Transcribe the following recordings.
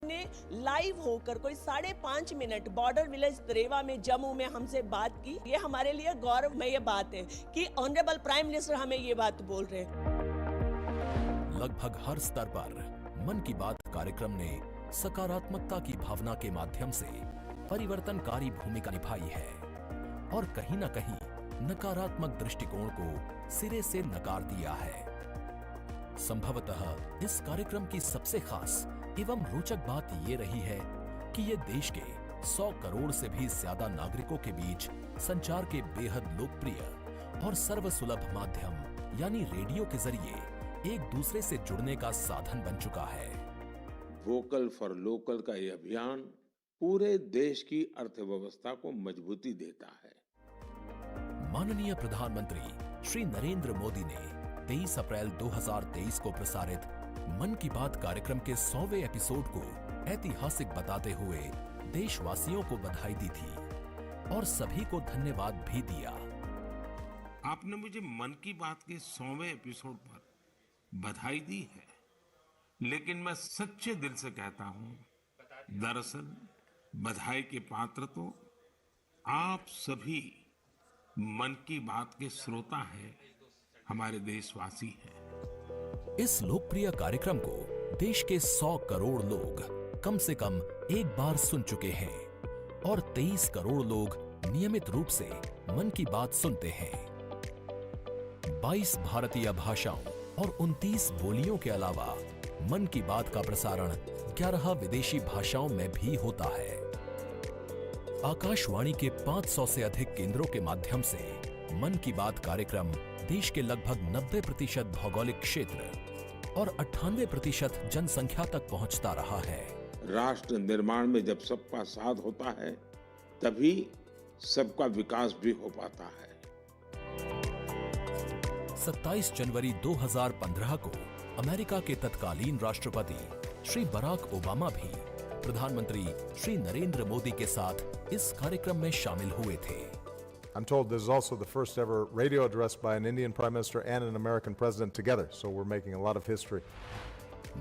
ने लाइव होकर कोई 5.5 मिनट बॉर्डर विलेज त्रेवा में जम्मू में हमसे बात की। ये हमारे लिए गौरवमय बात है कि ऑनरेबल प्राइम मिनिस्टर हमें ये बात बोल रहे हैं। लगभग हर स्तर पर मन की बात कार्यक्रम ने सकारात्मकता की भावना के माध्यम से परिवर्तनकारी भूमिका निभाई है और कहीं न कहीं नकारात्मक दृष्टिकोण को सिरे से नकार दिया है। संभवतः इस कार्यक्रम की सबसे खास एवं रोचक बात ये रही है कि ये देश के 100 करोड़ से भी ज्यादा नागरिकों के बीच संचार के बेहद लोकप्रिय और सर्वसुलभ माध्यम यानी रेडियो के जरिए एक दूसरे से जुड़ने का साधन बन चुका है। वोकल फॉर लोकल का ये अभियान पूरे देश की अर्थव्यवस्था को मजबूती देता है। माननीय प्रधानमंत्री श्री नरेंद्र मोदी ने 23 अप्रैल 2023 को प्रसारित मन की बात कार्यक्रम के 100वें एपिसोड को ऐतिहासिक बताते हुए देशवासियों को बधाई दी थी और सभी को धन्यवाद भी दिया। आपने मुझे मन की बात के 100वें एपिसोड पर बधाई दी है, लेकिन मैं सच्चे दिल से कहता हूं, दरअसल बधाई के पात्र तो आप सभी मन की बात के श्रोता हैं, हमारे देशवासी हैं। इस लोकप्रिय कार्यक्रम को देश के 100 करोड़ लोग कम से कम एक बार सुन चुके हैं और 23 करोड़ लोग नियमित रूप से मन की बात सुनते हैं। 22 भारतीय भाषाओं और 29 बोलियों के अलावा मन की बात का प्रसारण 11 विदेशी भाषाओं में भी होता है। आकाशवाणी के 500 से अधिक केंद्रों के माध्यम से मन की बात कार्यक्रम देश के लगभग 90% भौगोलिक क्षेत्र और 98% जनसंख्या तक पहुंचता रहा है। राष्ट्र निर्माण में जब सबका साथ होता है, तभी सबका विकास भी हो पाता है। 27 जनवरी 2015 को अमेरिका के तत्कालीन राष्ट्रपति श्री बराक ओबामा भी प्रधानमंत्री श्री नरेंद्र मोदी के साथ इस कार्यक्रम में शामिल हुए थे। I'm told this is also the first ever radio address by an Indian Prime Minister and an American President together, so we're making a lot of history.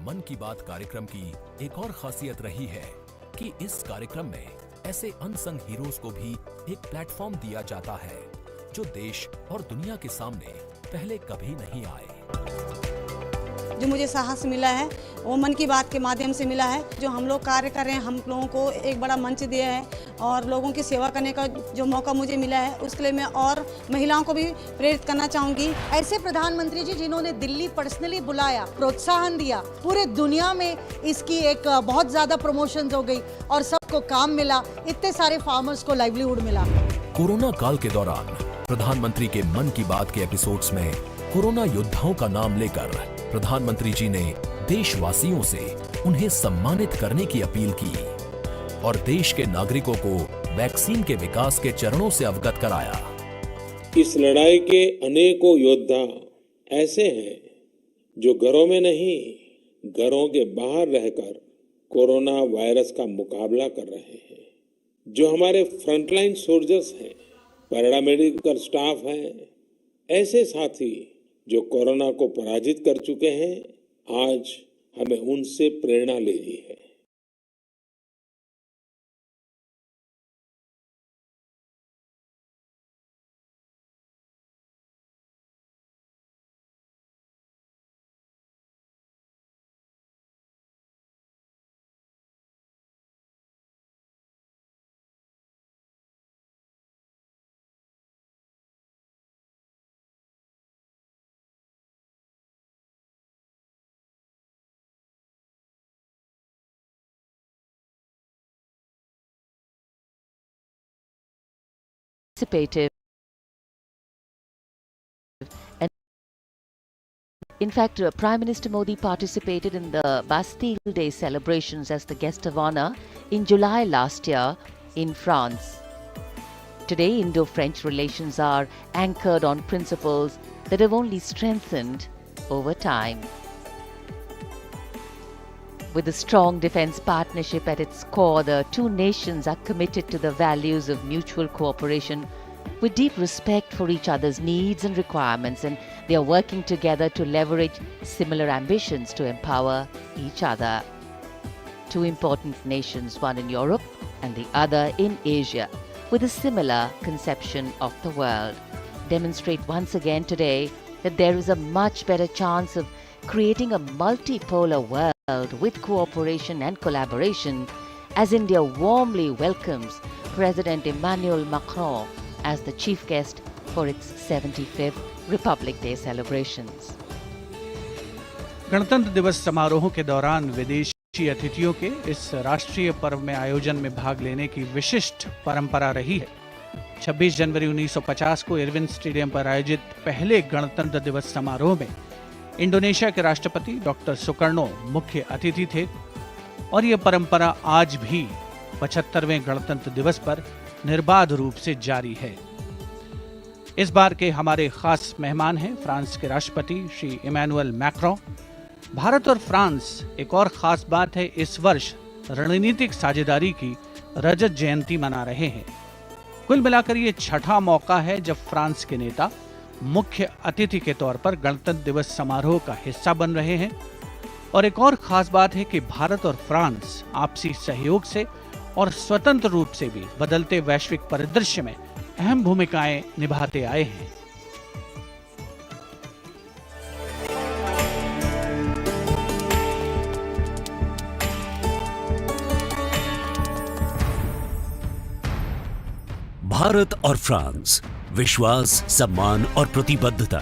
मन की बात कार्यक्रम की एक और खासियत रही है कि इस कार्यक्रम में ऐसे अनसंग हीरोज को भी एक प्लेटफॉर्म दिया जाता है जो देश और दुनिया के सामने पहले कभी नहीं आए। जो मुझे साहस मिला है वो मन की बात के माध्यम से मिला है। जो हम लोग कार्य कर रहे हैं, हम लोगों को एक बड़ा मंच दिया है और लोगों की सेवा करने का जो मौका मुझे मिला है, उसके लिए मैं और महिलाओं को भी प्रेरित करना चाहूँगी। ऐसे प्रधानमंत्री जी जिन्होंने दिल्ली पर्सनली बुलाया, प्रोत्साहन दिया, पूरे दुनिया में इसकी एक बहुत ज़्यादा प्रमोशन हो गई और सबको काम मिला, इतने सारे फार्मर्स को लाइवलीहुड मिला। कोरोना काल के दौरान प्रधानमंत्री के मन की बात के एपिसोड्स में कोरोना योद्धाओं का नाम लेकर प्रधानमंत्री जी ने देशवासियों से उन्हें सम्मानित करने की अपील की और देश के नागरिकों को वैक्सीन के विकास के चरणों से अवगत कराया। इस लड़ाई के अनेकों योद्धा ऐसे हैं जो घरों में नहीं, घरों के बाहर रहकर कोरोना वायरस का मुकाबला कर रहे हैं। जो हमारे फ्रंटलाइन सोल्जर्स हैं, पैरामेडिकल स्टाफ हैं, ऐसे साथी जो कोरोना को पराजित कर चुके हैं, आज हमें उनसे प्रेरणा लेनी है। Participative. And in fact, Prime Minister Modi participated in the Bastille Day celebrations as the guest of honor in July last year in France. Today, Indo-French relations are anchored on principles that have only strengthened over time. With a strong defense partnership at its core, the two nations are committed to the values of mutual cooperation with deep respect for each other's needs and requirements, and they are working together to leverage similar ambitions to empower each other. two important nations, one in Europe and the other in Asia, with a similar conception of the world, demonstrate once again today that there is a much better chance of creating a multipolar world with cooperation and collaboration, as India warmly welcomes President Emmanuel Macron as the chief guest for its 75th Republic Day celebrations. गणतंत्र दिवस समारोहों के दौरान विदेशी अतिथियों के इस राष्ट्रीय पर्व में आयोजन में भाग लेने की विशिष्ट परंपरा रही है। 26 जनवरी 1950 को इरविन स्टेडियम पर आयोजित पहले गणतंत्र दिवस समारोह में इंडोनेशिया के राष्ट्रपति डॉक्टर सुकर्णो मुख्य अतिथि थे और ये परंपरा आज भी 75वें गणतंत्र दिवस पर निर्बाध रूप से जारी है। इस बार के हमारे खास मेहमान हैं फ्रांस के राष्ट्रपति श्री इमैनुअल मैक्रों। भारत और फ्रांस, एक और खास बात है, इस वर्ष रणनीतिक साझेदारी की रजत जयंती मना रहे हैं। कुल मिलाकर ये छठा मौका है जब फ्रांस के नेता मुख्य अतिथि के तौर पर गणतंत्र दिवस समारोह का हिस्सा बन रहे हैं। और एक और खास बात है कि भारत और फ्रांस आपसी सहयोग से और स्वतंत्र रूप से भी बदलते वैश्विक परिदृश्य में अहम भूमिकाएं निभाते आए हैं। भारत और फ्रांस, विश्वास, सम्मान और प्रतिबद्धता,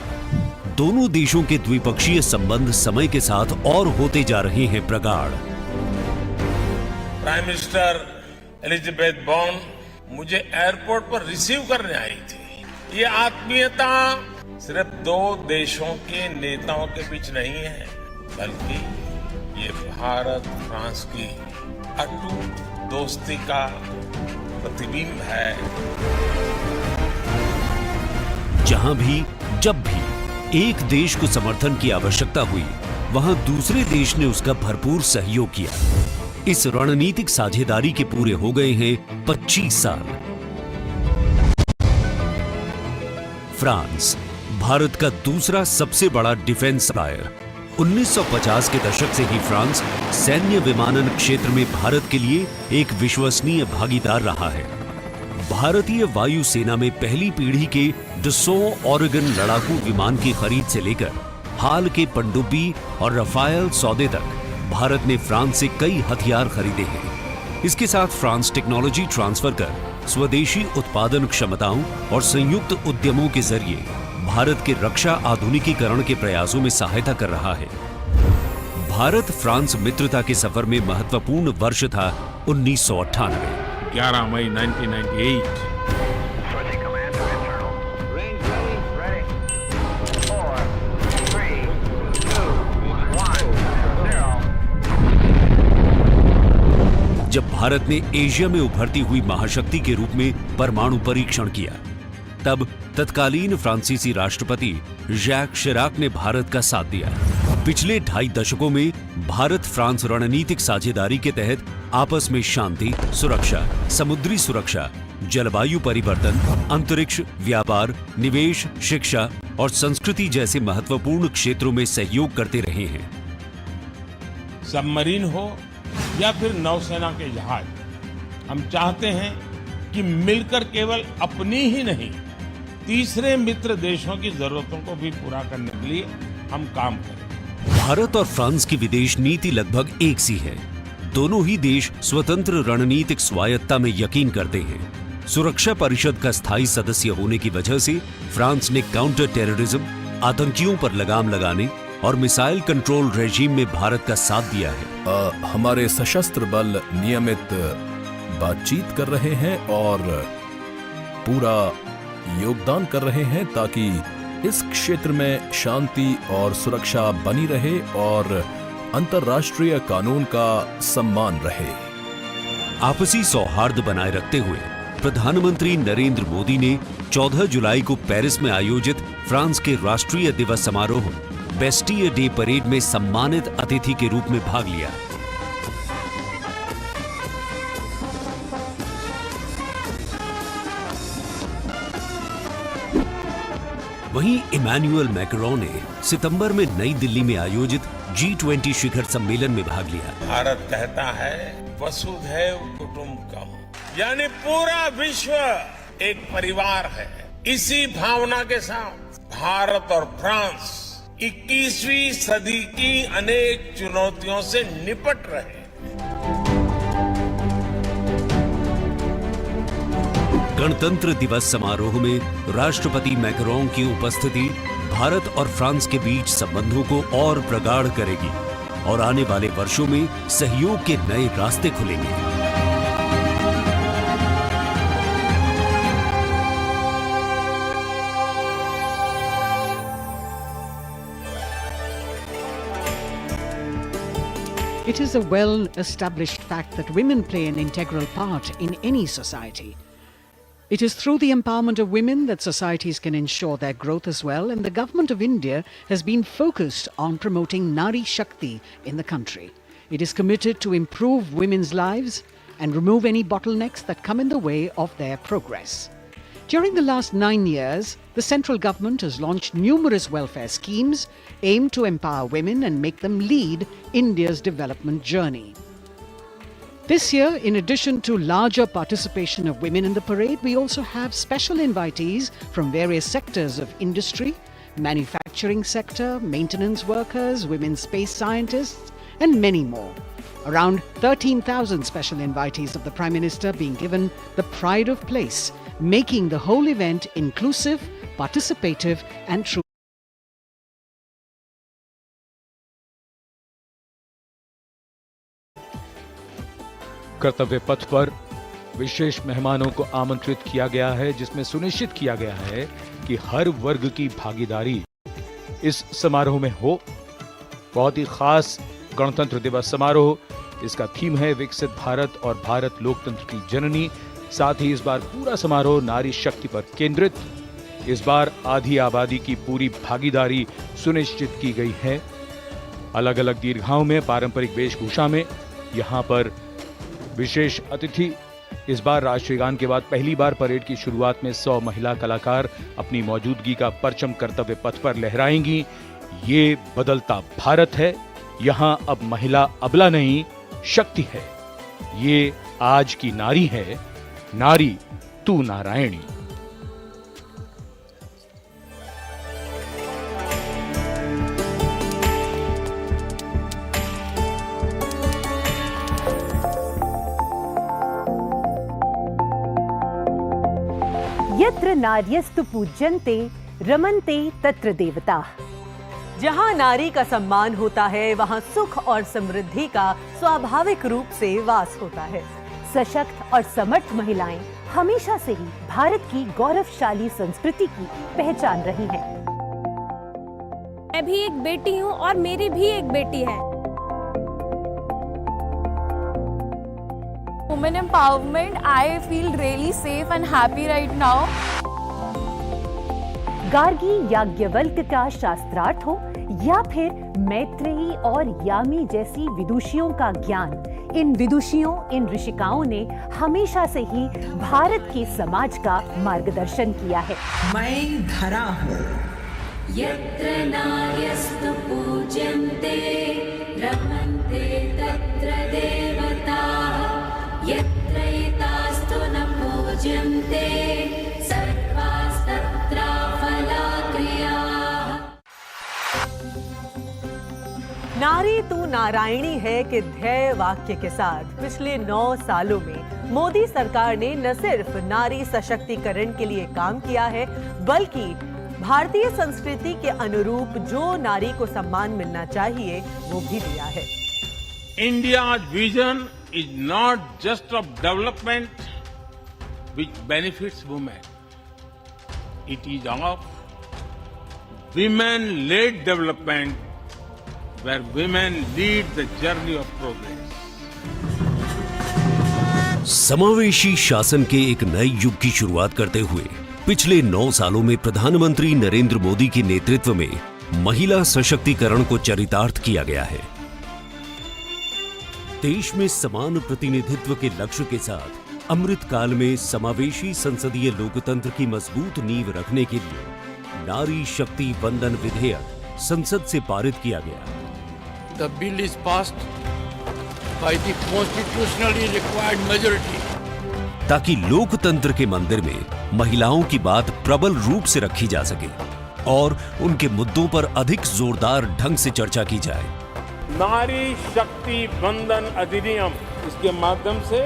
दोनों देशों के द्विपक्षीय संबंध समय के साथ और होते जा रहे हैं प्रगाढ़। प्राइम मिनिस्टर एलिजाबेथ बॉर्न मुझे एयरपोर्ट पर रिसीव करने आई थी। ये आत्मीयता सिर्फ दो देशों के नेताओं के बीच नहीं है, बल्कि ये भारत फ्रांस की अटूट दोस्ती का प्रतिबिंब है। जहां भी जब भी एक देश को समर्थन की आवश्यकता हुई, वहां दूसरे देश ने उसका भरपूर सहयोग किया। इस रणनीतिक साझेदारी के पूरे हो गए हैं 25 साल। फ्रांस भारत का दूसरा सबसे बड़ा डिफेंस सप्लायर। 1950 के दशक से ही फ्रांस सैन्य विमानन क्षेत्र में भारत के लिए एक विश्वसनीय भागीदार रहा है। भारतीय वायुसेना में पहली पीढ़ी के डसो ऑरेगन लड़ाकू विमान की खरीद से लेकर हाल के पनडुब्बी और रफायल सौदे तक भारत ने फ्रांस से कई हथियार खरीदे हैं। इसके साथ फ्रांस टेक्नोलॉजी ट्रांसफर कर स्वदेशी उत्पादन क्षमताओं और संयुक्त उद्यमों के जरिए भारत के रक्षा आधुनिकीकरण के प्रयासों में सहायता कर रहा है। भारत फ्रांस मित्रता के सफर में महत्वपूर्ण वर्ष था 1998। 11 मई 1998। जब भारत ने एशिया में उभरती हुई महाशक्ति के रूप में परमाणु परीक्षण किया, तब तत्कालीन फ्रांसीसी राष्ट्रपति जैक शिराक ने भारत का साथ दिया। पिछले 2.5 दशकों में भारत फ्रांस रणनीतिक साझेदारी के तहत आपस में शांति, सुरक्षा, समुद्री सुरक्षा, जलवायु परिवर्तन, अंतरिक्ष, व्यापार, निवेश, शिक्षा और संस्कृति जैसे महत्वपूर्ण क्षेत्रों में सहयोग करते रहे हैं। सबमरीन हो या फिर नौसेना के जहाज, हम चाहते हैं कि मिलकर केवल अपनी ही नहीं, तीसरे मित्र देशों की जरूरतों को भी पूरा करने के लिए हम काम करें। भारत और फ्रांस की विदेश नीति लगभग एक सी है। दोनों ही देश स्वतंत्र रणनीतिक स्वायत्ता में यकीन करते हैं। सुरक्षा परिषद का स्थायी सदस्य होने की वजह से फ्रांस ने काउंटर टेररिज्म, आतंकियों पर लगाम लगाने और मिसाइल कंट्रोल रेजीम में भारत का साथ दिया है। हमारे सशस्त्र बल नियमित बातचीत कर रहे हैं और पूरा योगदान कर रहे हैं ताकि इस क्षेत्र में शांति और सुरक्षा बनी रहे और अंतर्राष्ट्रीय कानून का सम्मान रहे। आपसी सौहार्द बनाए रखते हुए प्रधानमंत्री नरेंद्र मोदी ने 14 जुलाई को पेरिस में आयोजित फ्रांस के राष्ट्रीय दिवस समारोह बेस्टियर डे परेड में सम्मानित अतिथि के रूप में भाग लिया। वहीं इमैनुअल मैक्रोन ने सितंबर में नई दिल्ली में आयोजित G20 शिखर सम्मेलन में भाग लिया। भारत कहता है वसुधैव कुटुंबकम, यानी पूरा विश्व एक परिवार है। इसी भावना के साथ भारत और फ्रांस 21वीं सदी की अनेक चुनौतियों से निपट रहे। गणतंत्र दिवस समारोह में राष्ट्रपति मैक्रोन की उपस्थिति भारत और फ्रांस के बीच संबंधों को और प्रगाढ़ करेगी और आने वाले वर्षों में सहयोग के नए रास्ते खुलेंगे। It is a well-established fact that women play an integral part in any society. It is through the empowerment of women that societies can ensure their growth as well, and the Government of India has been focused on promoting Nari Shakti in the country. It is committed to improve women's lives and remove any bottlenecks that come in the way of their progress. During the last 9 years, the central government has launched numerous welfare schemes aimed to empower women and make them lead India's development journey. This year, in addition to larger participation of women in the parade, we also have special invitees from various sectors of industry, manufacturing sector, maintenance workers, women space scientists, and many more. Around 13,000 special invitees of the Prime Minister being given the pride of place, making the whole event inclusive, participative, and true. कर्तव्य पथ पर विशेष मेहमानों को आमंत्रित किया गया है, जिसमें सुनिश्चित किया गया है कि हर वर्ग की भागीदारी इस समारोह में हो। बहुत ही खास गणतंत्र दिवस समारोह, इसका थीम है विकसित भारत और भारत लोकतंत्र की जननी। साथ ही इस बार पूरा समारोह नारी शक्ति पर केंद्रित। इस बार आधी आबादी की पूरी भागीदारी सुनिश्चित की गई है। अलग अलग दीर्घाओं में पारंपरिक वेशभूषा में यहाँ पर विशेष अतिथि। इस बार राष्ट्रीय गान के बाद पहली बार परेड की शुरुआत में 100 महिला कलाकार अपनी मौजूदगी का परचम कर्तव्य पथ पर लहराएंगी। ये बदलता भारत है, यहाँ अब महिला अबला नहीं, शक्ति है। ये आज की नारी है, नारी तू नारायणी। यत्र नार्यस्तु पूज्यन्ते रमन्ते तत्र देवताः। जहां नारी का सम्मान होता है, वहां सुख और समृद्धि का स्वाभाविक रूप से वास होता है। सशक्त और समर्थ महिलाएं हमेशा से ही भारत की गौरवशाली संस्कृति की पहचान रही हैं। मैं भी एक बेटी हूं और मेरी भी एक बेटी है। Women empowerment, I feel really safe and happy right now. Gargi Yajnavalkya का शास्त्रार्थ हो या फिर मैत्रेयी और यामी जैसी विदुषियों का ज्ञान, इन विदुषियों, इन ऋषिकाओं ने हमेशा से ही भारत के समाज का मार्गदर्शन किया है। मैं धरा हूँ। यत्र नार्यस्तु पूज्यन्ते रमन्ते तत्र देवताः। यत्र एतास्तु न पूज्यन्ते सर्वास्तत्र फलाक्रियाः। नारी तू नारायणी है के ध्येय वाक्य के साथ पिछले 9 सालों में मोदी सरकार ने न सिर्फ नारी सशक्तिकरण के लिए काम किया है, बल्कि भारतीय संस्कृति के अनुरूप जो नारी को सम्मान मिलना चाहिए वो भी दिया है। India's vision is not just of development which benefits women. It is of women-led development where women lead the journey of progress. समावेशी शासन के एक नए युग की शुरुआत करते हुए पिछले 9 सालों में प्रधानमंत्री नरेंद्र मोदी के नेतृत्व में महिला सशक्तिकरण को चरितार्थ किया गया है। देश में समान प्रतिनिधित्व के लक्ष्य के साथ अमृत काल में समावेशी संसदीय लोकतंत्र की मजबूत नींव रखने के लिए नारी शक्ति वंदन विधेयक संसद से पारित किया गया। The bill is passed by the constitutionally required majority. ताकि लोकतंत्र के मंदिर में महिलाओं की बात प्रबल रूप से रखी जा सके और उनके मुद्दों पर अधिक जोरदार ढंग से चर्चा की जाए। नारी शक्ति वंदन अधिनियम, इसके माध्यम से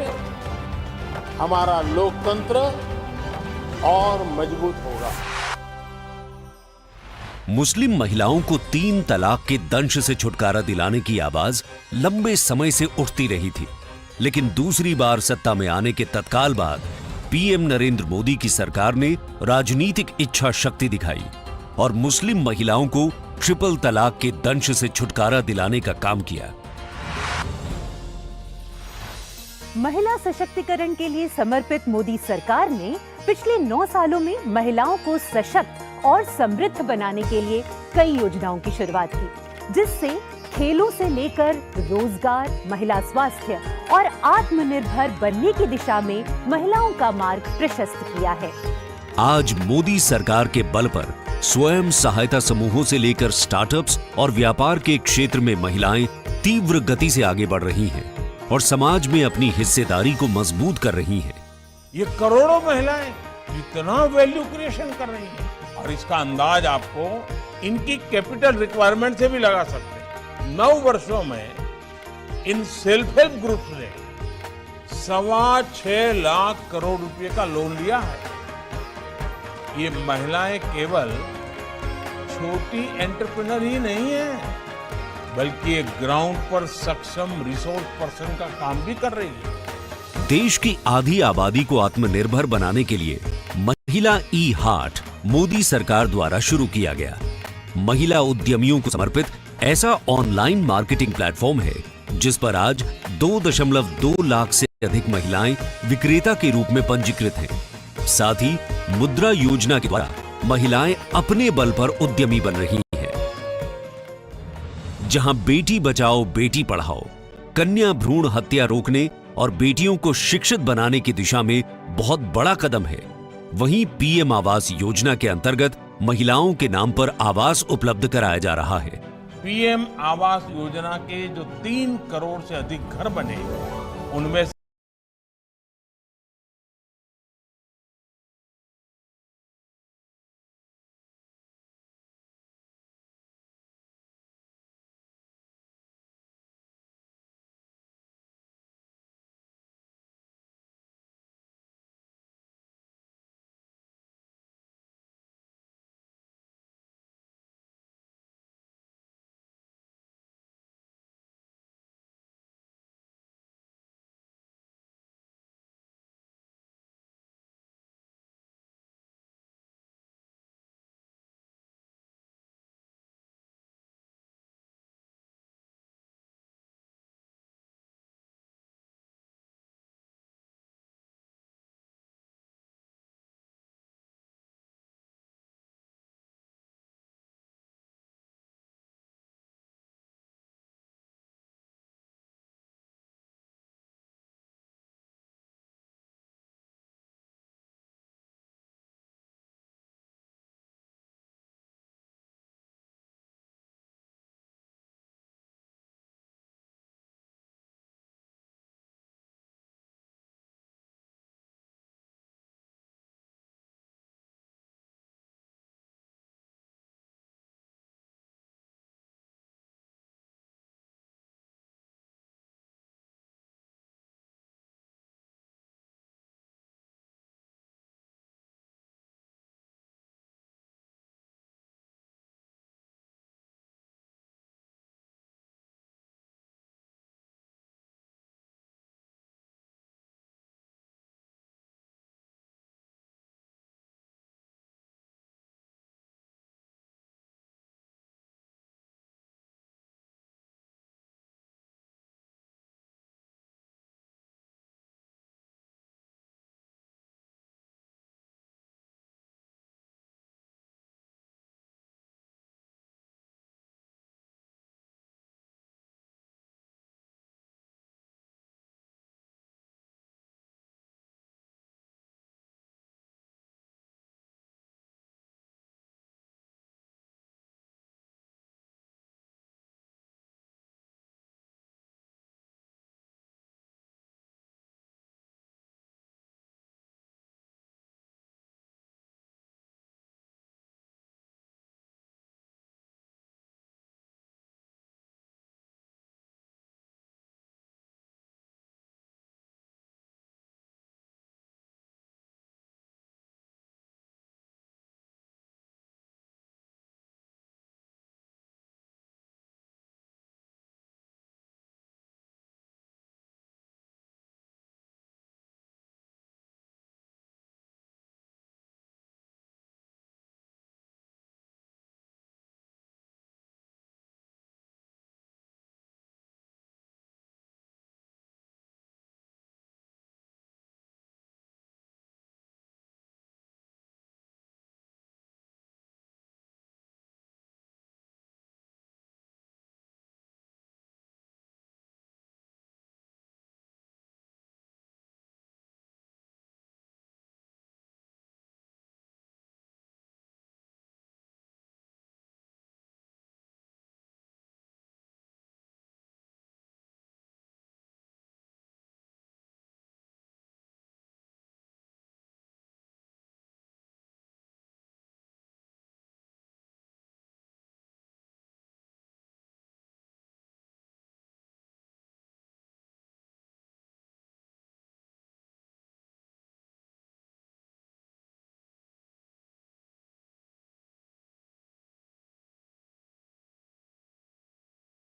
हमारा लोकतंत्र और मजबूत होगा। मुस्लिम महिलाओं को 3 तलाक के दंश से छुटकारा दिलाने की आवाज लंबे समय से उठती रही थी, लेकिन दूसरी बार सत्ता में आने के तत्काल बाद पीएम नरेंद्र मोदी की सरकार ने राजनीतिक इच्छा शक्ति दिखाई और मुस्लिम महिलाओं को ट्रिपल तलाक के दंश से छुटकारा दिलाने का काम किया। महिला सशक्तिकरण के लिए समर्पित मोदी सरकार ने पिछले 9 सालों में महिलाओं को सशक्त और समृद्ध बनाने के लिए कई योजनाओं की शुरुआत की, जिससे खेलों से लेकर रोजगार, महिला स्वास्थ्य और आत्मनिर्भर बनने की दिशा में महिलाओं का मार्ग प्रशस्त किया है। आज मोदी सरकार के बल पर स्वयं सहायता समूहों से लेकर स्टार्टअप्स और व्यापार के क्षेत्र में महिलाएं तीव्र गति से आगे बढ़ रही हैं और समाज में अपनी हिस्सेदारी को मजबूत कर रही हैं। ये करोड़ों महिलाएं कितना वैल्यू क्रिएशन कर रही हैं और इसका अंदाज आपको इनकी कैपिटल रिक्वायरमेंट से भी लगा सकते हैं। 9 वर्षों में इन सेल्फ हेल्प ग्रुप्स ने 6.25 लाख करोड़ रुपए का लोन लिया है। ये महिलाएं केवल छोटी एंटरप्रेन्योर ही नहीं है, बल्कि एक ग्राउंड पर सक्षम रिसोर्स पर्सन का काम भी कर रही है। देश की आधी आबादी को आत्मनिर्भर बनाने के लिए महिला ई हाट मोदी सरकार द्वारा शुरू किया गया। महिला उद्यमियों को समर्पित ऐसा ऑनलाइन मार्केटिंग प्लेटफॉर्म है जिस पर आज 2.2 लाख से अधिक महिलाएं विक्रेता के रूप में पंजीकृत हैं। साथ ही मुद्रा योजना के द्वारा महिलाएं अपने बल पर उद्यमी बन रही हैं। जहां बेटी बचाओ बेटी पढ़ाओ, कन्या भ्रूण हत्या रोकने और बेटियों को शिक्षित बनाने की दिशा में बहुत बड़ा कदम है, वहीं पीएम आवास योजना के अंतर्गत महिलाओं के नाम पर आवास उपलब्ध कराया जा रहा है। पीएम आवास योजना के जो 3 करोड़ से अधिक घर बने, उनमें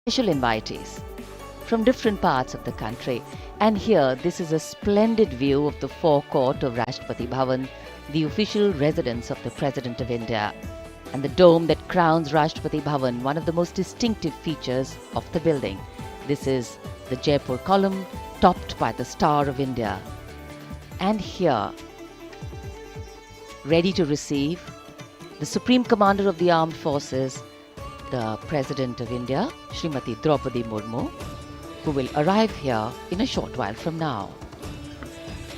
special invitees from different parts of the country. And here, this is a splendid view of the forecourt of Rashtrapati Bhavan, the official residence of the President of India, and the dome that crowns Rashtrapati Bhavan, one of the most distinctive features of the building. This is the Jaipur column, topped by the Star of India. And here, ready to receive the Supreme Commander of the Armed Forces, the President of India, Srimati Draupadi Murmu, who will arrive here in a short while from now.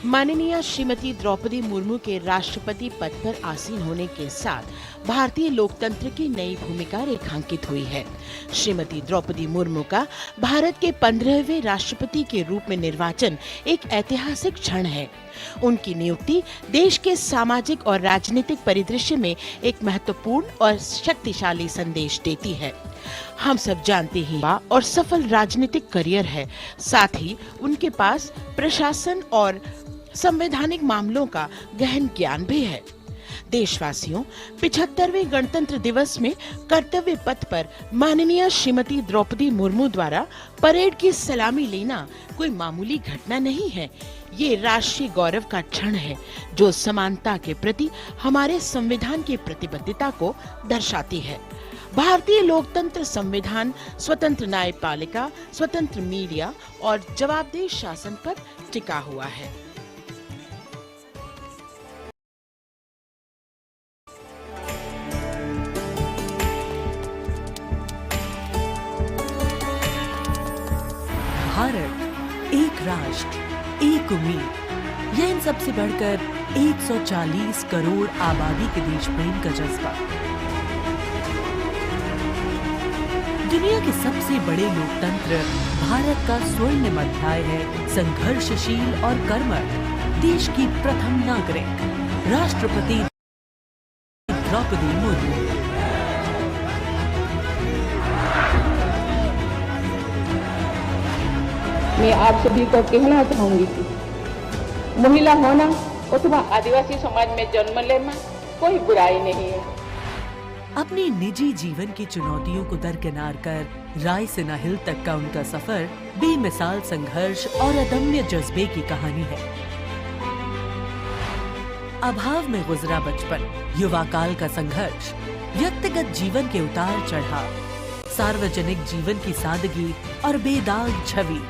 माननीय श्रीमती द्रौपदी मुर्मू के राष्ट्रपति पद पर आसीन होने के साथ भारतीय लोकतंत्र की नई भूमिका रेखांकित हुई है। श्रीमती द्रौपदी मुर्मू का भारत के 15वें राष्ट्रपति के रूप में निर्वाचन एक ऐतिहासिक क्षण है। उनकी नियुक्ति देश के सामाजिक और राजनीतिक परिदृश्य में एक महत्वपूर्ण और शक्तिशाली संदेश देती है। हम सब जानते हैं और सफल राजनीतिक करियर है, साथ ही उनके पास प्रशासन और संवैधानिक मामलों का गहन ज्ञान भी है। देशवासियों, 75वें गणतंत्र दिवस में कर्तव्य पथ पर माननीय श्रीमती द्रौपदी मुर्मू द्वारा परेड की सलामी लेना कोई मामूली घटना नहीं है। ये राष्ट्रीय गौरव का क्षण है जो समानता के प्रति हमारे संविधान की प्रतिबद्धता को दर्शाती है। भारतीय लोकतंत्र संविधान स्वतंत्र न्यायपालिका, स्वतंत्र मीडिया और जवाबदेह शासन पर टिका हुआ है। भारत एक राष्ट्र, एक उम्मीद, यह इन सबसे बढ़कर 140 करोड़ आबादी के देश प्रेम का जज्बा। दुनिया के सबसे बड़े लोकतंत्र भारत का स्वर्णिम अध्याय है संघर्षशील और कर्मठ देश की प्रथम नागरिक राष्ट्रपति द्रौपदी मुर्मू। मैं आप सभी को कहना चाहूंगी कि महिला होना अथवा आदिवासी समाज में जन्म लेना कोई बुराई नहीं है। अपने निजी जीवन की चुनौतियों को दरकिनार कर राय से नाहिल तक का उनका सफर बेमिसाल संघर्ष और अदम्य जज्बे की कहानी है। अभाव में गुजरा बचपन, युवा काल का संघर्ष, व्यक्तिगत जीवन के उतार चढ़ाव, सार्वजनिक जीवन की सादगी और बेदाग छवि,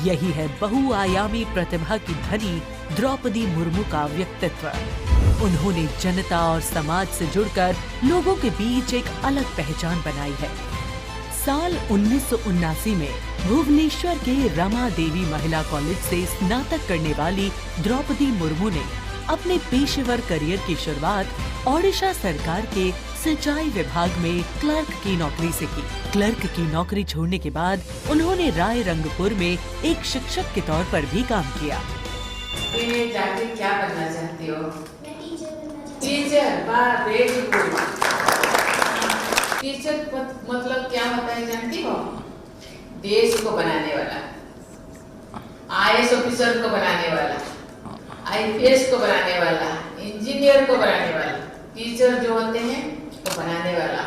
यही है बहुआयामी प्रतिभा की धनी द्रौपदी मुर्मू का व्यक्तित्व। उन्होंने जनता और समाज से जुड़कर लोगों के बीच एक अलग पहचान बनाई है। साल 1979 में भुवनेश्वर के रमा देवी महिला कॉलेज से स्नातक करने वाली द्रौपदी मुर्मू ने अपने पेशेवर करियर की शुरुआत ओडिशा सरकार के सिंचाई विभाग में क्लर्क की नौकरी से की। क्लर्क की नौकरी छोड़ने के बाद उन्होंने राय रंगपुर में एक शिक्षक के तौर पर भी काम किया। जाके क्या बनना चाहती हो? टीचर। वाह, वेरी गुड। टीचर मतलब क्या होता है जानती हो? देश को बनाने वाला, IAS ऑफिसर को बनाने वाला, IPS को बनाने वाला, इंजीनियर को बनाने वाला। टीचर जो होते हैं वो बनाने वाला।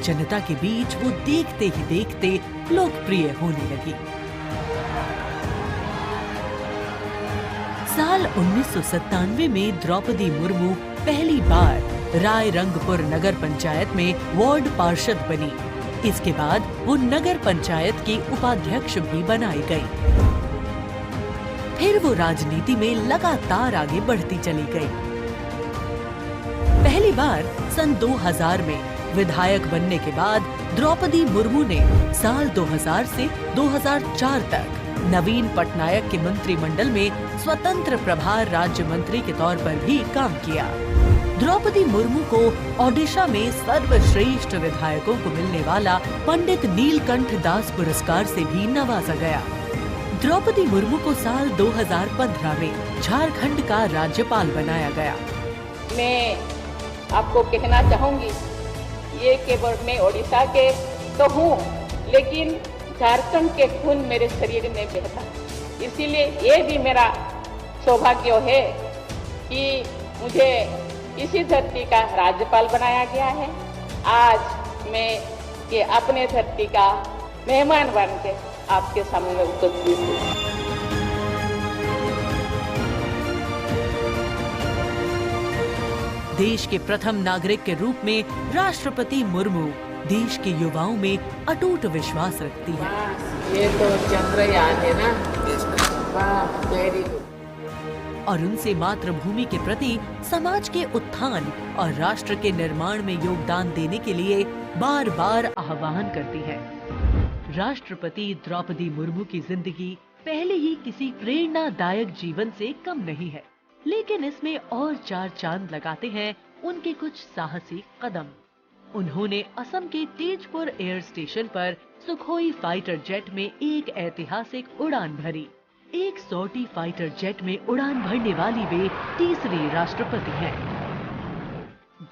जनता के बीच वो देखते ही देखते लोकप्रिय होने लगी। साल 1997 में द्रौपदी मुर्मू पहली बार राय रंगपुर नगर पंचायत में वार्ड पार्षद बनी। इसके बाद वो नगर पंचायत की उपाध्यक्ष भी बनाई गई। फिर वो राजनीति में लगातार आगे बढ़ती चली गई। पहली बार सन 2000 में विधायक बनने के बाद द्रौपदी मुर्मू ने साल 2000 से 2004 तक नवीन पटनायक के मंत्रिमंडल में स्वतंत्र प्रभार राज्य मंत्री के तौर पर भी काम किया। द्रौपदी मुर्मू को ओडिशा में सर्वश्रेष्ठ विधायकों को मिलने वाला पंडित नीलकंठ दास पुरस्कार से भी नवाजा गया। द्रौपदी मुर्मू को साल 2015 में झारखंड का राज्यपाल बनाया गया। मैं आपको कहना चाहूंगी, ये केवल मैं ओडिशा के तो हूँ, लेकिन झारखंड के खून मेरे शरीर में बहता, इसीलिए ये भी मेरा सौभाग्य है कि मुझे इसी धरती का राज्यपाल बनाया गया है। आज मैं ये अपने धरती का मेहमान बन के आपके सामने उपस्थित हूँ। देश के प्रथम नागरिक के रूप में राष्ट्रपति मुर्मू देश के युवाओं में अटूट विश्वास रखती है। ये तो चंद्रयान है ना, वाह, वेरी गुड। और उनसे मातृभूमि के प्रति समाज के उत्थान और राष्ट्र के निर्माण में योगदान देने के लिए बार बार आह्वान करती है। राष्ट्रपति द्रौपदी मुर्मू की जिंदगी पहले ही किसी प्रेरणादायक जीवन से कम नहीं है, लेकिन इसमें और चार चांद लगाते हैं उनके कुछ साहसी कदम। उन्होंने असम के तेजपुर एयर स्टेशन पर सुखोई फाइटर जेट में एक ऐतिहासिक उड़ान भरी। एक सॉर्टी फाइटर जेट में उड़ान भरने वाली वे तीसरी राष्ट्रपति हैं।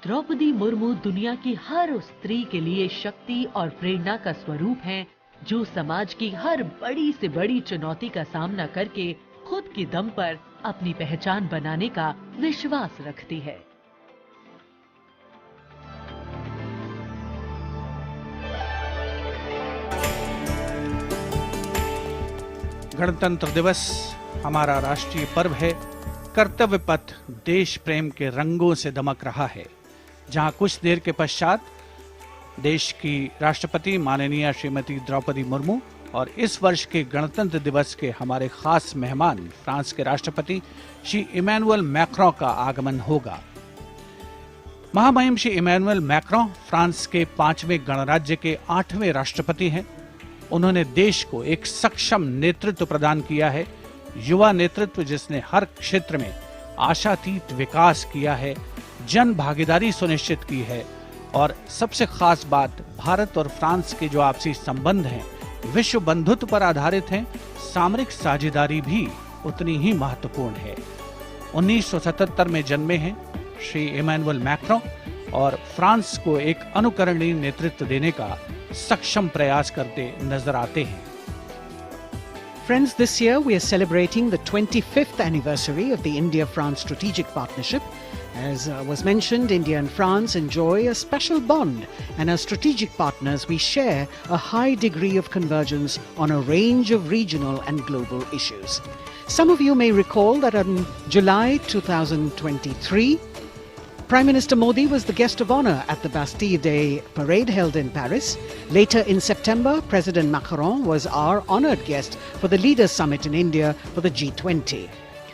द्रौपदी मुर्मू दुनिया की हर उस स्त्री के लिए शक्ति और प्रेरणा का स्वरूप हैं, जो समाज की हर बड़ी से बड़ी चुनौती का सामना करके खुद के दम पर अपनी पहचान बनाने का विश्वास रखती है। गणतंत्र दिवस हमारा राष्ट्रीय पर्व है। कर्तव्य पथ देश प्रेम के रंगों से दमक रहा है, जहां कुछ देर के पश्चात देश की राष्ट्रपति माननीय श्रीमती द्रौपदी मुर्मू और इस वर्ष के गणतंत्र दिवस के हमारे खास मेहमान फ्रांस के राष्ट्रपति श्री इमैनुअल मैक्रों का आगमन होगा। महामहिम श्री इमैनुअल मैक्रों फ्रांस के 5वें गणराज्य के 8वें राष्ट्रपति हैं। उन्होंने देश को एक सक्षम नेतृत्व प्रदान किया है, युवा नेतृत्व जिसने हर क्षेत्र में आशातीत विकास किया है, जन भागीदारी सुनिश्चित की है और सबसे खास बात, भारत और फ्रांस के जो आपसी संबंध हैं विश्व बंधुत्व पर आधारित हैं। सामरिक साझेदारी भी उतनी ही महत्वपूर्ण है। 1977 में जन्मे हैं श्री इमैनुअल मैक्रों और फ्रांस को एक अनुकरणीय नेतृत्व देने का सक्षम प्रयास करते नजर आते हैं। Friends, this year we are celebrating the 25th anniversary of the India-France strategic partnership. As was mentioned, India and France enjoy a special bond, and as strategic partners we share a high degree of convergence on a range of regional and global issues. Some of you may recall that in July 2023, Prime Minister Modi was the guest of honour at the Bastille Day parade held in Paris. Later in September, President Macron was our honoured guest for the Leaders' Summit in India for the G20.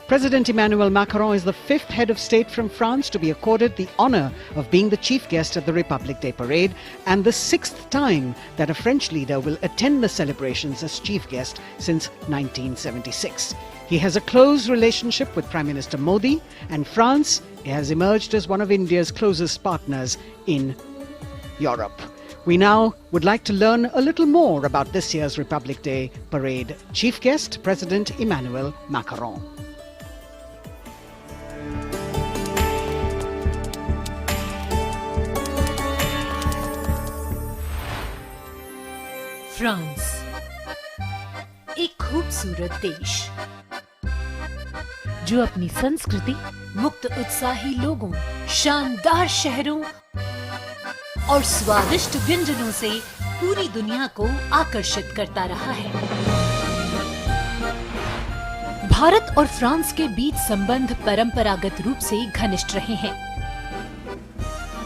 President Emmanuel Macron is the 5th head of state from France to be accorded the honour of being the chief guest at the Republic Day parade, and the 6th time that a French leader will attend the celebrations as chief guest since 1976. He has a close relationship with Prime Minister Modi, and France has emerged as one of India's closest partners in Europe. We now would like to learn a little more about this year's Republic Day parade. Chief guest, President Emmanuel Macron. France, एक खूबसूरत देश जो अपनी संस्कृति, मुक्त उत्साही लोगों, शानदार शहरों और स्वादिष्ट व्यंजनों से पूरी दुनिया को आकर्षित करता रहा है। भारत और फ्रांस के बीच संबंध परंपरागत रूप से घनिष्ठ रहे हैं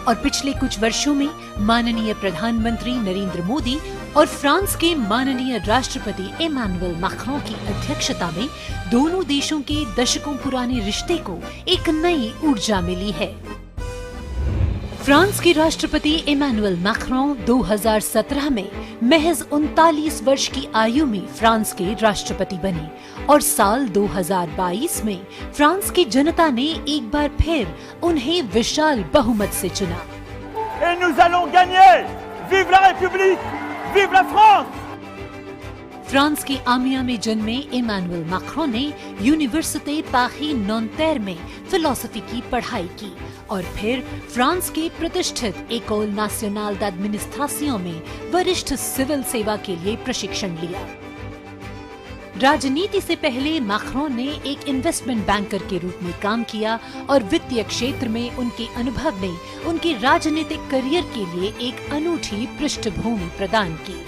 और पिछले कुछ वर्षों में माननीय प्रधानमंत्री नरेंद्र मोदी और फ्रांस के माननीय राष्ट्रपति इमैनुअल मैक्रों की अध्यक्षता में दोनों देशों के दशकों पुराने रिश्ते को एक नई ऊर्जा मिली है। फ्रांस के राष्ट्रपति इमैनुअल मैक्रों 2017 में महज 39 वर्ष की आयु में फ्रांस के राष्ट्रपति बने और साल 2022 में फ्रांस की जनता ने एक बार फिर उन्हें विशाल बहुमत से चुना। Et nous allons gagner! Vive la République! Vive la France! France के आमिया में जन्मे इमैनुअल मैक्रों ने यूनिवर्सिटी पारी नॉन्तेर में फिलॉसफी की पढ़ाई की और फिर फ्रांस के प्रतिष्ठित एकोल नेशनल d'administration में वरिष्ठ सिविल सेवा के लिए प्रशिक्षण लिया। राजनीति से पहले मैक्रोन ने एक इन्वेस्टमेंट बैंकर के रूप में काम किया और वित्तीय क्षेत्र में उनके अनुभव ने उनके राजनीतिक करियर के लिए एक अनूठी पृष्ठभूमि प्रदान की।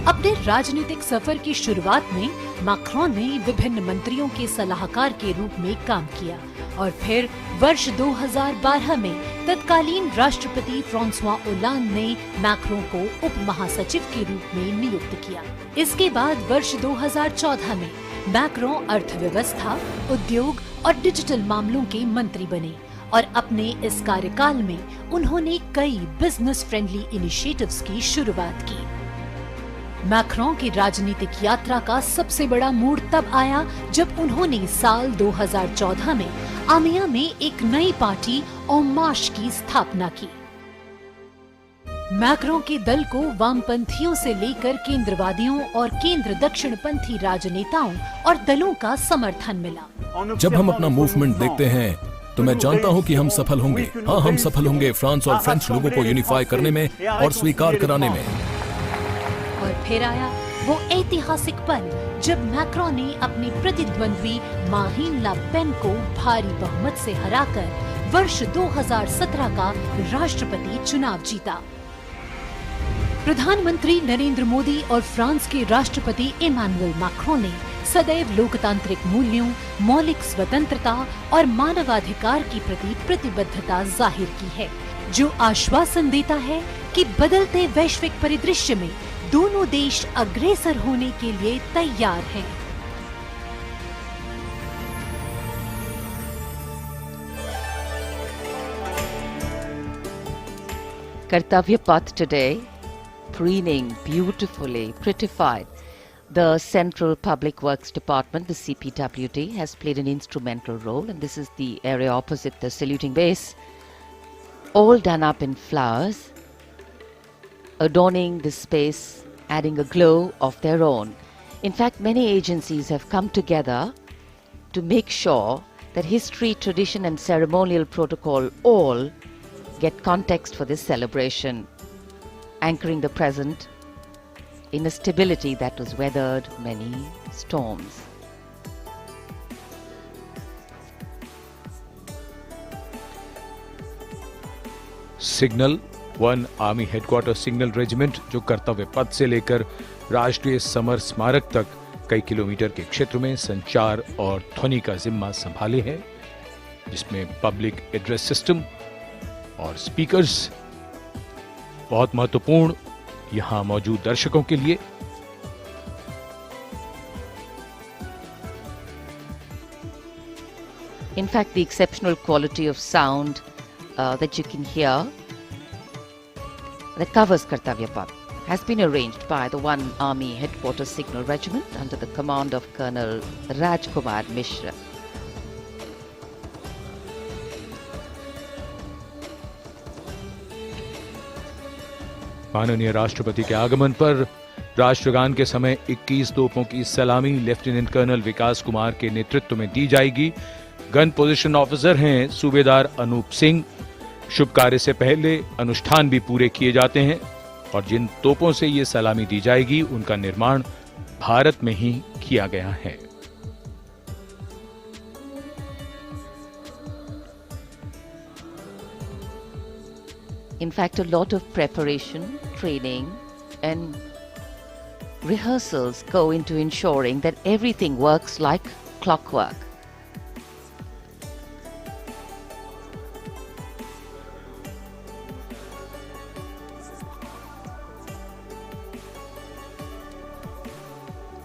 अपने राजनीतिक सफर की शुरुआत में मैक्रोन ने विभिन्न मंत्रियों के सलाहकार के रूप में काम किया और फिर वर्ष 2012 में तत्कालीन राष्ट्रपति फ्रांसवा ओलांद ने मैक्रोन को उप महासचिव के रूप में नियुक्त किया। इसके बाद वर्ष 2014 में मैक्रोन अर्थव्यवस्था, उद्योग और डिजिटल मामलों के मंत्री बने और अपने इस कार्यकाल में उन्होंने कई बिजनेस फ्रेंडली इनिशिएटिव्स की शुरुआत की। मैक्रोन की राजनीतिक यात्रा का सबसे बड़ा मोड़ तब आया जब उन्होंने साल 2014 में आमिया में एक नई पार्टी En Marche की स्थापना की। मैक्रोन के दल को वामपंथियों से लेकर केंद्रवादियों और केंद्र दक्षिणपंथी राजनेताओं और दलों का समर्थन मिला। जब हम अपना मूवमेंट देखते हैं तो मैं जानता हूं कि हम सफल होंगे। हाँ, हम सफल होंगे फ्रांस और फ्रेंच लोगों को यूनिफाई करने में और स्वीकार कराने में। और फिर आया वो ऐतिहासिक पल जब मैक्रोन ने अपने प्रतिद्वंद्वी मारीन ला पेन को भारी बहुमत से हराकर वर्ष 2017 का राष्ट्रपति चुनाव जीता। प्रधानमंत्री नरेंद्र मोदी और फ्रांस के राष्ट्रपति इमैनुअल मैक्रोन ने सदैव लोकतांत्रिक मूल्यों, मौलिक स्वतंत्रता और मानवाधिकार की प्रति प्रतिबद्धता जाहिर की है, जो आश्वासन देता है कि बदलते वैश्विक परिदृश्य में दोनों देश अग्रसर होने के लिए तैयार हैं। Kartavya path today, preening beautifully prettified. The Central Public Works Department, the CPWD, has played an instrumental role, and this is the area opposite the saluting base, all done up in flowers, adorning this space, adding a glow of their own. In fact, many agencies have come together to make sure that history, tradition and ceremonial protocol all get context for this celebration, anchoring the present in a stability that was weathered many storms. Signal 1 army headquarter signal regiment, जो कर्तव्य पथ से लेकर राष्ट्रीय summer स्मारक तक कई kilometre के क्षेत्र में संचार और ध्वनि का जिम्मा संभाले है, जिसमें पब्लिक एड्रेस सिस्टम और स्पीकर्स बहुत महत्वपूर्ण यहां मौजूद दर्शकों के लिए। In fact, the exceptional quality of sound that you can hear that covers Kartavya Path has been arranged by the 1 Army Headquarters Signal Regiment under the command of Colonel Rajkumar Mishra. माननीय राष्ट्रपति के आगमन पर राष्ट्रगान के समय 21 तोपों की सलामी लेफ्टिनेंट कर्नल विकास कुमार के नेतृत्व में दी जाएगी। गन पोजीशन ऑफिसर हैं सूबेदार अनूप सिंह। शुभ कार्य से पहले अनुष्ठान भी पूरे किए जाते हैं और जिन तोपों से ये सलामी दी जाएगी उनका निर्माण भारत में ही किया गया है। In fact, a lot of preparation, training and rehearsals go into ensuring that everything works like clockwork.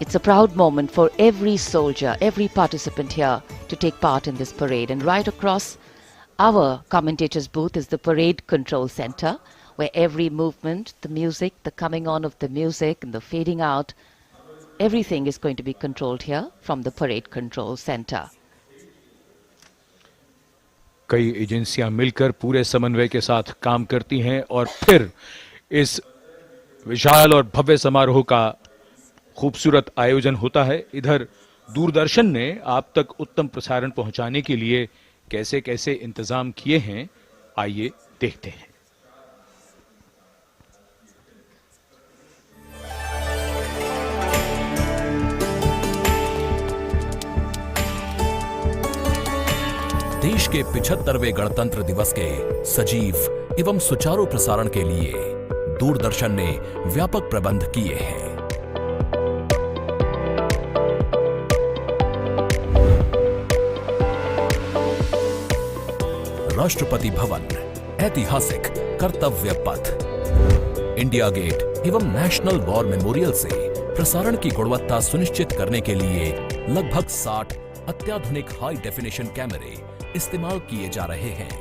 It's a proud moment for every soldier, every participant here to take part in this parade. And right across our commentator's booth is the Parade Control Center, where every movement, the music, the coming on of the music and the fading out, everything is going to be controlled here from the Parade Control Center. कई एजेंसियां मिलकर पूरे समन्वय के साथ काम करती हैं और फिर इस विशाल और भव्य समारोह का खूबसूरत आयोजन होता है। इधर दूरदर्शन ने आप तक उत्तम प्रसारण पहुंचाने के लिए कैसे कैसे इंतजाम किए हैं, आइए देखते हैं। देश के 75वें गणतंत्र दिवस के सजीव एवं सुचारू प्रसारण के लिए दूरदर्शन ने व्यापक प्रबंध किए हैं। राष्ट्रपति भवन, ऐतिहासिक कर्तव्य पथ, इंडिया गेट एवं नेशनल वॉर मेमोरियल से प्रसारण की गुणवत्ता सुनिश्चित करने के लिए लगभग 60 अत्याधुनिक हाई डेफिनेशन कैमरे इस्तेमाल किए जा रहे हैं।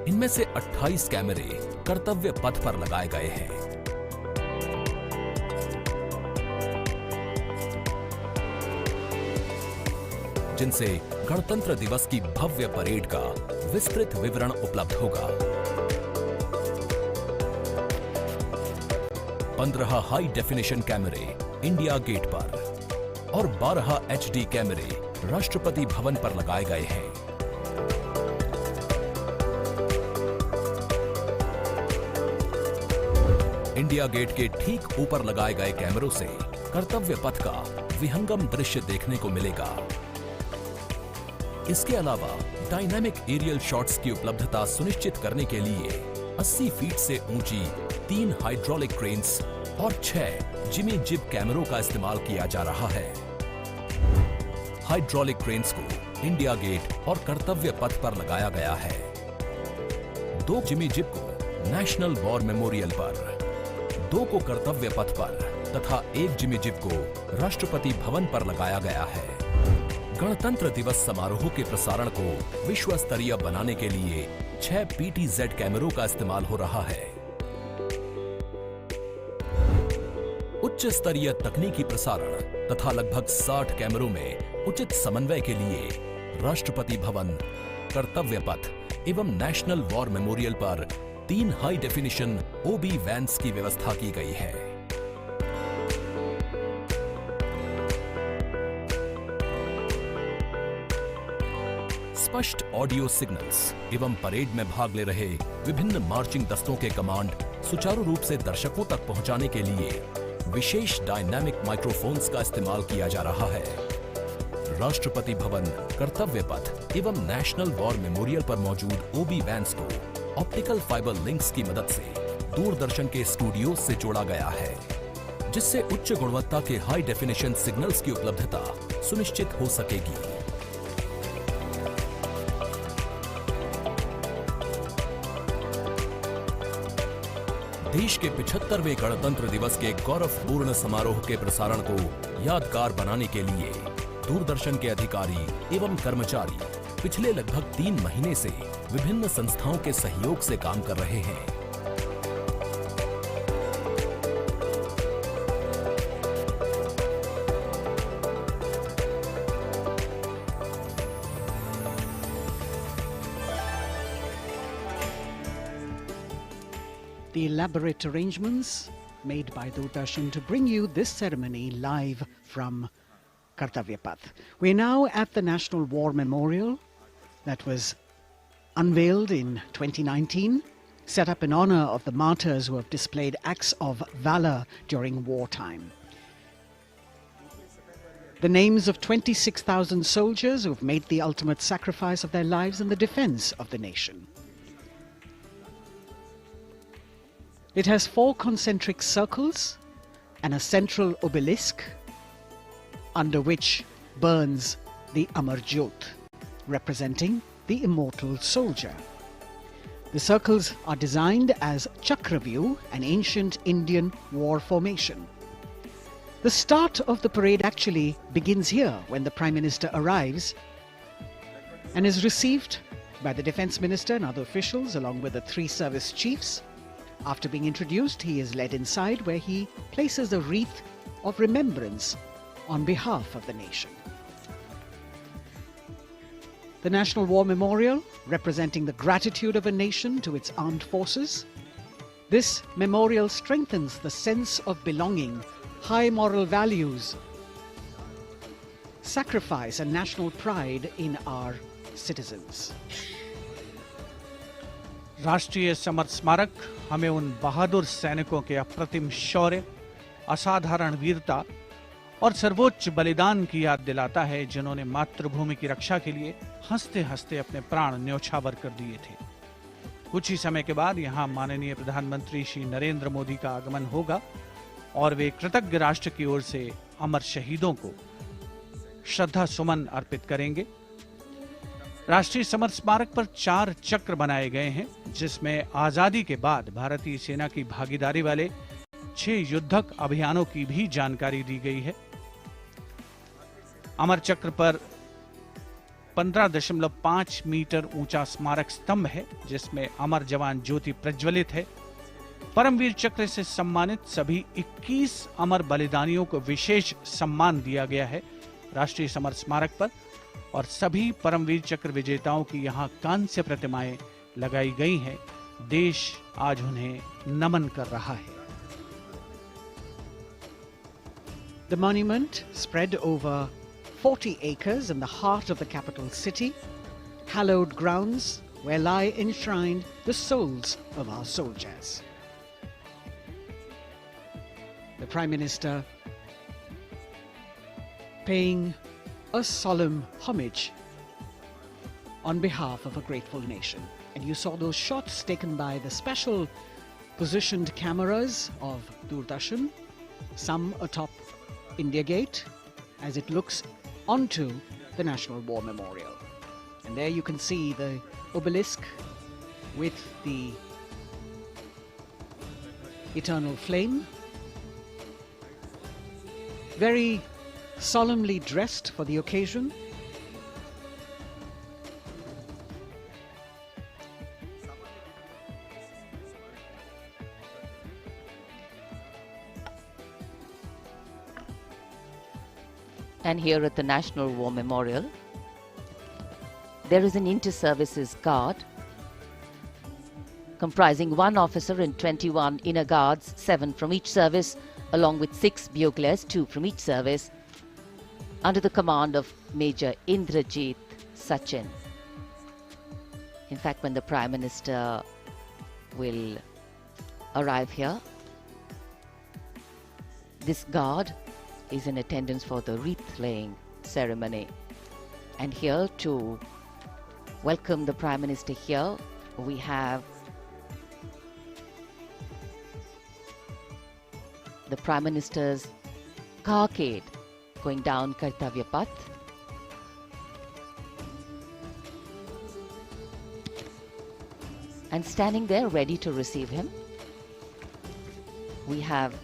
इनमें से 28 कैमरे कर्तव्य पथ पर लगाए गए हैं। जिनसे गणतंत्र दिवस की भव्य परेड का विस्तृत विवरण उपलब्ध होगा। 15 हाई डेफिनेशन कैमरे इंडिया गेट पर और 12 HD कैमरे राष्ट्रपति भवन पर लगाए गए हैं। इंडिया गेट के ठीक ऊपर लगाए गए कैमरों से कर्तव्य पथ का विहंगम दृश्य देखने को मिलेगा। इसके अलावा डायनामिक एरियल शॉट्स की उपलब्धता सुनिश्चित करने के लिए 80 फीट से ऊंची 3 हाइड्रोलिक क्रेन्स और 6 जिमी जिब कैमरों का इस्तेमाल किया जा रहा है। हाइड्रोलिक क्रेन्स को इंडिया गेट और कर्तव्य पथ पर लगाया गया है। 2 जिमी जिब को नेशनल वॉर मेमोरियल पर, 2 को कर्तव्य पथ पर तथा 1 जिमी जिब को राष्ट्रपति भवन पर लगाया गया है। गणतंत्र दिवस समारोह के प्रसारण को विश्व स्तरीय बनाने के लिए 6 PTZ कैमरों का इस्तेमाल हो रहा है। उच्च स्तरीय तकनीकी प्रसारण तथा लगभग 60 कैमरों में उचित समन्वय के लिए राष्ट्रपति भवन, कर्तव्य पथ एवं नेशनल वॉर मेमोरियल पर 3 हाई डेफिनेशन OB वैन्स की व्यवस्था की गई है। स्पष्ट ऑडियो सिग्नल्स एवं परेड में भाग ले रहे विभिन्न मार्चिंग दस्तों के कमांड सुचारू रूप से दर्शकों तक पहुंचाने के लिए विशेष डायनामिक माइक्रोफोन्स का इस्तेमाल किया जा रहा है। राष्ट्रपति भवन, कर्तव्य पथ एवं नेशनल वॉर मेमोरियल पर मौजूद OB वैन्स को ऑप्टिकल फाइबर लिंक्स की मदद से दूरदर्शन के स्टूडियो से जोड़ा गया है, जिससे उच्च गुणवत्ता के हाई डेफिनेशन सिग्नल्स की उपलब्धता सुनिश्चित हो सकेगी। देश के 75वें गणतंत्र दिवस के गौरवपूर्ण समारोह के प्रसारण को यादगार बनाने के लिए दूरदर्शन के अधिकारी एवं कर्मचारी पिछले लगभग 3 महीने से विभिन्न संस्थाओं के सहयोग से काम कर रहे हैं। The elaborate arrangements made by Doordarshan to bring you this ceremony live from Kartavya Path. We're now at the National War Memorial that was unveiled in 2019, set up in honor of the martyrs who have displayed acts of valor during wartime. The names of 26,000 soldiers who have made the ultimate sacrifice of their lives in the defense of the nation. It has 4 concentric circles and a central obelisk under which burns the Amar Jyot, representing the immortal soldier. The circles are designed as Chakravyu, an ancient Indian war formation. The start of the parade actually begins here when the Prime Minister arrives and is received by the Defence Minister and other officials along with the 3 service chiefs. After being introduced, he is led inside where he places a wreath of remembrance on behalf of the nation. The National War Memorial, representing the gratitude of a nation to its armed forces. This memorial strengthens the sense of belonging, high moral values, sacrifice and national pride in our citizens. राष्ट्रीय summer स्मारक हमें उन बहादुर सैनिकों के अप्रतिम शौर्य, असाधारण वीरता और सर्वोच्च बलिदान की याद दिलाता है, जिन्होंने मातृभूमि की रक्षा के लिए हंसते हंसते अपने प्राण न्यौछावर कर दिए थे। कुछ ही समय के बाद यहाँ माननीय प्रधानमंत्री श्री नरेंद्र मोदी का आगमन होगा और वे कृतज्ञ राष्ट्र की ओर से अमर शहीदों को श्रद्धा सुमन अर्पित करेंगे। राष्ट्रीय समर स्मारक पर 4 चक्र बनाए गए हैं, जिसमें आजादी के बाद भारतीय सेना की भागीदारी वाले 6 युद्धक अभियानों की भी जानकारी दी गई है। अमर चक्र पर 15.5 मीटर ऊंचा स्मारक स्तंभ है, जिसमें अमर जवान ज्योति प्रज्वलित है। परमवीर चक्र से सम्मानित सभी 21 अमर बलिदानियों को विशेष सम्मान दिया गया है राष्ट्रीय समर स्मारक पर, और सभी परमवीर चक्र विजेताओं की यहां कांस्य प्रतिमाएं लगाई गई हैं। देश आज उन्हें नमन कर रहा है। The monument, spread over 40 acres in the heart of the capital city, hallowed grounds where lie enshrined the souls of our soldiers. The Prime Minister paying a solemn homage on behalf of a grateful nation. And you saw those shots taken by the special positioned cameras of Doordarshan, some atop India Gate, as it looks onto the National War Memorial. And there you can see the obelisk with the eternal flame, very solemnly dressed for the occasion. And here at the National War Memorial, there is an inter-services guard comprising 1 officer and 21 inner guards, 7 from each service, along with 6 buglers, 2 from each service, under the command of Major Indrajit Sachin. In fact, when the Prime Minister will arrive here, this guard is in attendance for the wreath-laying ceremony. And here to welcome the Prime Minister here, we have the Prime Minister's carcade going down Kartavya path. And standing there ready to receive him, we have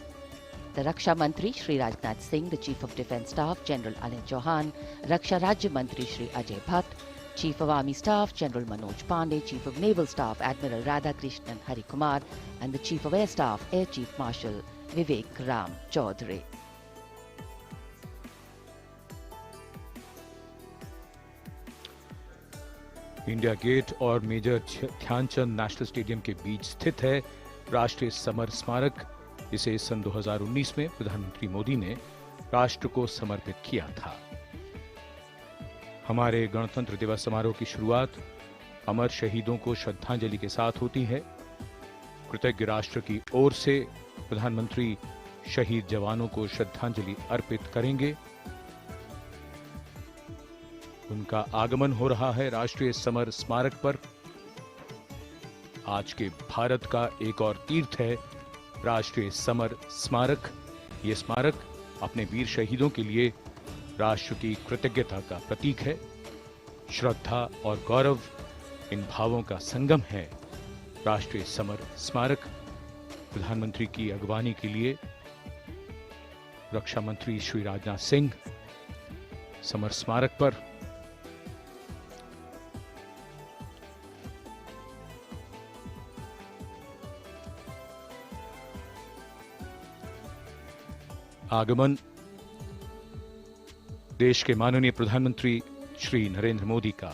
the Raksha Mantri Shri Rajnath Singh, the Chief of Defence Staff General Anil Chauhan, Raksha Rajya Mantri Shri Ajay Bhatt, Chief of Army Staff General Manoj Pandey, Chief of Naval Staff Admiral Radhakrishnan Hari Kumar, and the Chief of Air Staff Air Chief Marshal Vivek Ram Chaudhary. India gate और major Dhyan Chand national stadium के बीच स्थित है राष्ट्रीय summer स्मारक। इसे सन 2019 में प्रधानमंत्री मोदी ने राष्ट्र को समर्पित किया था। हमारे गणतंत्र दिवस समारोह की शुरुआत अमर शहीदों को श्रद्धांजलि के साथ होती है। कृतज्ञ राष्ट्र की ओर से प्रधानमंत्री शहीद जवानों को श्रद्धांजलि अर्पित करेंगे। उनका आगमन हो रहा है राष्ट्रीय समर स्मारक पर। आज के भारत का एक और तीर्थ है राष्ट्रीय समर स्मारक। ये स्मारक अपने वीर शहीदों के लिए राष्ट्र की कृतज्ञता का प्रतीक है। श्रद्धा और गौरव इन भावों का संगम है राष्ट्रीय समर स्मारक। प्रधानमंत्री की अगवानी के लिए रक्षा मंत्री श्री राजनाथ सिंह समर स्मारक पर आगमन देश के माननीय प्रधानमंत्री श्री नरेंद्र मोदी का।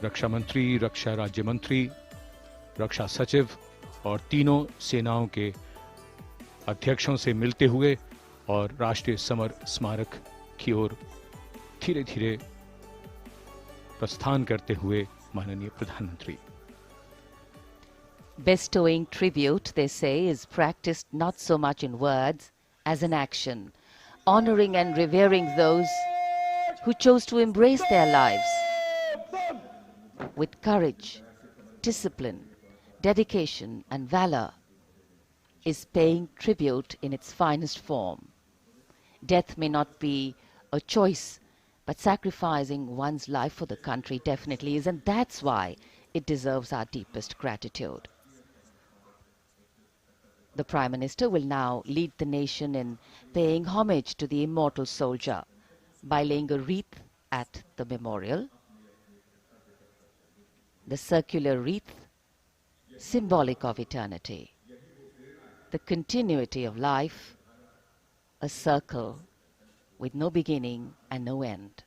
रक्षा मंत्री, रक्षा राज्य मंत्री, रक्षा सचिव और तीनों सेनाओं के अध्यक्षों से मिलते हुए और राष्ट्रीय समर स्मारक की ओर धीरे धीरे प्रस्थान करते हुए माननीय प्रधानमंत्री। Bestowing tribute, they say, is practiced not so much in words as in action, honoring and revering those who chose to embrace their lives with courage, discipline, dedication, and valor is paying tribute in its finest form. Death may not be a choice, but sacrificing one's life for the country definitely is, and that's why it deserves our deepest gratitude. The Prime Minister will now lead the nation in paying homage to the immortal soldier by laying a wreath at the memorial. The circular wreath, symbolic of eternity, the continuity of life, a circle with no beginning and no end.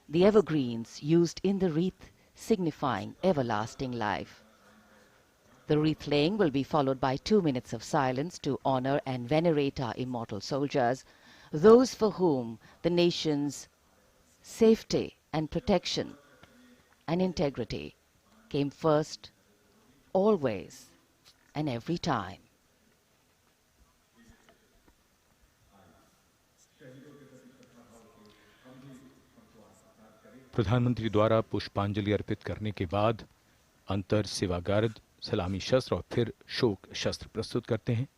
The evergreens used in the wreath signifying everlasting life. The wreath laying will be followed by 2 minutes of silence to honor and venerate our immortal soldiers, those for whom the nation's safety and protection and integrity came first, always and every time. प्रधानमंत्री द्वारा पुष्पांजलि अर्पित करने के बाद अंतर सेवा guard सलामी शस्त्र और फिर शोक शस्त्र प्रस्तुत करते हैं।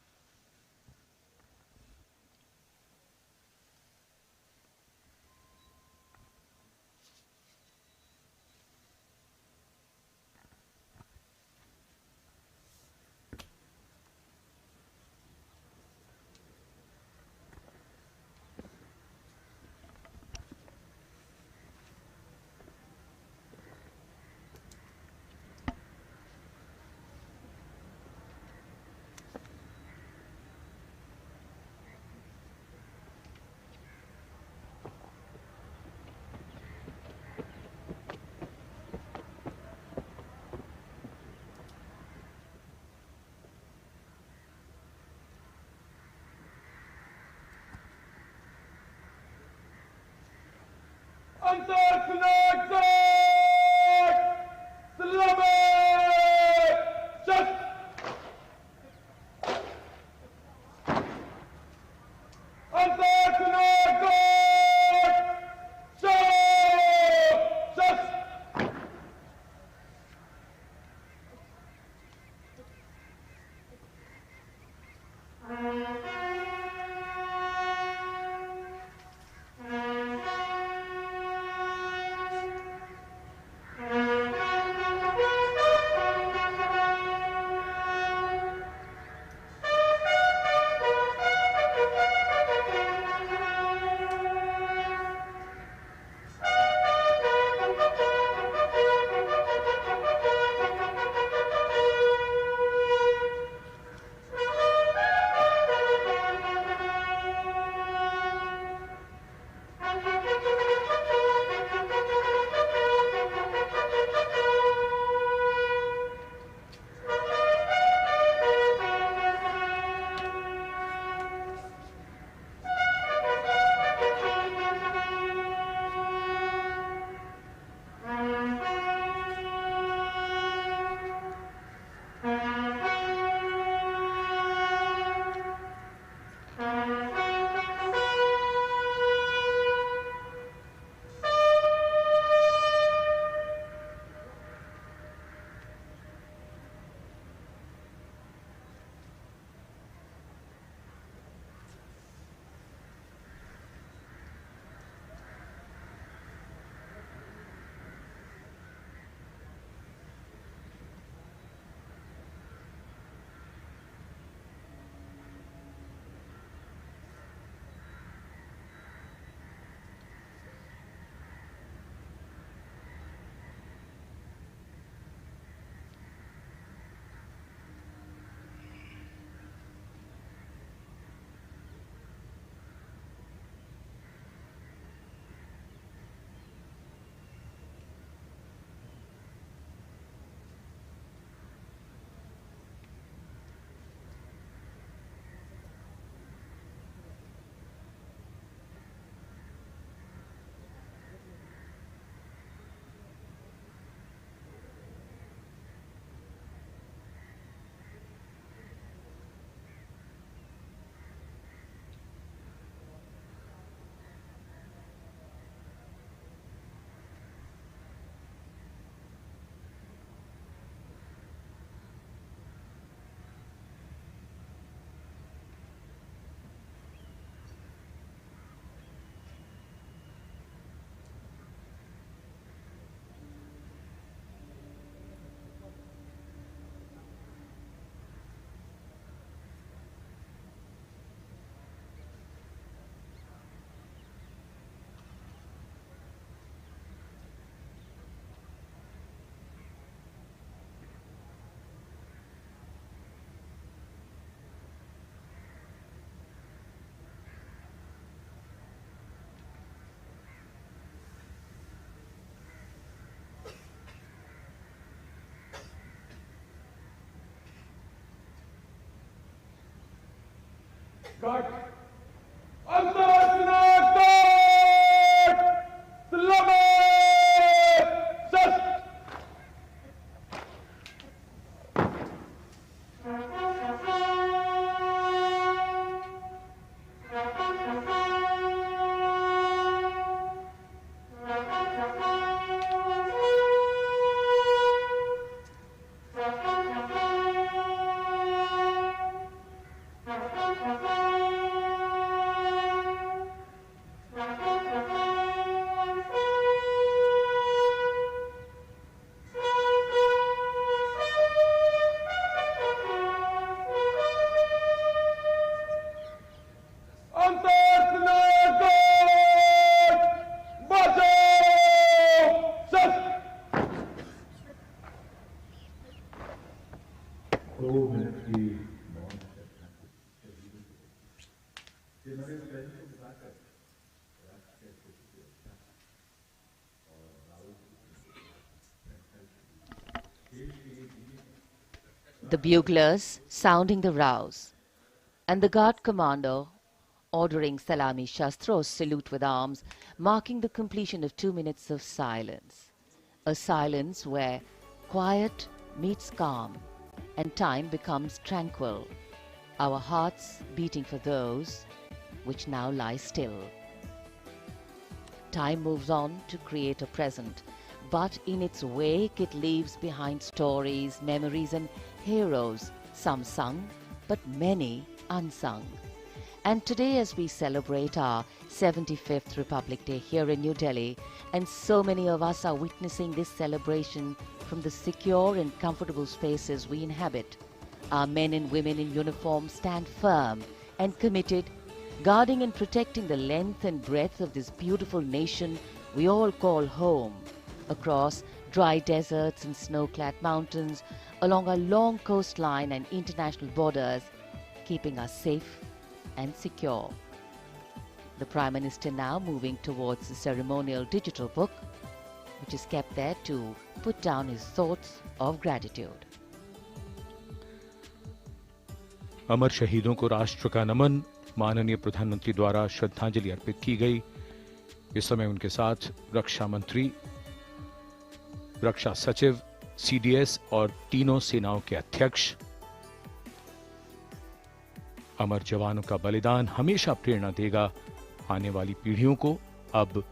The buglers sounding the rouse, and the guard commander ordering Salami Shastros salute with arms, marking the completion of 2 minutes of silence. A silence where quiet meets calm and time becomes tranquil, our hearts beating for those which now lie still. Time moves on to create a present, but in its wake it leaves behind stories, memories and heroes, some sung, but many unsung. And today, as we celebrate our 75th Republic Day here in New Delhi, and so many of us are witnessing this celebration from the secure and comfortable spaces we inhabit, our men and women in uniform stand firm and committed, guarding and protecting the length and breadth of this beautiful nation we all call home, across dry deserts and snow-clad mountains, along our long coastline and international borders, keeping us safe and secure. The Prime Minister now moving towards the ceremonial digital book, which is kept there to put down his thoughts of gratitude. अमर शहीदों को राष्ट्र का नमन, माननीय प्रधानमंत्री द्वारा श्रद्धांजलि अर्पित की गई। इस समय उनके साथ रक्षा मंत्री, रक्षा सचिव, सीडीएस और तीनों सेनाओं के अध्यक्ष। अमर जवानों का बलिदान हमेशा प्रेरणा देगा आने वाली पीढ़ियों को। अब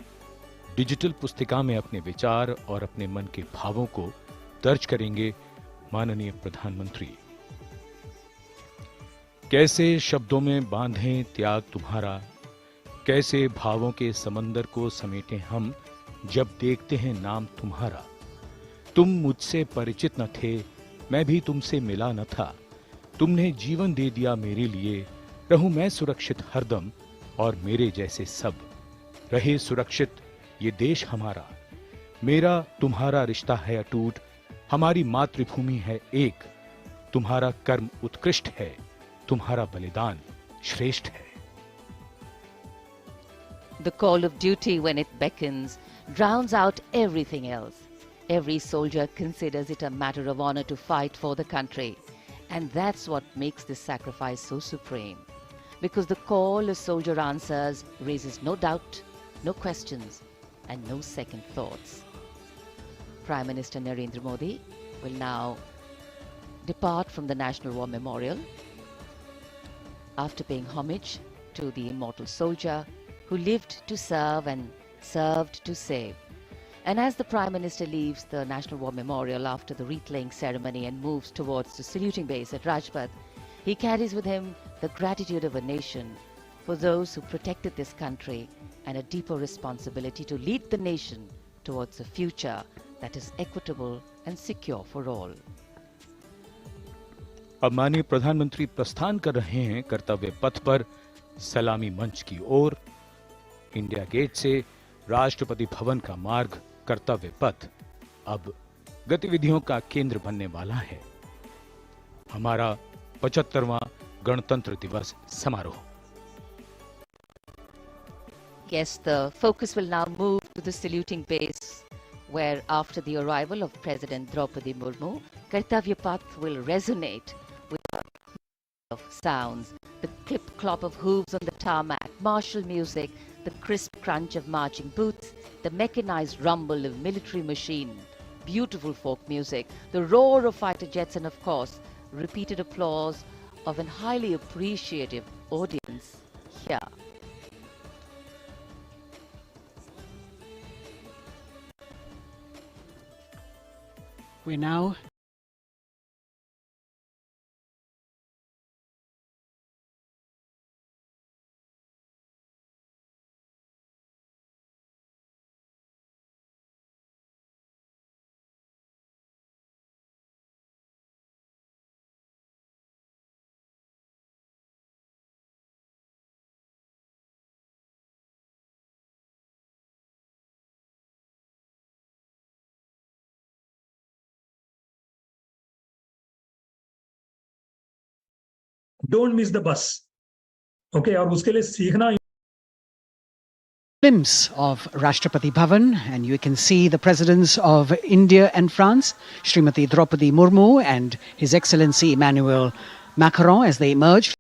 डिजिटल पुस्तिका में अपने विचार और अपने मन के भावों को दर्ज करेंगे माननीय प्रधानमंत्री। कैसे शब्दों में बांधें त्याग तुम्हारा, कैसे भावों के समंदर को समेटें हम जब देखते हैं नाम तुम्हारा। तुम मुझसे परिचित न थे, मैं भी तुमसे मिला न था, तुमने जीवन दे दिया मेरे लिए, रहूं मैं सुरक्षित हरदम और मेरे जैसे सब रहे सुरक्षित ये देश हमारा। मेरा तुम्हारा रिश्ता है अटूट, हमारी मातृभूमि है एक, तुम्हारा कर्म उत्कृष्ट है, तुम्हारा बलिदान श्रेष्ठ है। The call of duty, when it beckons, drowns out everything else. Every soldier considers it a matter of honor to fight for the country. And that's what makes this sacrifice so supreme. Because the call a soldier answers raises no doubt, no questions, and no second thoughts. Prime Minister Narendra Modi will now depart from the National War Memorial after paying homage to the immortal soldier who lived to serve and served to save. And as the Prime Minister leaves the National War Memorial after the wreath-laying ceremony and moves towards the saluting base at Rajpath, he carries with him the gratitude of a nation for those who protected this country and a deeper responsibility to lead the nation towards a future that is equitable and secure for all. अब माननीय प्रधानमंत्री प्रस्थान कर रहे हैं कर्तव्य पथ पर सलामी मंच की ओर। इंडिया गेट से राष्ट्रपति भवन का मार्ग कर्तव्य पथ अब गतिविधियों का केंद्र बनने वाला है। हमारा 75वां गणतंत्र दिवस समारोह। Yes, the focus will now move to the saluting base, where after the arrival of President Draupadi Murmu, Kartavya Path will resonate with of sounds, the clip-clop of hooves on the tarmac, martial music, the crisp crunch of marching boots, the mechanized rumble of military machine, beautiful folk music, the roar of fighter jets, and of course, repeated applause of an highly appreciative audience here. We now Don't miss the bus. Okay, और उसके लिए सीखना glimpse of Rashtrapati Bhavan, and you can see the presidents of India and France, Srimati Draupadi Murmu and His Excellency Emmanuel Macron, as they emerge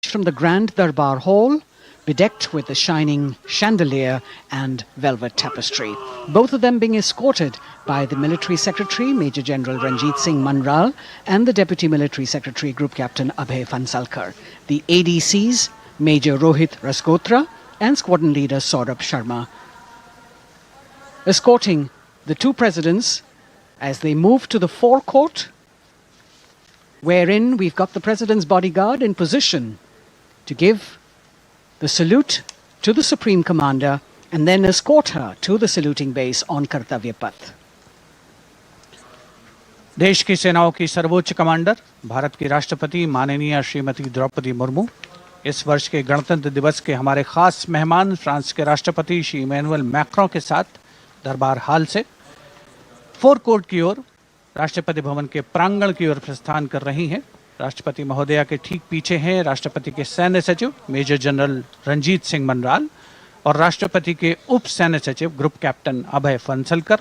from the Grand Darbar Hall, bedecked with the shining chandelier and velvet tapestry. Both of them being escorted by the Military Secretary, Major General Ranjit Singh Manral, and the Deputy Military Secretary, Group Captain Abhay Fansalkar. The ADCs, Major Rohit Rasgotra and Squadron Leader Saurabh Sharma, escorting the two presidents as they move to the forecourt, wherein we've got the President's bodyguard in position to give the salute to the Supreme Commander and then escort her to the saluting base on Kartavya Path. देश की सेनाओं की सर्वोच्च commander Bharat की राष्ट्रपति माननीय श्रीमती द्रौपदी मुर्मू, इस वर्ष के गणतंत्र दिवस के हमारे खास मेहमान फ्रांस के राष्ट्रपति श्री इमैनुअल मैक्रों के साथ दरबार हाल से फोर कोर्ट की ओर, राष्ट्रपति भवन के प्रांगण की ओर प्रस्थान कर रही हैं। राष्ट्रपति महोदया के ठीक पीछे हैं राष्ट्रपति के सैन्य सचिव मेजर जनरल रंजीत सिंह मनराल और राष्ट्रपति के उप सैन्य सचिव ग्रुप कैप्टन अभय फंसलकर।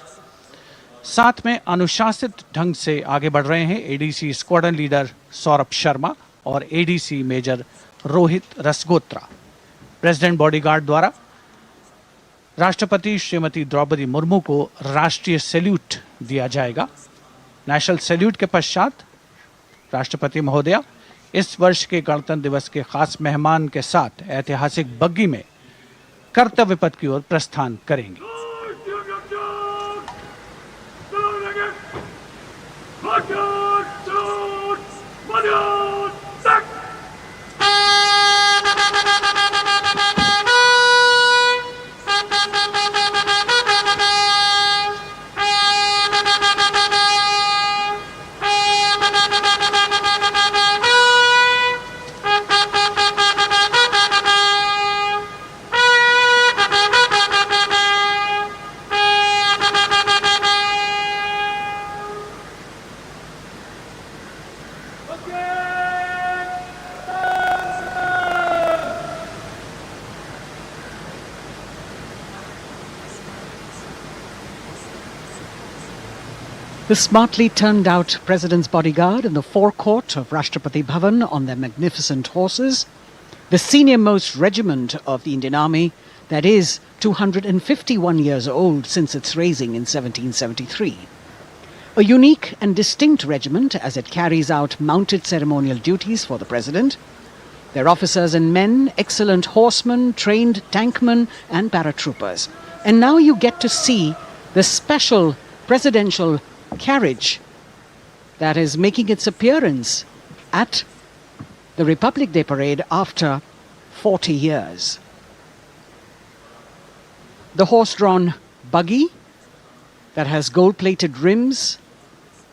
साथ में अनुशासित ढंग से आगे बढ़ रहे हैं ADC squadron leader Saurabh Sharma और ADC major Rohit Rasgotra. President bodyguard द्वारा राष्ट्रपति श्रीमती द्रौपदी मुर्मू को राष्ट्रीय सैल्यूट दिया जाएगा। नेशनल सैल्यूट के पश्चात राष्ट्रपति महोदया इस वर्ष के गणतंत्र दिवस के खास मेहमान के साथ ऐतिहासिक बग्गी में कर्तव्य पथ की ओर प्रस्थान करेंगी। The smartly turned out President's bodyguard in the forecourt of Rashtrapati Bhavan on their magnificent horses, the senior-most regiment of the Indian Army, that is 251 years old since its raising in 1773. A unique and distinct regiment as it carries out mounted ceremonial duties for the President. Their officers and men, excellent horsemen, trained tankmen and paratroopers. And now you get to see the special presidential carriage that is making its appearance at the Republic Day Parade after 40 years. The horse-drawn buggy that has gold-plated rims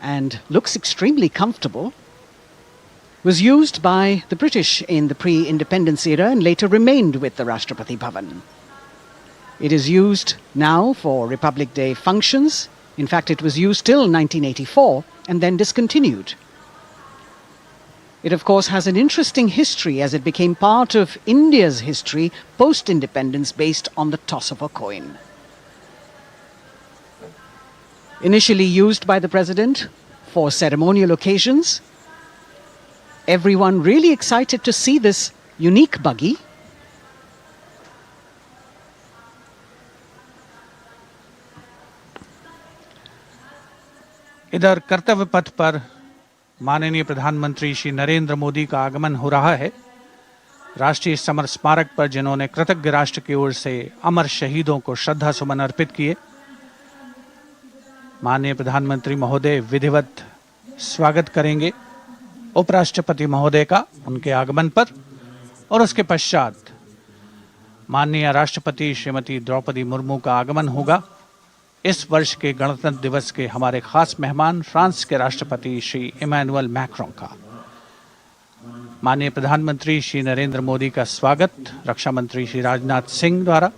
and looks extremely comfortable was used by the British in the pre-independence era and later remained with the Rashtrapati Bhavan. It is used now for Republic Day functions. In fact, it was used till 1984 and then discontinued. It, of course, has an interesting history as it became part of India's history post-independence based on the toss of a coin. Initially used by the President for ceremonial occasions, Everyone really excited to see this unique buggy. इधर कर्तव्य पथ पर माननीय प्रधानमंत्री श्री नरेंद्र मोदी का आगमन हो रहा है। राष्ट्रीय समर स्मारक पर जिन्होंने कृतज्ञ राष्ट्र की ओर से अमर शहीदों को श्रद्धा सुमन अर्पित किए, माननीय प्रधानमंत्री महोदय विधिवत स्वागत करेंगे उपराष्ट्रपति महोदय का उनके आगमन पर, और उसके पश्चात माननीय राष्ट्रपति श्रीमती द्रौपदी मुर्मू का आगमन होगा। इस वर्ष के गणतंत्र दिवस के हमारे खास मेहमान फ्रांस के राष्ट्रपति श्री इमैनुअल मैक्रों का। माननीय प्रधानमंत्री श्री नरेंद्र मोदी का स्वागत रक्षा मंत्री श्री राजनाथ सिंह द्वारा।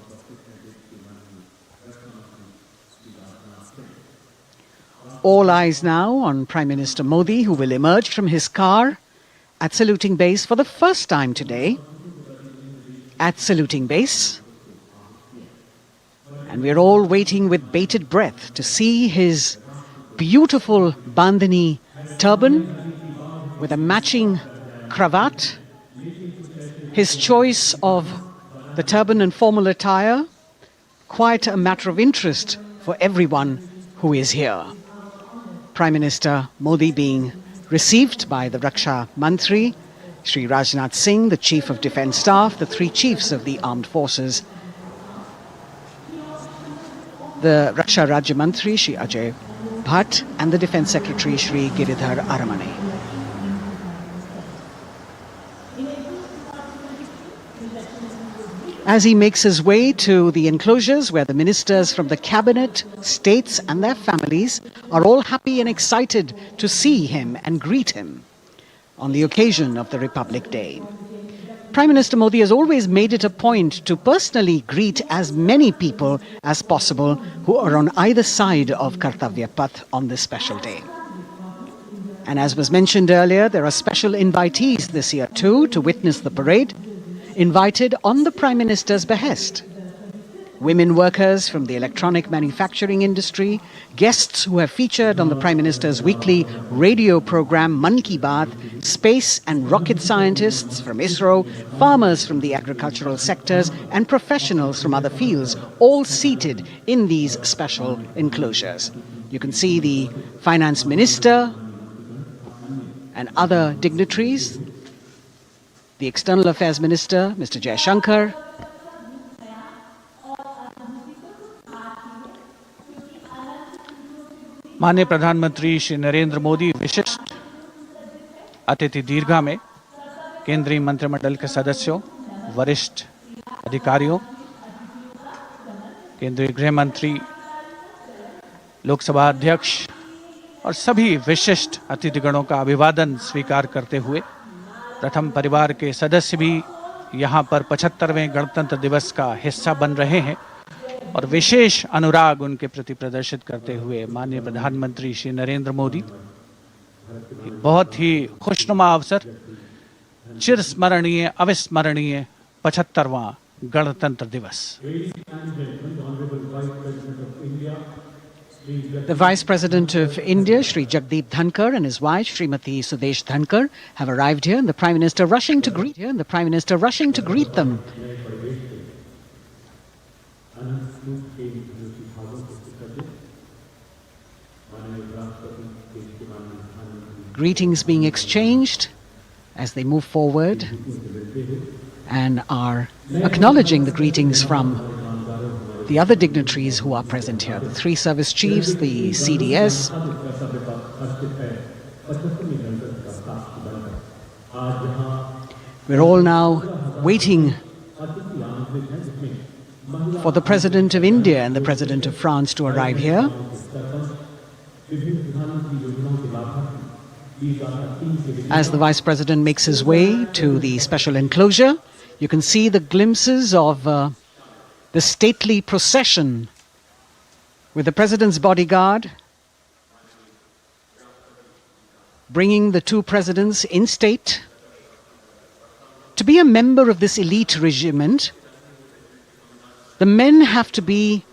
All eyes now on Prime Minister Modi, who will emerge from his car at saluting base for the first time today. At saluting base. And we're all waiting with bated breath to see his beautiful bandhani turban with a matching cravat. His choice of the turban and formal attire, quite a matter of interest for everyone who is here. Prime Minister Modi being received by the Raksha Mantri, Shri Rajnath Singh, the Chief of Defence Staff, the three chiefs of the armed forces, the Raksha Rajya Mantri, Shri Ajay Bhatt, and the Defence Secretary, Shri Giridhar Aramane. As he makes his way to the enclosures where the ministers from the cabinet, states and their families are all happy and excited to see him and greet him on the occasion of the Republic Day. Prime Minister Modi has always made it a point to personally greet as many people as possible who are on either side of Kartavya Path on this special day. And as was mentioned earlier, there are special invitees this year too to witness the parade, invited on the Prime Minister's behest. Women workers from the electronic manufacturing industry, guests who have featured on the Prime Minister's weekly radio program Mann Ki Baat, space and rocket scientists from ISRO, farmers from the agricultural sectors and professionals from other fields, all seated in these special enclosures. You can see the Finance Minister and other dignitaries, the External Affairs Minister, Mr. Jaishankar, माननीय प्रधानमंत्री श्री नरेंद्र मोदी विशिष्ट अतिथि दीर्घा में केंद्रीय मंत्रिमंडल के सदस्यों, वरिष्ठ अधिकारियों, केंद्रीय गृह मंत्री, लोकसभा अध्यक्ष और सभी विशिष्ट अतिथिगणों का अभिवादन स्वीकार करते हुए प्रथम परिवार के सदस्य भी यहाँ पर 75वें गणतंत्र दिवस का हिस्सा बन रहे हैं और विशेष अनुराग उनके प्रति प्रदर्शित करते हुए माननीय प्रधानमंत्री श्री नरेंद्र मोदी, बहुत ही खुशनुमा अवसर, चिरस्मरणीय अविस्मरणीय 75वां गणतंत्र दिवस। The Vice President of India, Shri Jagdeep Dhankar, and his wife, Srimati Sudesh Dhankar, have arrived here, and the Prime Minister rushing to greet them. Greetings being exchanged as they move forward and are acknowledging the greetings from the other dignitaries who are present here, the three service chiefs, the CDS. We're all now waiting for the President of India and the President of France to arrive here. As the Vice President makes his way to the special enclosure, you can see the glimpses of the stately procession with the President's bodyguard bringing the two presidents in state. To be a member of this elite regiment, the men have to be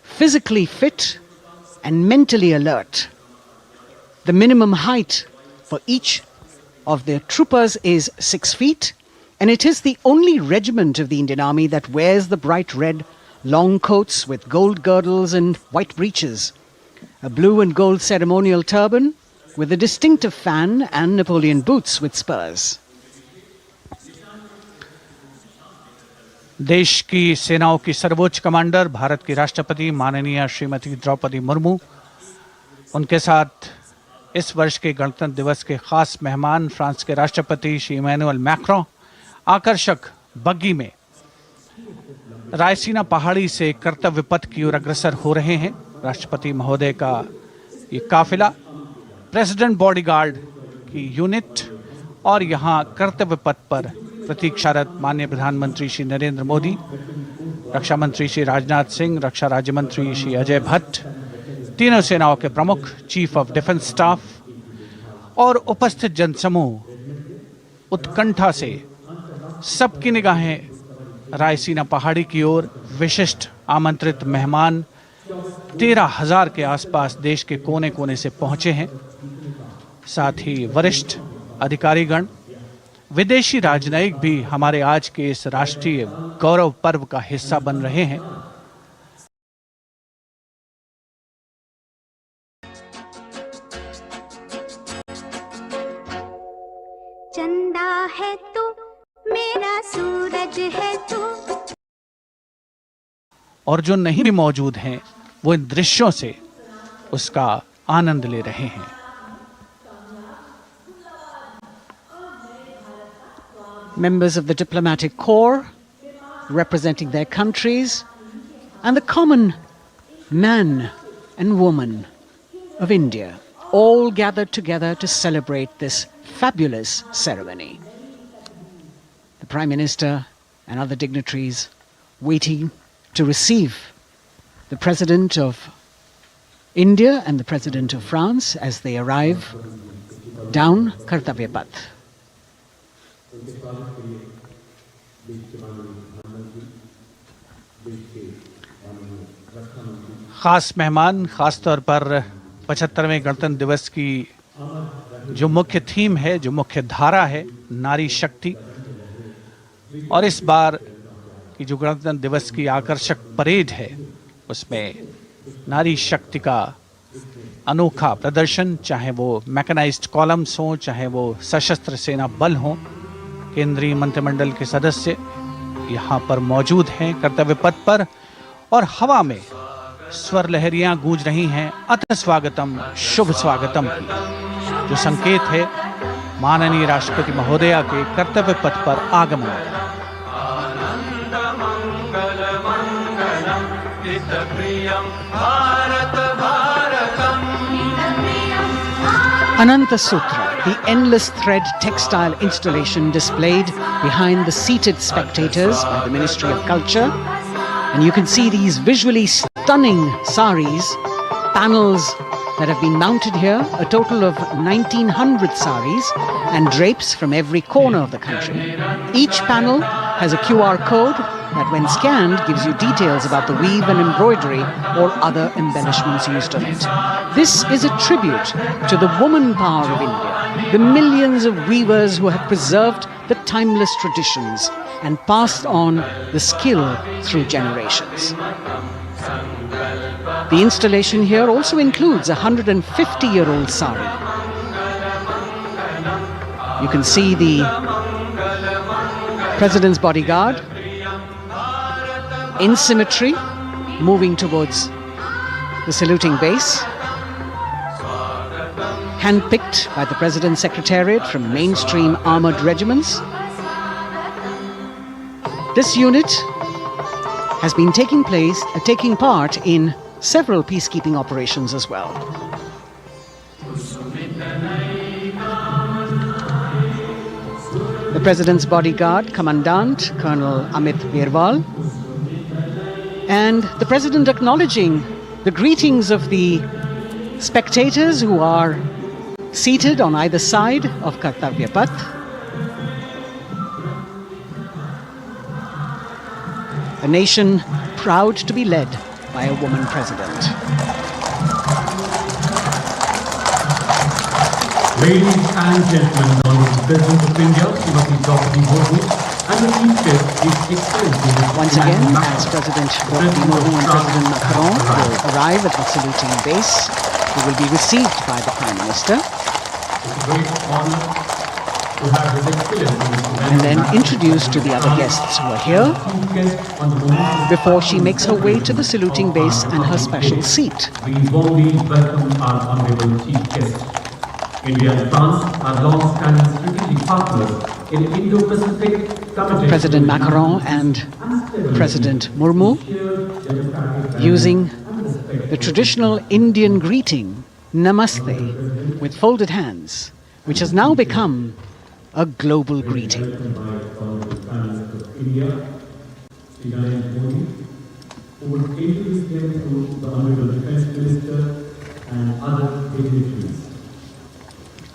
physically fit and mentally alert. The minimum height for each of the troopers is 6 feet, and it is the only regiment of the Indian Army that wears the bright red long coats with gold girdles and white breeches, a blue and gold ceremonial turban with a distinctive fan and Napoleon boots with spurs. देश की सेनाओं की सर्वोच्च commander Bharat की राष्ट्रपति माननीय श्रीमती द्रौपदी मुर्मू, उनके साथ इस वर्ष के गणतंत्र दिवस के खास मेहमान फ्रांस के राष्ट्रपति श्री इमैनुअल मैक्रों आकर्षक बग्गी में रायसीना पहाड़ी से कर्तव्य पथ की ओर अग्रसर हो रहे हैं। राष्ट्रपति महोदय का ये काफिला प्रेसिडेंट बॉडीगार्ड की यूनिट और यहाँ कर्तव्य पथ पर प्रतीक्षारत माननीय प्रधानमंत्री श्री नरेंद्र मोदी, रक्षा मंत्री श्री राजनाथ सिंह, रक्षा राज्य मंत्री श्री अजय भट्ट, तीनों सेनाओं के प्रमुख, चीफ ऑफ डिफेंस स्टाफ और उपस्थित जनसमूह उत्कंठा से सबकी निगाहें रायसीना पहाड़ी की ओर। विशिष्ट आमंत्रित मेहमान 13,000 के आसपास देश के कोने कोने से पहुंचे हैं। साथ ही वरिष्ठ अधिकारीगण, विदेशी राजनयिक भी हमारे आज के इस राष्ट्रीय गौरव पर्व का हिस्सा बन रहे हैं। चंदा है तू, मेरा सूरज है तू। और जो नहीं भी मौजूद हैं वो इन दृश्यों से उसका आनंद ले रहे हैं। Members of the diplomatic corps representing their countries and the common man and woman of India all gathered together to celebrate this fabulous ceremony. The Prime Minister and other dignitaries waiting to receive the President of India and the President of France as they arrive down Kartavya Path. खास मेहमान, खास तौर पर 75वें गणतंत्र दिवस की जो मुख्य थीम है, जो मुख्य धारा है, नारी शक्ति, और इस बार की जो गणतंत्र दिवस की आकर्षक परेड है उसमें नारी शक्ति का अनोखा प्रदर्शन, चाहे वो मैकेनाइज्ड कॉलम्स हों, चाहे वो सशस्त्र सेना बल हों, केंद्रीय मंत्रिमंडल के सदस्य यहाँ पर मौजूद हैं कर्तव्य पथ पर, और हवा में स्वर लहरियां गूंज रही हैं अथ स्वागतम, शुभ स्वागतम की, जो संकेत है माननीय राष्ट्रपति महोदया के कर्तव्य पथ पर आगमन का। Ananta Sutra, the endless thread textile installation displayed behind the seated spectators by the Ministry of Culture. And you can see these visually stunning saris, panels that have been mounted here, a total of 1,900 saris and drapes from every corner of the country. Each panel has a QR code that when scanned gives you details about the weave and embroidery or other embellishments used on it. This is a tribute to the woman power of India, the millions of weavers who have preserved the timeless traditions and passed on the skill through generations. The installation here also includes a 150-year-old sari. You can see the President's bodyguard in symmetry, moving towards the saluting base, handpicked by the President's Secretariat from mainstream armoured regiments. This unit has been taking part in several peacekeeping operations as well. The President's bodyguard, Commandant Colonel Amit Birwal, and the President acknowledging the greetings of the spectators who are seated on either side of Kartavya Path. A nation proud to be led by a woman president. Ladies and gentlemen, the Honorable President of India, Srimati Draupadi Murmu, and the Chief Guest, His Excellency Once again, as President Draupadi Murmu and President Macron will arrive at the saluting base, who will be received by the Prime Minister. It's a great honor to have His Excellency and then introduced to the other guests who are here before she makes her way to the saluting base and her special seat. We warmly welcome our Honorable Chief Guest. India and France are long-standing strategic partners in Indo-Pacific committed. President Macron and President Murmu using the traditional Indian greeting, Namaste, with folded hands, which has now become a global greeting.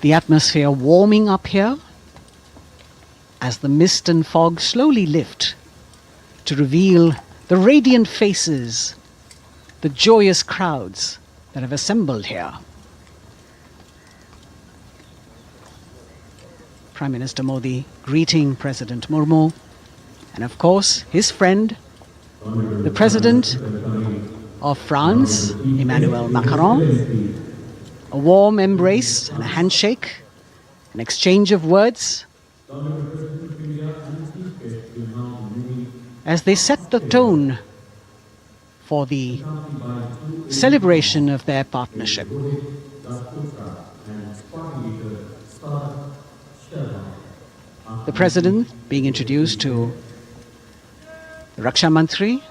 The atmosphere warming up here as the mist and fog slowly lift to reveal the radiant faces, the joyous crowds that have assembled here. Prime Minister Modi greeting President Murmu, and of course his friend, the President of France, Emmanuel Macron. A warm embrace and a handshake, an exchange of words as they set the tone for the celebration of their partnership. The President being introduced to the Raksha Mantri,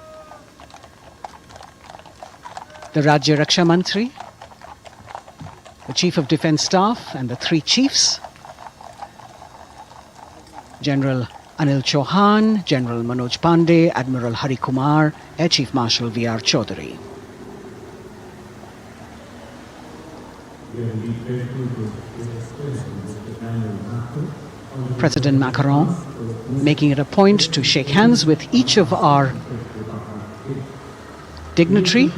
the Rajya Raksha Mantri, the Chief of Defence Staff and the three chiefs, General Anil Chauhan, General Manoj Pandey, Admiral Hari Kumar, Air Chief Marshal V.R. Chaudhary. President Macron making it a point to shake hands with each of our dignitary.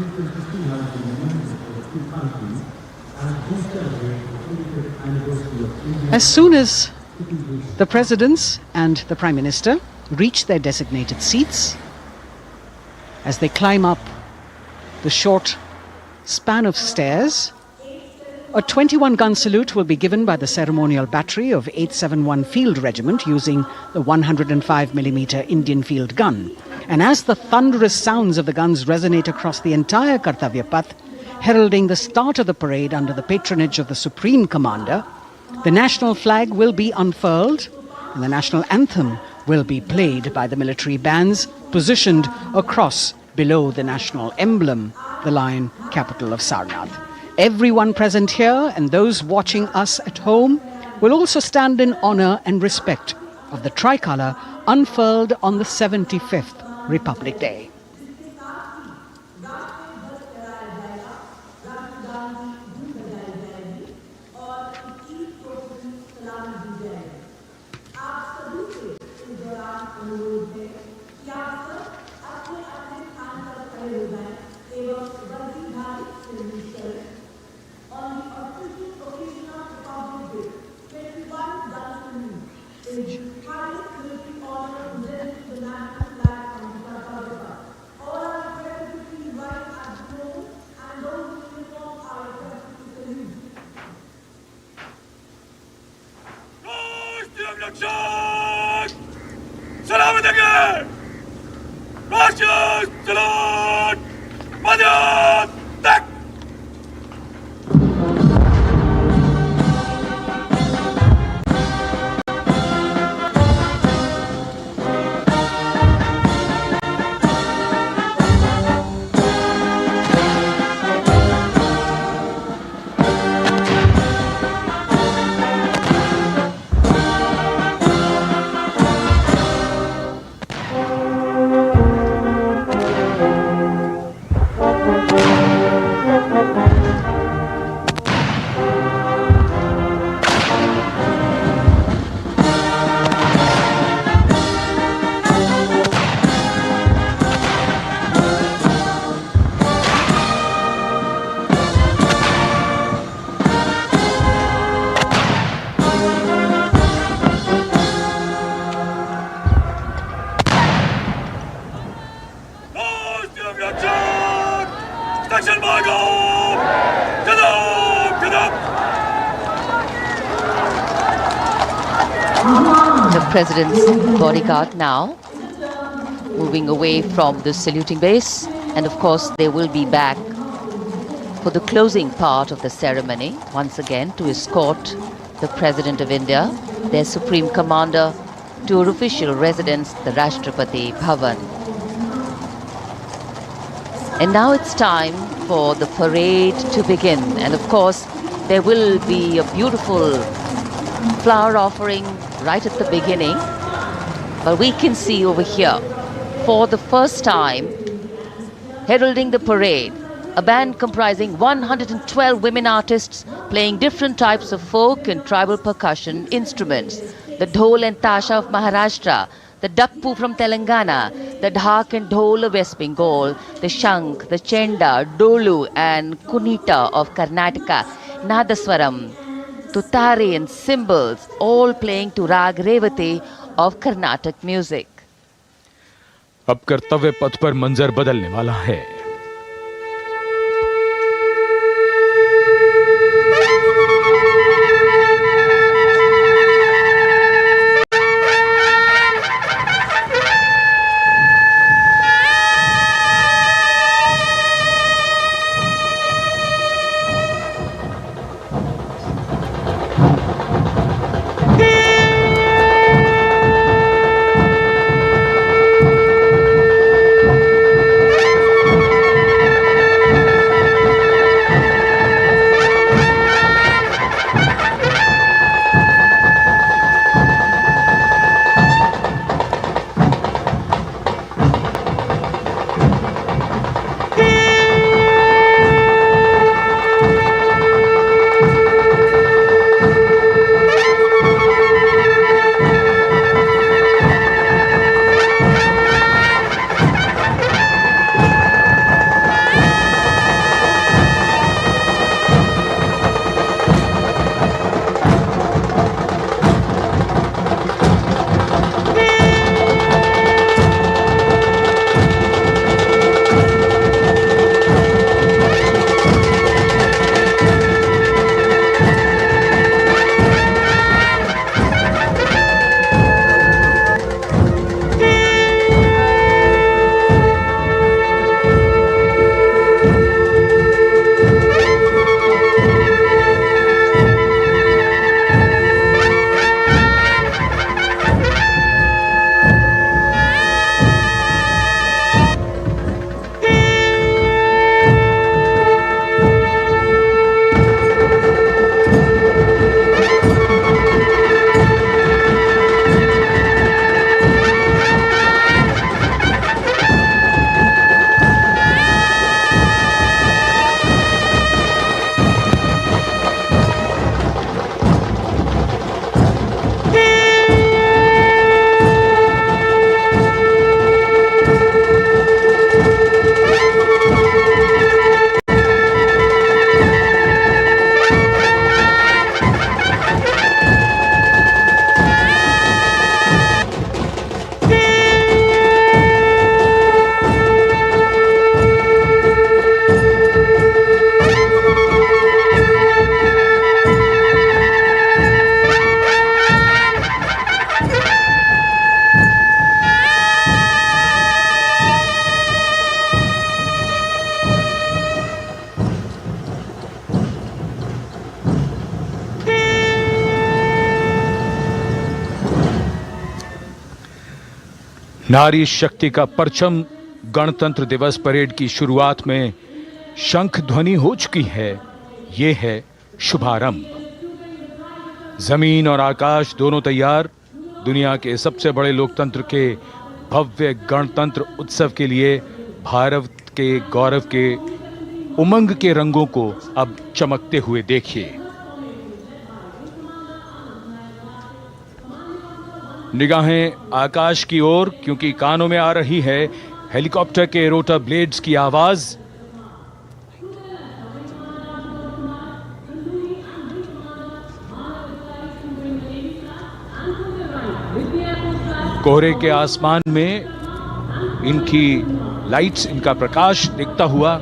As soon as the presidents and the Prime Minister reach their designated seats, as they climb up the short span of stairs, a 21-gun salute will be given by the ceremonial battery of 871 Field Regiment using the 105mm Indian field gun. And as the thunderous sounds of the guns resonate across the entire Kartavya Path, heralding the start of the parade under the patronage of the Supreme Commander, the national flag will be unfurled and the national anthem will be played by the military bands positioned across below the national emblem, the lion capital of Sarnath. Everyone present here and those watching us at home will also stand in honor and respect of the tricolour unfurled on the 75th Republic Day. President's bodyguard now, moving away from the saluting base. And of course, they will be back for the closing part of the ceremony, once again to escort the President of India, their Supreme Commander, to her official residence, the Rashtrapati Bhavan. And now it's time for the parade to begin. And of course, there will be a beautiful flower offering right at the beginning. But we can see over here, for the first time, heralding the parade, a band comprising 112 women artists playing different types of folk and tribal percussion instruments. The dhol and tasha of Maharashtra, the dakpu from Telangana, the dhak and dhol of West Bengal, the shank, the chenda, dolu and kunita of Karnataka, nadaswaram, tutari and cymbals, all playing to rag revati of Carnatic music. अब कर्तव्य पथ पर मंजर बदलने वाला है। नारी शक्ति का परचम गणतंत्र दिवस परेड की शुरुआत में शंख ध्वनि हो चुकी है। ये है शुभारंभ। जमीन और आकाश दोनों तैयार। दुनिया के सबसे बड़े लोकतंत्र के भव्य गणतंत्र उत्सव के लिए भारत के गौरव के उमंग के रंगों को अब चमकते हुए देखिए। निगाहें आकाश की ओर, क्योंकि कानों में आ रही है हेलीकॉप्टर के रोटर ब्लेड्स की आवाज। कोहरे के आसमान में इनकी लाइट्स, इनका प्रकाश दिखता हुआ।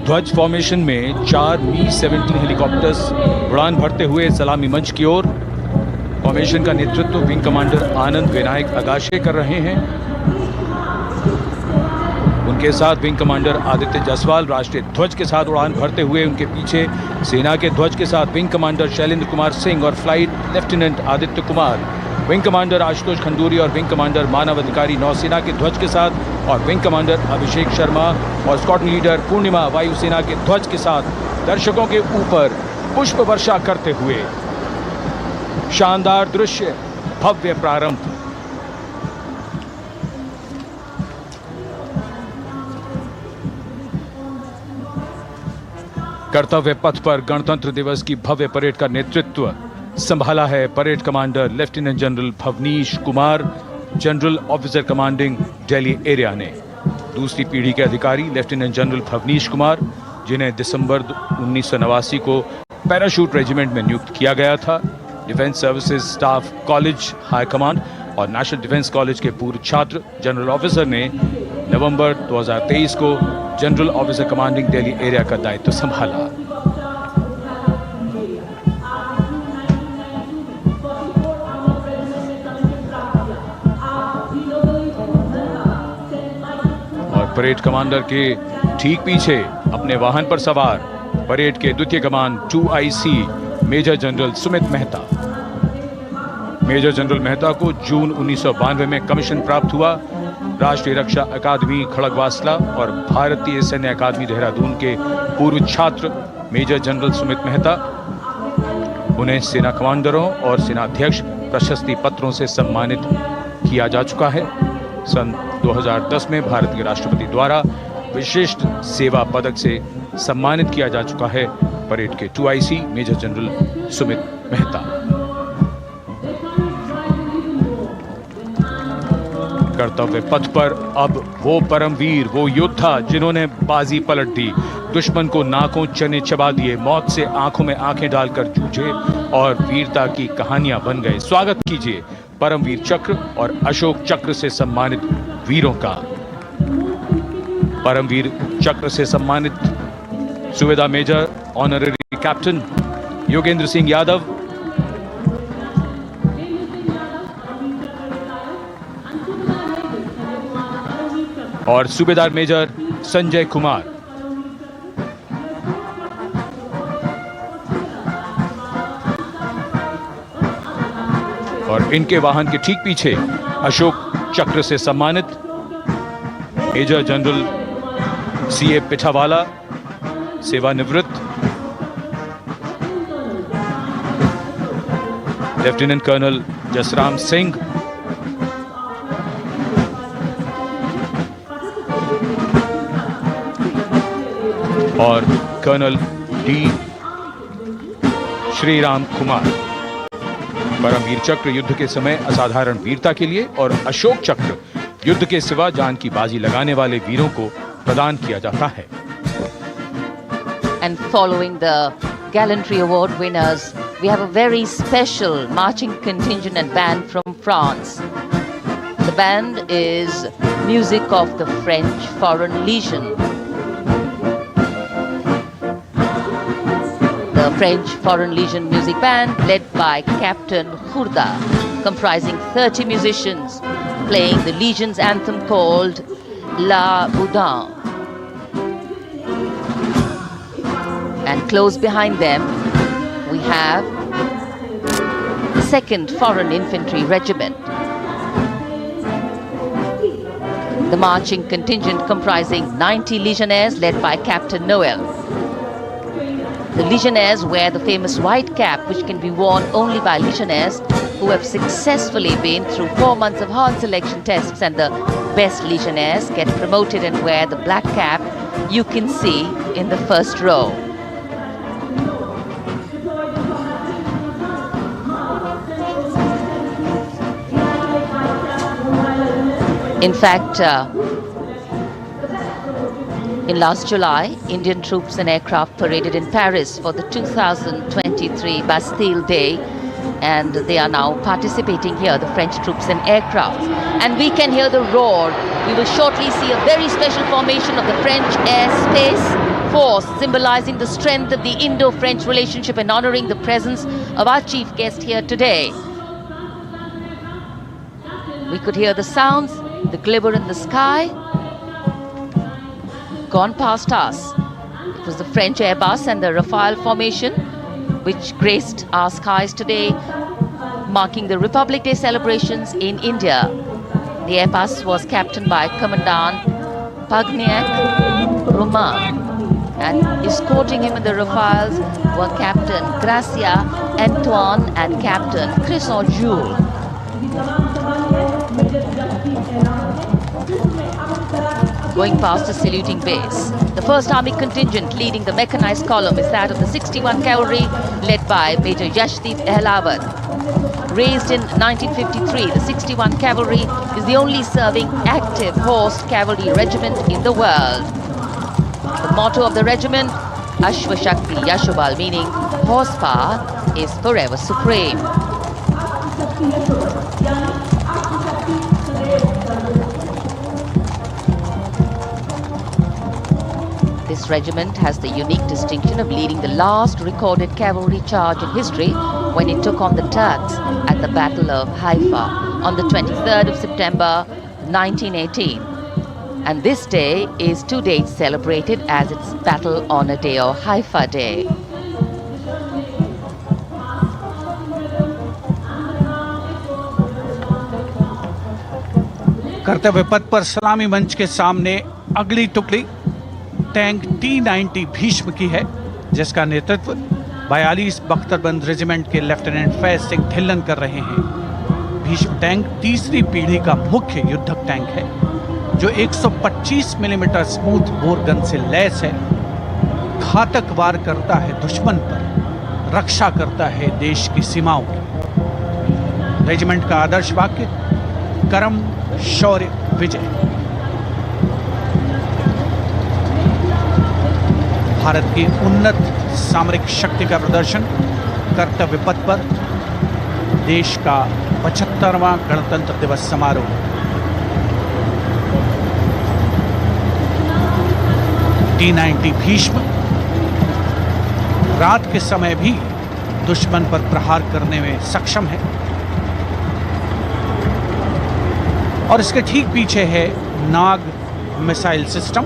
ध्वज फॉर्मेशन में 4 मी-17 हेलीकॉप्टर्स उड़ान भरते हुए सलामी मंच की ओर, फॉर्मेशन का नेतृत्व विंग कमांडर आनंद विनायक अगाशे कर रहे हैं। उनके साथ विंग कमांडर आदित्य जायसवाल राष्ट्रीय ध्वज के साथ उड़ान भरते हुए, उनके पीछे सेना के ध्वज के साथ विंग कमांडर शैलेंद्र कुमार सिंह और flight lieutenant Aditya Kumar, wing commander Ashutosh Khanduri और विंग कमांडर मानव अधिकारी नौसेना के ध्वज के साथ, और विंग कमांडर अभिषेक शर्मा और स्क्वाड्रन लीडर पूर्णिमा वायुसेना के ध्वज के साथ दर्शकों के ऊपर पुष्प वर्षा करते हुए। शानदार दृश्य, भव्य प्रारंभ। कर्तव्य पथ पर गणतंत्र दिवस की भव्य परेड का नेतृत्व संभाला है parade commander lieutenant general Bhavnish Kumar, general officer commanding Delhi area ने। दूसरी पीढ़ी के अधिकारी लेफ्टिनेंट जनरल भवनीश कुमार, जिन्हें दिसंबर 1989 को पैराशूट रेजिमेंट में नियुक्त किया गया था। Defence services staff college high command और नेशनल डिफेंस कॉलेज के पूर्व छात्र जनरल ऑफिसर ने नवंबर 2023 को general officer commanding Delhi area का दायित्व संभाला। और परेड कमांडर के ठीक पीछे अपने वाहन पर सवार परेड के द्वितीय कमान 2IC major general Sumit Mehta. Major general Mehta को जून 1992 में कमीशन प्राप्त हुआ। राष्ट्रीय रक्षा अकादमी खड़गवासला और भारतीय सैन्य अकादमी देहरादून के पूर्व छात्र मेजर जनरल सुमित मेहता। उन्हें सेना कमांडरों और सेनाध्यक्ष प्रशस्ति पत्रों से सम्मानित किया जा चुका है। सन 2010 में भारत के राष्ट्रपति द्वारा विशिष्ट सेवा पदक से सम्मानित किया जा चुका है परेड के 2IC major general Sumit Mehta. कर्तव्य पथ पर अब वो परमवीर, वो योद्धा जिन्होंने बाजी पलट दी, दुश्मन को नाकों चने चबा दिए, मौत से आंखों में आंखें डालकर जूझे और वीरता की कहानियां बन गए। स्वागत कीजिए परमवीर चक्र और अशोक चक्र से सम्मानित वीरों का। परमवीर चक्र से सम्मानित सुवेदा major honorary captain Yogendra Singh Yadav, और सूबेदार मेजर संजय कुमार। और इनके वाहन के ठीक पीछे अशोक चक्र से सम्मानित मेजर जनरल CA पिठावाला, सेवानिवृत्त, लेफ्टिनेंट कर्नल जसराम सिंह, और कर्नल D श्रीराम कुमार। परमवीर चक्र युद्ध के समय असाधारण वीरता के लिए और अशोक चक्र युद्ध के सिवा जान की बाजी लगाने वाले वीरों को प्रदान किया जाता है। And following the gallantry award winners, we have a very special marching contingent and band from France. The band is music of the French Foreign Legion. The French Foreign Legion music band led by Captain Khurda, comprising 30 musicians, playing the Legion's anthem called La Boudin. And close behind them, we have the 2nd Foreign Infantry Regiment. The marching contingent comprising 90 Legionnaires led by Captain Noel. The Legionnaires wear the famous white cap, which can be worn only by Legionnaires who have successfully been through 4 months of hard selection tests, and the best Legionnaires get promoted and wear the black cap you can see in the first row. In fact, in last July, Indian troops and aircraft paraded in Paris for the 2023 Bastille Day, and they are now participating here, the French troops and aircraft. And we can hear the roar. We will shortly see a very special formation of the French Air Space Force, symbolizing the strength of the Indo-French relationship and honoring the presence of our chief guest here today. We could hear the sounds, the glimmer in the sky. Gone past us. It was the French Airbus and the Rafale formation which graced our skies today, marking the Republic Day celebrations in India. The Airbus was captained by Commandant Pagniak Roman, and escorting him in the Rafales were Captain Gracia Antoine and Captain Crisson Jules. Going past the saluting base, the 1st Army contingent leading the mechanized column is that of the 61 Cavalry, led by Major Yashdeep Ehlawat. Raised in 1953, the 61 Cavalry is the only serving active horsed cavalry regiment in the world. The motto of the regiment, Ashwa Shakti Yashobal, meaning horsepower is forever supreme. This regiment has the unique distinction of leading the last recorded cavalry charge in history when it took on the Turks at the Battle of Haifa on the 23rd of September 1918. And this day is to date celebrated as its Battle Honor Day or Haifa Day. कर्तव्य पथ पर सलामी मंच के सामने अगली टुकड़ी tank T-90 Bhishma की है, जिसका नेतृत्व 42 बख्तरबंद रेजिमेंट के लेफ्टिनेंट फैज सिंह ढिल्लन कर रहे हैं। भीष्म टैंक तीसरी पीढ़ी का मुख्य युद्धक टैंक है, जो 125 मिलीमीटर स्मूथ बोर गन से लैस है। घातक वार करता है दुश्मन पर, रक्षा करता है देश की सीमाओं की। रेजिमेंट का आदर्श वाक्य कर्म शौर्य विजय। भारत की उन्नत सामरिक शक्ति का प्रदर्शन कर्तव्य पथ पर देश का 75वां गणतंत्र दिवस समारोह। T-90 भीष्म रात के समय भी दुश्मन पर प्रहार करने में सक्षम है। और इसके ठीक पीछे है नाग मिसाइल सिस्टम।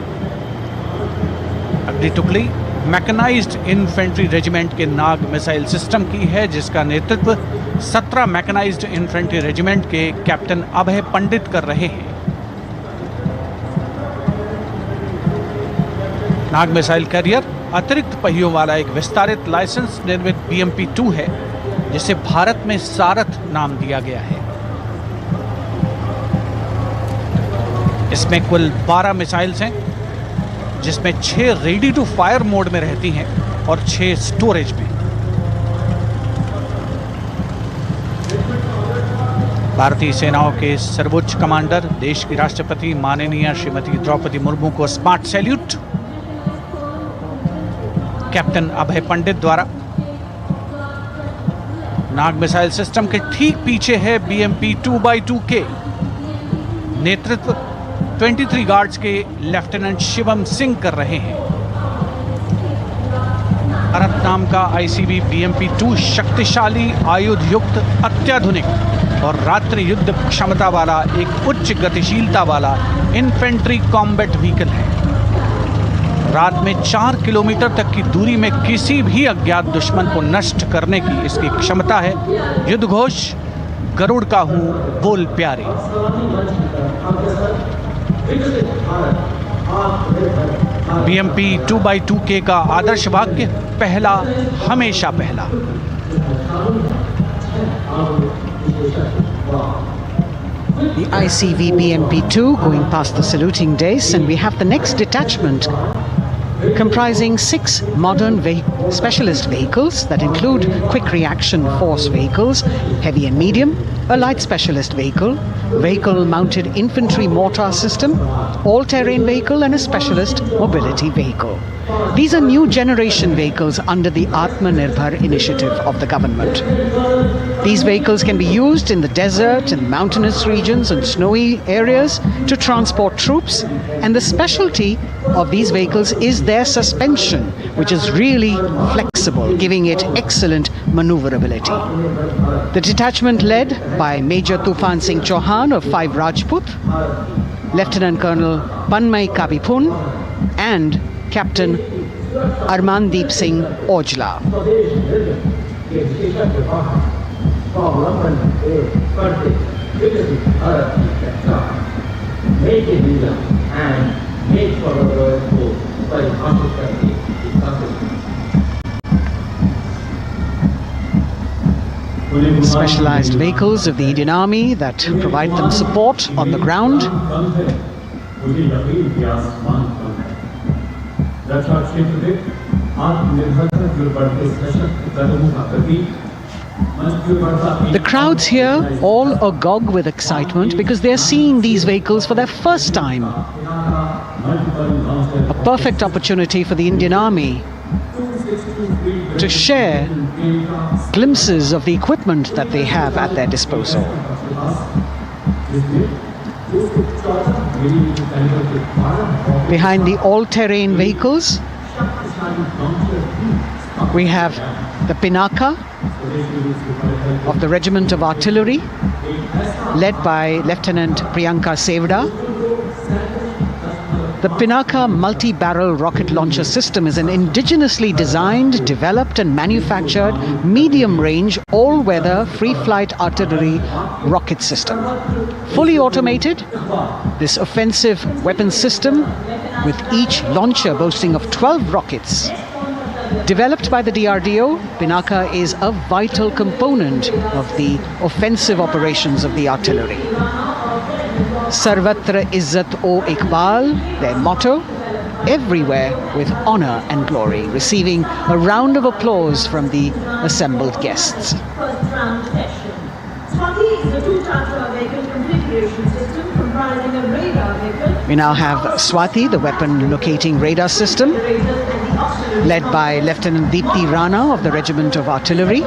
अगली टुकड़ी मैकेनाइज्ड इन्फेंट्री रेजिमेंट के नाग मिसाइल सिस्टम की है, जिसका नेतृत्व 17 मैकेनाइज्ड इन्फेंट्री रेजिमेंट के कैप्टन अभय पंडित कर रहे हैं। नाग मिसाइल कैरियर अतिरिक्त पहियों वाला एक विस्तारित लाइसेंस निर्मित BMP-2 है, जिसे भारत में सारथ नाम दिया गया है। इसमें कुल 12 मिसाइल्स हैं, जिसमें 6 रेडी टू फायर मोड में रहती हैं और 6 स्टोरेज में। भारतीय सेनाओं के सर्वोच्च कमांडर देश की राष्ट्रपति माननीय श्रीमती द्रौपदी मुर्मू को स्मार्ट सैल्यूट कैप्टन अभय पंडित द्वारा। नाग मिसाइल सिस्टम के ठीक पीछे है BMP-2x2K। नेतृत्व 23 गार्ड्स के लेफ्टिनेंट शिवम सिंह कर रहे हैं। भारत नाम का ICV BMP-2 शक्तिशाली आयुध युक्त अत्याधुनिक और रात्रि युद्ध क्षमता वाला एक उच्च गतिशीलता वाला इन्फेंट्री कॉम्बैट व्हीकल है। रात में 4 किलोमीटर तक की दूरी में किसी भी अज्ञात दुश्मन को नष्ट करने की इसकी क्षमता है। युद्ध घोष गरुड़ का हूं बोल प्यारे। BMP-2x2K का आदर्श वाक्य पहला हमेशा पहला। The ICV BMP-2 going past the saluting dais, and we have the next detachment comprising 6 modern specialist vehicles that include quick reaction force vehicles, heavy and medium, a light specialist vehicle, vehicle-mounted infantry mortar system, all-terrain vehicle and a specialist mobility vehicle. These are new generation vehicles under the Atmanirbhar initiative of the government. These vehicles can be used in the desert and mountainous regions and snowy areas to transport troops, and the specialty of these vehicles is their suspension, which is really flexible. flexible, giving it excellent maneuverability. The detachment led by Major Tufan Singh Chauhan of 5 Rajput, Lieutenant Colonel Panmay Kabipun and Captain Armandeep Singh Ojla. Specialized vehicles of the Indian Army that provide them support on the ground. The crowds here all agog with excitement because they're seeing these vehicles for their first time. A perfect opportunity for the Indian Army to share glimpses of the equipment that they have at their disposal. Behind the all-terrain vehicles, we have the Pinaka of the Regiment of Artillery, led by Lieutenant Priyanka Sevda. The Pinaka multi-barrel rocket launcher system is an indigenously designed, developed and manufactured medium-range, all-weather, free-flight artillery rocket system. Fully automated, this offensive weapon system, with each launcher boasting of 12 rockets, developed by the DRDO, Pinaka is a vital component of the offensive operations of the artillery. Sarvatra Izzat O Iqbal, their motto, everywhere with honor and glory, receiving a round of applause from the assembled guests. We now have Swati, the weapon locating radar system, led by Lieutenant Deepthi Rana of the Regiment of Artillery.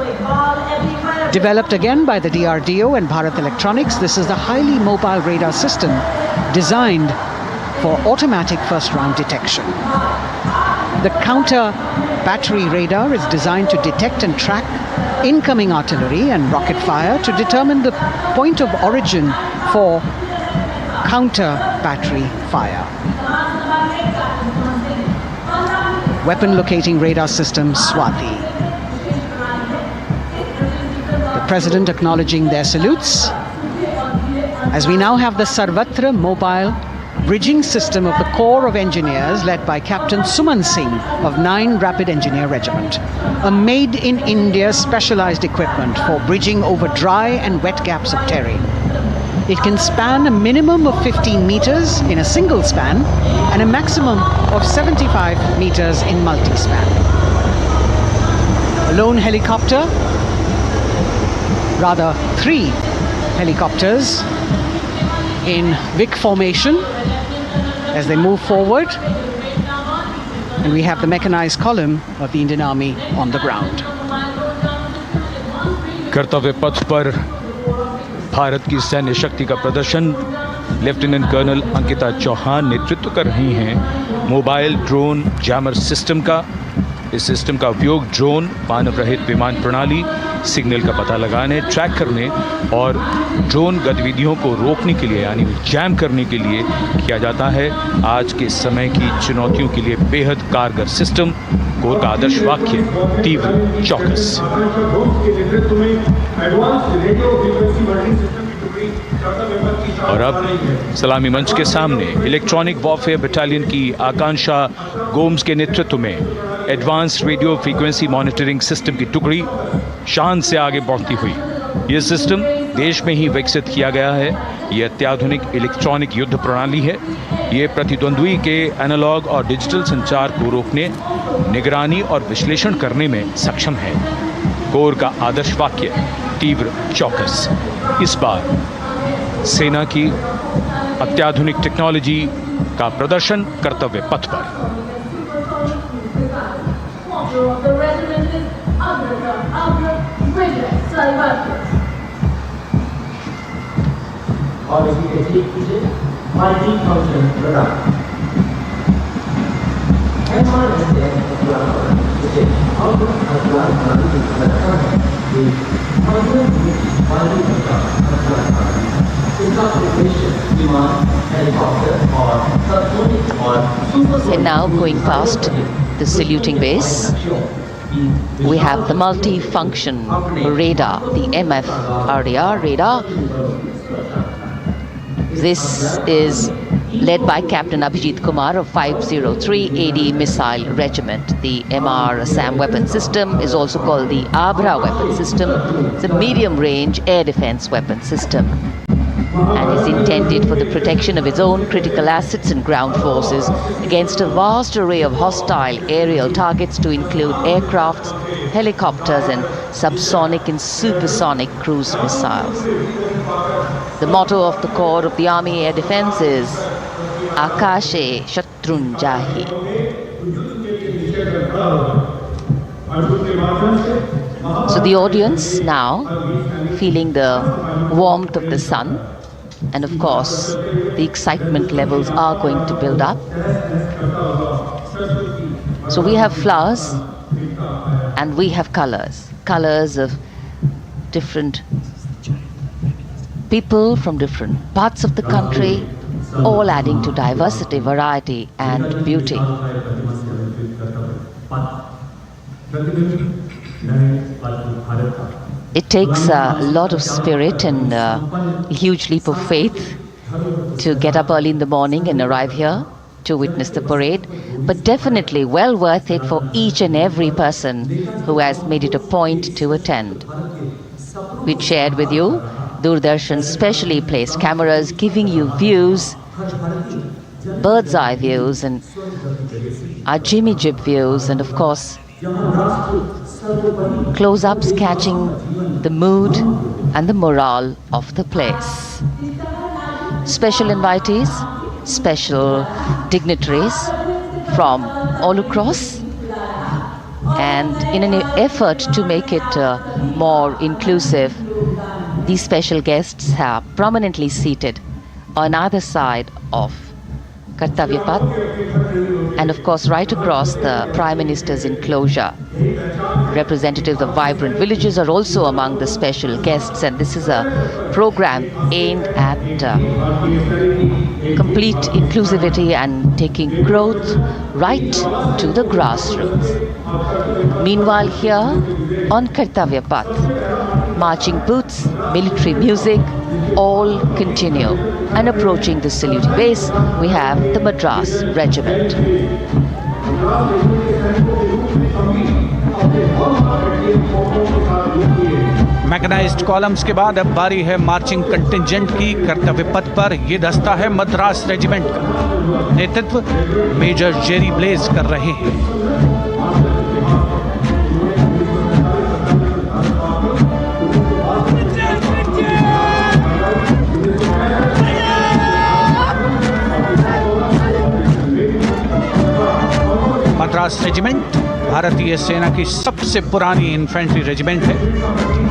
Developed again by the DRDO and Bharat Electronics, this is the highly mobile radar system designed for automatic first-round detection. The counter battery radar is designed to detect and track incoming artillery and rocket fire to determine the point of origin for counter battery fire. Weapon locating radar system Swati. The President acknowledging their salutes, as we now have the Sarvatra mobile bridging system of the Corps of Engineers led by Captain Suman Singh of 9 Rapid Engineer Regiment, a made-in-India specialized equipment for bridging over dry and wet gaps of terrain. It can span a minimum of 15 meters in a single span and a maximum of 75 meters in multi-span. A lone helicopter, rather 3 helicopters in Vic formation as they move forward, and we have the mechanized column of the Indian Army on the ground. कर्तव्य पथ पर भारत की सैन्य शक्ति का प्रदर्शन lieutenant colonel Ankita Chauhan नेतृत्व कर रही हैं मोबाइल ड्रोन जैमर सिस्टम का। इस सिस्टम का उपयोग ड्रोन, मानव रहित विमान प्रणाली, सिग्नल का पता लगाने, ट्रैक करने और ड्रोन गतिविधियों को रोकने के लिए यानी जैम करने के लिए किया जाता है। आज के समय की चुनौतियों के लिए बेहद कारगर सिस्टम। कोर का आदर्श वाक्य तीव्र चौकस। और अब सलामी मंच के सामने इलेक्ट्रॉनिक वॉरफेयर बटालियन की आकांक्षा गोम्स के नेतृत्व में advance radio frequency monitoring system की टुकड़ी शान से आगे बढ़ती हुई। यह सिस्टम देश में ही विकसित किया गया है। यह अत्याधुनिक इलेक्ट्रॉनिक युद्ध प्रणाली है। यह प्रतिद्वंद्वी के एनालॉग और डिजिटल संचार को रोकने, निगरानी और विश्लेषण करने में सक्षम है। कोर का आदर्श वाक्य तीव्र चौकस। इस बार सेना की अत्याधुनिक टेक्नोलॉजी का प्रदर्शन कर्तव्य पथ पर। और इसकी टेक्निक कीजिए multi function product And now going past the saluting base, we have the multi-function radar, the MFRDR radar. This is led by Captain Abhijit Kumar of 503 AD Missile Regiment. The MR-SAM weapon system is also called the Abra weapon system. It's a medium-range air defense weapon system and is intended for the protection of its own critical assets and ground forces against a vast array of hostile aerial targets to include aircrafts, helicopters and subsonic and supersonic cruise missiles. The motto of the Corps of the Army Air Defense is Akashe Shatrun Jahi. So the audience now feeling the warmth of the sun, and of course the excitement levels are going to build up. So we have flowers and we have colors of different people from different parts of the country, all adding to diversity, variety and beauty. It takes a lot of spirit and a huge leap of faith to get up early in the morning and arrive here to witness the parade, but definitely well worth it for each and every person who has made it a point to attend. We shared with you Doordarshan's specially placed cameras giving you views, bird's eye views and our Jimmy Jib views, and of course close-ups catching the mood and the morale of the place. Special invitees, special dignitaries from all across, and in an effort to make it more inclusive, these special guests are prominently seated on either side of Kartavya Path, and of course right across the Prime Minister's enclosure. Representatives of vibrant villages are also among the special guests, and this is a program aimed at complete inclusivity and taking growth right to the grassroots. Meanwhile here on Kartavya Path, marching boots, military music, all continue. And approaching the saluting base, we have the Madras Regiment. Mechanised columns के बाद अब बारी है marching contingent की। कर्तव्य पथ पर ये दस्ता है मद्रास रेजिमेंट का। नेतृत्व मेजर जेरी ब्लेज कर रहे हैं। मद्रास रेजिमेंट भारतीय सेना की सबसे पुरानी इन्फेंट्री रेजिमेंट है,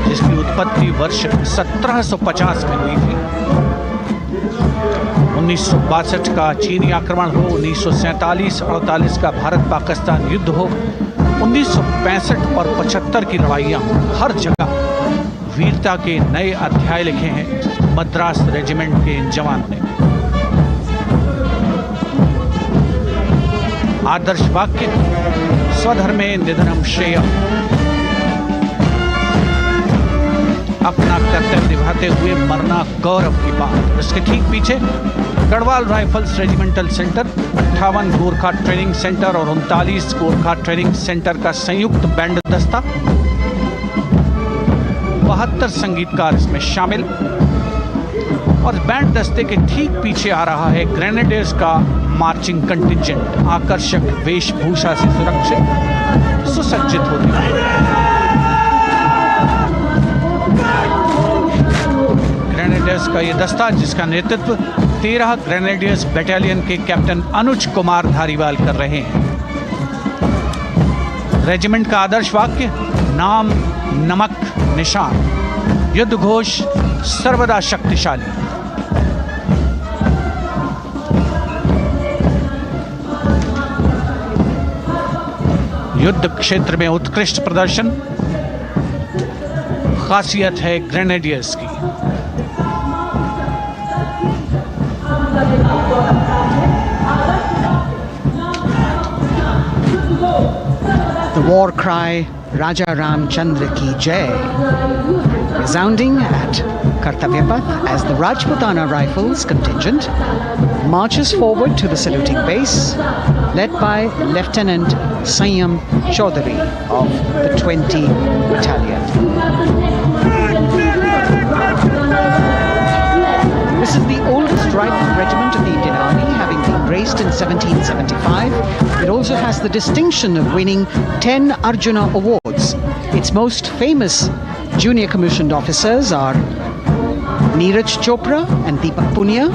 जिसकी उत्पत्ति वर्ष 1750 में हुई थी। 1962 का चीनी आक्रमण हो, 1947-48 का भारत पाकिस्तान युद्ध हो, 1965 और 75 की लड़ाइयाँ, हर जगह वीरता के नए अध्याय लिखे हैं मद्रास रेजिमेंट के इन जवानों ने। आदर्श वाक्य स्वधर्मे निधनम श्रेय। अपना कर्तव्य निभाते हुए मरना गौरव की बात। इसके ठीक पीछे Garhwal rifles regimental centre, 58 Gorkha training centre और 39 गोरखा ट्रेनिंग सेंटर का संयुक्त बैंड दस्ता। 72 संगीतकार इसमें शामिल, और बैंड दस्ते के ठीक पीछे आ रहा है ग्रेनेडियर्स का मार्चिंग कंटिंजेंट, आकर्षक वेशभूषा से सुरक्षित सुसज्जित होते हैं। ग्रेनेडियर्स का ये दस्ता, जिसका नेतृत्व 13 ग्रेनेडियर्स बटालियन के कैप्टन अनुज कुमार धारीवाल कर रहे हैं। रेजिमेंट का आदर्श वाक्य नाम नमक निशान, युद्ध घोष सर्वदा शक्तिशाली। युद्ध क्षेत्र में उत्कृष्ट प्रदर्शन खासियत है ग्रेनेडियर्स की। The war cry Raja Ramchandra Ki Jai resounding at Kartavya Path as the Rajputana Rifles contingent marches forward to the saluting base, led by Lieutenant Sanyam Chaudhary of the 20 Battalion. This is the oldest rifle regiment of the Indian Army, having been raised in 1775. It also has the distinction of winning 10 Arjuna Awards. Its most famous junior commissioned officers are Neeraj Chopra and Deepak Punia,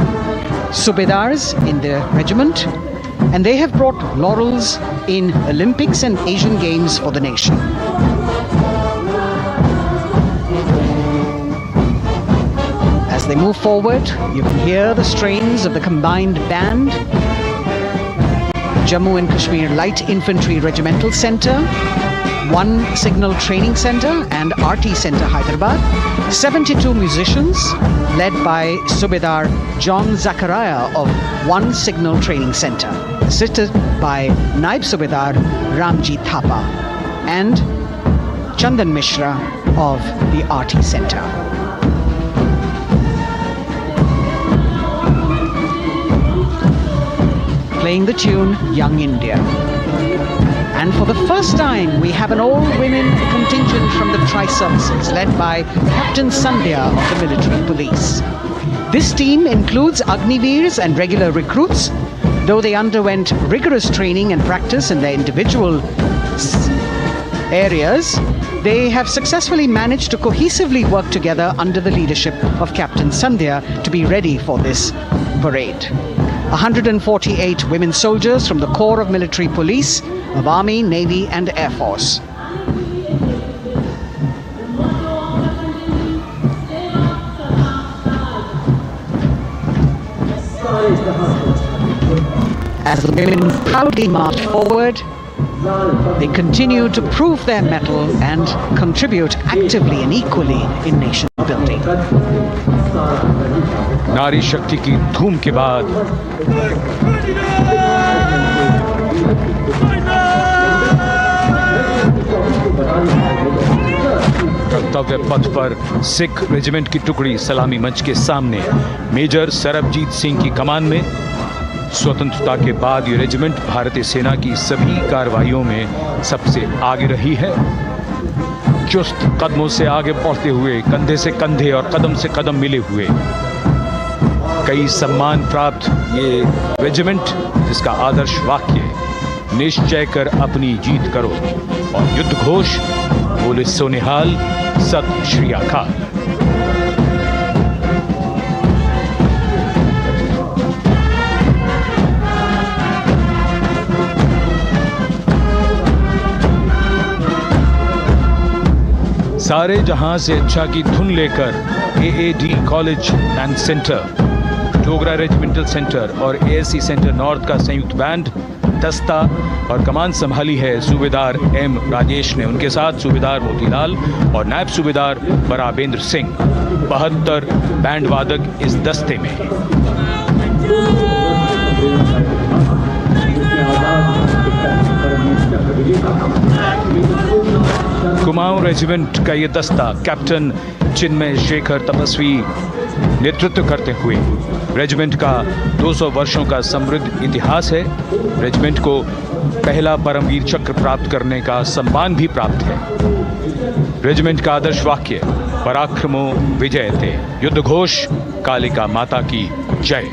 Subedars in the regiment, and they have brought laurels in Olympics and Asian Games for the nation. As they move forward, you can hear the strains of the combined band, Jammu and Kashmir Light Infantry Regimental Centre, 1 Signal Training Centre and RT Centre Hyderabad, 72 musicians led by Subedar John Zachariah of 1 Signal Training Centre, assisted by Naib Subedar Ramji Thapa and Chandan Mishra of the RT Centre. Playing the tune Young India. And for the first time, we have an all-women contingent from the Tri-Services, led by Captain Sandhya of the Military Police. This team includes Agniveers and regular recruits. Though they underwent rigorous training and practice in their individual areas, they have successfully managed to cohesively work together under the leadership of Captain Sandhya to be ready for this parade. 148 women soldiers from the Corps of Military Police, of Army, Navy and Air Force. As the women proudly march forward, they continue to prove their mettle and contribute actively and equally in nation building. नारी शक्ति की धूम के बाद कर्तव्य पथ पर Sikh regiment की टुकड़ी सलामी मंच के सामने मेजर सरबजीत सिंह की कमान में। स्वतंत्रता के बाद ये रेजिमेंट भारतीय सेना की सभी कार्रवाइयों में सबसे आगे रही है। चुस्त कदमों से आगे बढ़ते हुए, कंधे से कंधे और कदम से कदम मिले हुए, कई सम्मान प्राप्त ये रेजिमेंट, जिसका आदर्श वाक्य निश्चय कर अपनी जीत करो और युद्ध घोष बोले सोनिहाल सत श्री अकाल। सारे जहां से अच्छा की धुन लेकर AAD college and centre, Dogra regimental centre और ASC सेंटर नॉर्थ का संयुक्त बैंड, दस्ता और कमान संभाली है सूबेदार M राजेश ने। उनके साथ सूबेदार मोतीलाल और नायब सूबेदार बराबेंद्र सिंह, 72 बैंड वादक इस दस्ते में। कुमाऊं रेजिमेंट का ये दस्ता कैप्टन चिन्मय शेखर तपस्वी नेतृत्व करते हुए, रेजिमेंट का 200 वर्षों का समृद्ध इतिहास है। रेजिमेंट को पहला परमवीर चक्र प्राप्त करने का सम्मान भी प्राप्त है। रेजिमेंट का आदर्श वाक्य पराक्रमो विजयते, युद्ध घोष कालिका माता की जय।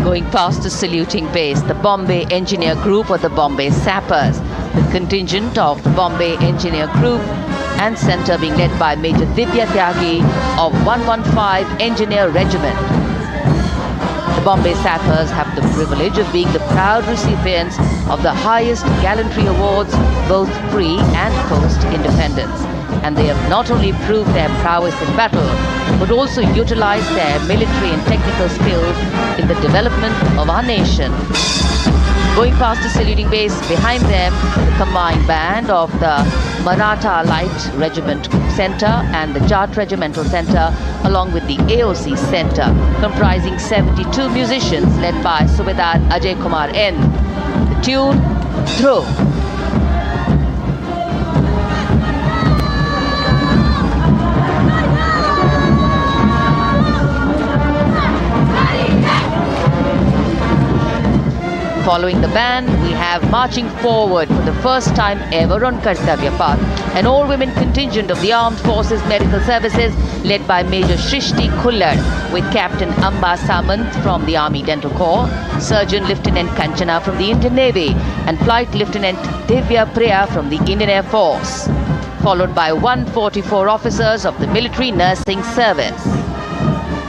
Going past the saluting base, the Bombay Engineer Group or the Bombay Sappers, the contingent of the Bombay Engineer Group and centre being led by Major Divya Tyagi of 115 Engineer Regiment. Bombay Sappers have the privilege of being the proud recipients of the highest gallantry awards, both pre and post-independence. And they have not only proved their prowess in battle, but also utilized their military and technical skills in the development of our nation. Going past the saluting base, behind them, the combined band of the Maratha Light Regiment Center and the Jat Regimental Center, along with the AOC Center, comprising 72 musicians led by Subedar Ajay Kumar N. The tune, Dhruv. Following the band, we have marching forward for the first time ever on Kartavya Path, an all-women contingent of the Armed Forces Medical Services led by Major Shrishti Khullar, with Captain Amba Samant from the Army Dental Corps, Surgeon Lieutenant Kanchana from the Indian Navy, and Flight Lieutenant Divya Priya from the Indian Air Force, followed by 144 officers of the Military Nursing Service.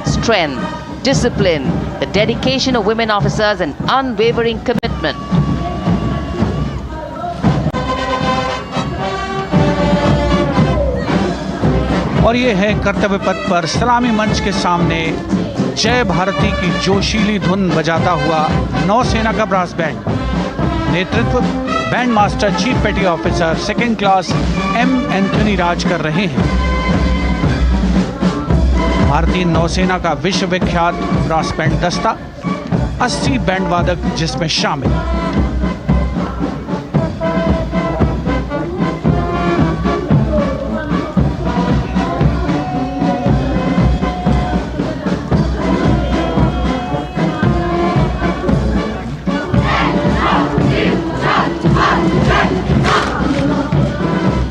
Strength, discipline, the dedication of women officers and unwavering commitment. और ये है कर्तव्य पथ पर सलामी मंच के सामने जय भारती की जोशीली धुन बजाता हुआ नौसेना का ब्रास बैंड। नेतृत्व band master chief petty officer second class M Anthony Raj कर रहे हैं। भारतीय नौसेना का विश्वविख्यात ब्रास बैंड दस्ता 80 बैंड वादक जिसमें शामिल।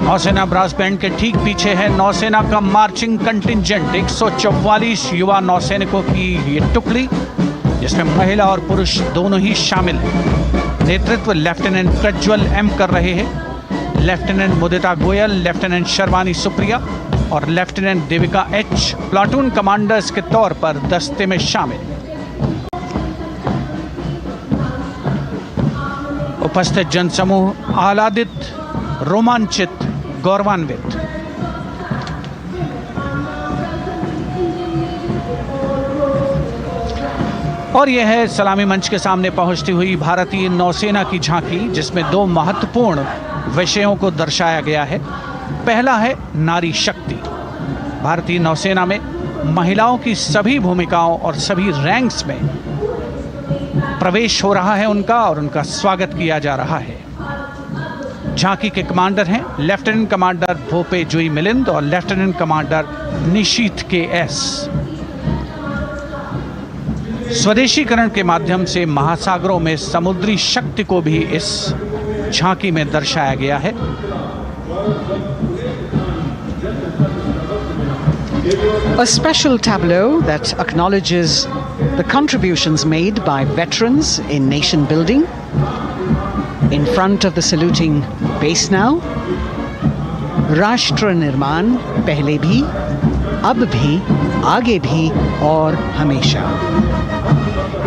नौसेना ब्रास बैंड के ठीक पीछे है नौसेना का मार्चिंग कंटिंजेंट 144 युवा नौसैनिकों की ये टुकड़ी, जिसमें महिला और पुरुष दोनों ही शामिल हैं। नेतृत्व लेफ्टिनेंट प्रज्वल एम कर रहे हैं। लेफ्टिनेंट मुदिता गोयल, लेफ्टिनेंट शर्वानी सुप्रिया और lieutenant Devika H platoon commanders के तौर पर दस्ते में शामिल। उपस्थित जनसमूह आह्लादित, रोमांचित, गौरवान्वित। और यह है सलामी मंच के सामने पहुंचती हुई भारतीय नौसेना की झांकी, जिसमें दो महत्वपूर्ण विषयों को दर्शाया गया है। पहला है नारी शक्ति। भारतीय नौसेना में महिलाओं की सभी भूमिकाओं और सभी रैंक्स में प्रवेश हो रहा है उनका, और उनका स्वागत किया जा रहा है। झांकी के कमांडर हैं लेफ्टिनेंट कमांडर भोपे जुई मिलिंद और लेफ्टिनेंट कमांडर निशीथ के एस। स्वदेशीकरण के माध्यम से महासागरों में समुद्री शक्ति को भी इस झांकी में दर्शाया गया है। A special tableau that acknowledges the contributions made by veterans in nation building. In front of the saluting base now, राष्ट्र निर्माण पहले भी, अब भी, आगे भी और हमेशा.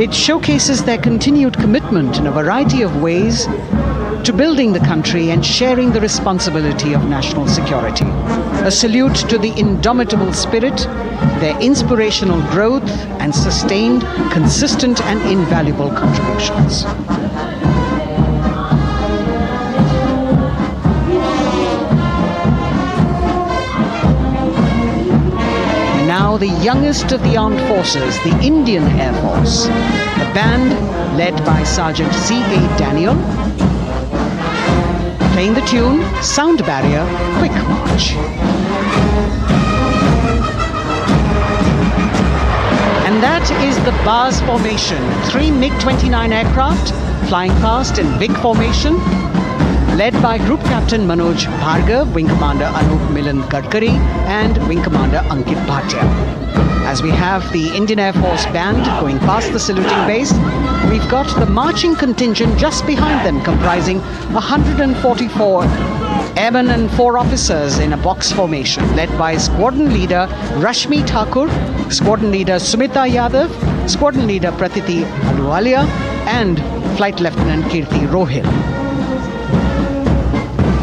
It showcases their continued commitment in a variety of ways to building the country and sharing the responsibility of national security. A salute to the indomitable spirit, their inspirational growth and sustained, consistent and invaluable contributions. Now the youngest of the armed forces, the Indian Air Force, the band led by Sergeant C.A. Daniel, playing the tune Sound Barrier Quick March. And that is the bars formation, 3 MiG-29 aircraft flying past in big formation, led by Group Captain Manoj Bhargav, Wing Commander Anup Milan Gadkari and Wing Commander Ankit Bhatia. As we have the Indian Air Force band going past the saluting base, we've got the marching contingent just behind them, comprising 144 airmen and 4 officers in a box formation, led by Squadron Leader Rashmi Thakur, Squadron Leader Sumita Yadav, Squadron Leader Pratiti Aluwalia and Flight Lieutenant Kirti Rohil.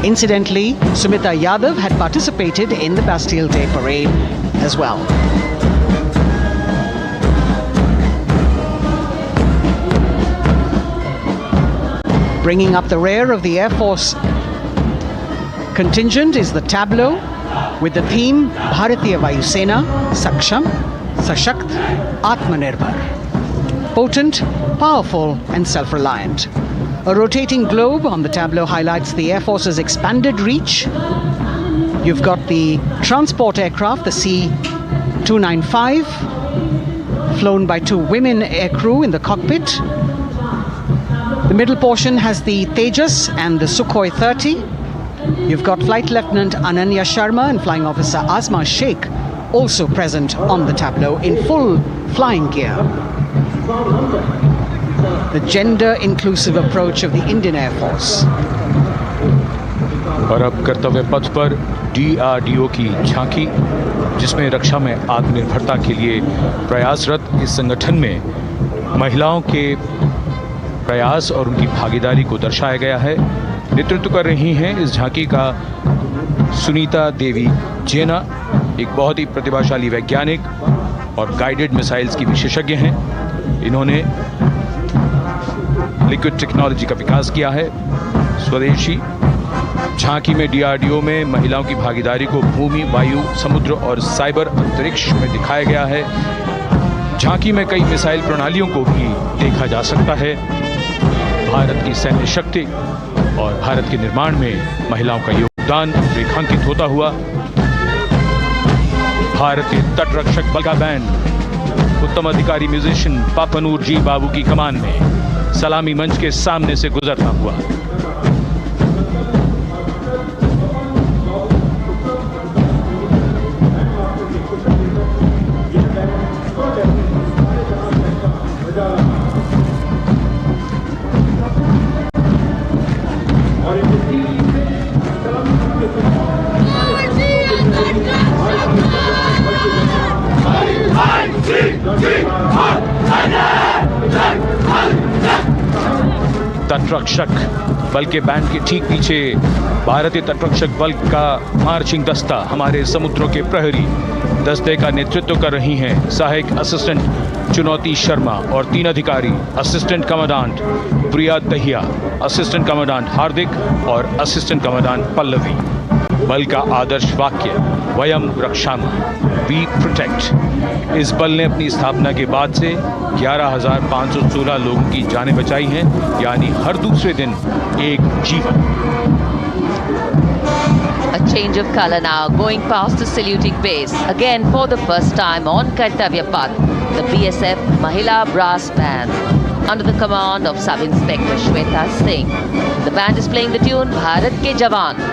Incidentally, Sumita Yadav had participated in the Bastille Day parade as well. Bringing up the rear of the Air Force contingent is the tableau with the theme Bharatiya Vayu Sena Saksham, Sashakt, Atmanirbhar. Potent, powerful and self-reliant. A rotating globe on the tableau highlights the Air Force's expanded reach. You've got the transport aircraft, the C-295, flown by 2 women aircrew in the cockpit. The middle portion has the Tejas and the Sukhoi 30. You've got Flight Lieutenant Ananya Sharma and Flying Officer Azma Sheikh also present on the tableau in full flying gear. The gender-inclusive approach of the Indian Air Force. और अब कर्तव्य पथ पर DRDO की झांकी, जिसमें रक्षा में आत्मनिर्भरता के लिए प्रयासरत इस संगठन में महिलाओं के प्रयास और उनकी भागीदारी को दर्शाया गया है। नेतृत्व कर रही हैं इस झांकी का सुनीता देवी जेना, एक बहुत ही प्रतिभाशाली वैज्ञानिक और गाइडेड मिसाइल्स की विशेषज्ञ हैं। इन्होंने लिक्विड टेक्नोलॉजी का विकास किया है। स्वदेशी झांकी में DRDO में महिलाओं की भागीदारी को भूमि, वायु, समुद्र और साइबर अंतरिक्ष में दिखाया गया है। झांकी में कई मिसाइल प्रणालियों को भी देखा जा सकता है। भारत की सैन्य शक्ति और भारत के निर्माण में महिलाओं का योगदान रेखांकित होता हुआ भारतीय तटरक्षक बल का बैंड उत्तम अधिकारी म्यूजिशियन पापनूर जी बाबू की कमान में सलामी मंच के सामने से गुजरता हुआ। तटरक्षक बल के बैंड के ठीक पीछे भारतीय तटरक्षक बल का मार्चिंग दस्ता हमारे समुद्रों के प्रहरी दस्ते का नेतृत्व कर रही हैं सहायक असिस्टेंट चुनौती शर्मा और 3 अधिकारी असिस्टेंट कमांडेंट प्रिया दहिया, असिस्टेंट कमांडेंट हार्दिक और असिस्टेंट कमांडेंट पल्लवी। बल का आदर्श वाक्य वयम रक्षामः, वी प्रोटेक्ट। इस बल ने अपनी स्थापना के बाद से 11,516 लोगों की जानें बचाई हैं, यानी हर दूसरे दिन एक जीवन। A change of color now, going past the saluting base. Again, for the first time on Kartavya Path, the BSF Mahila Brass Band, under the command of Sub-Inspector Shweta Singh. The band is playing the tune Bharat Ke Jawan.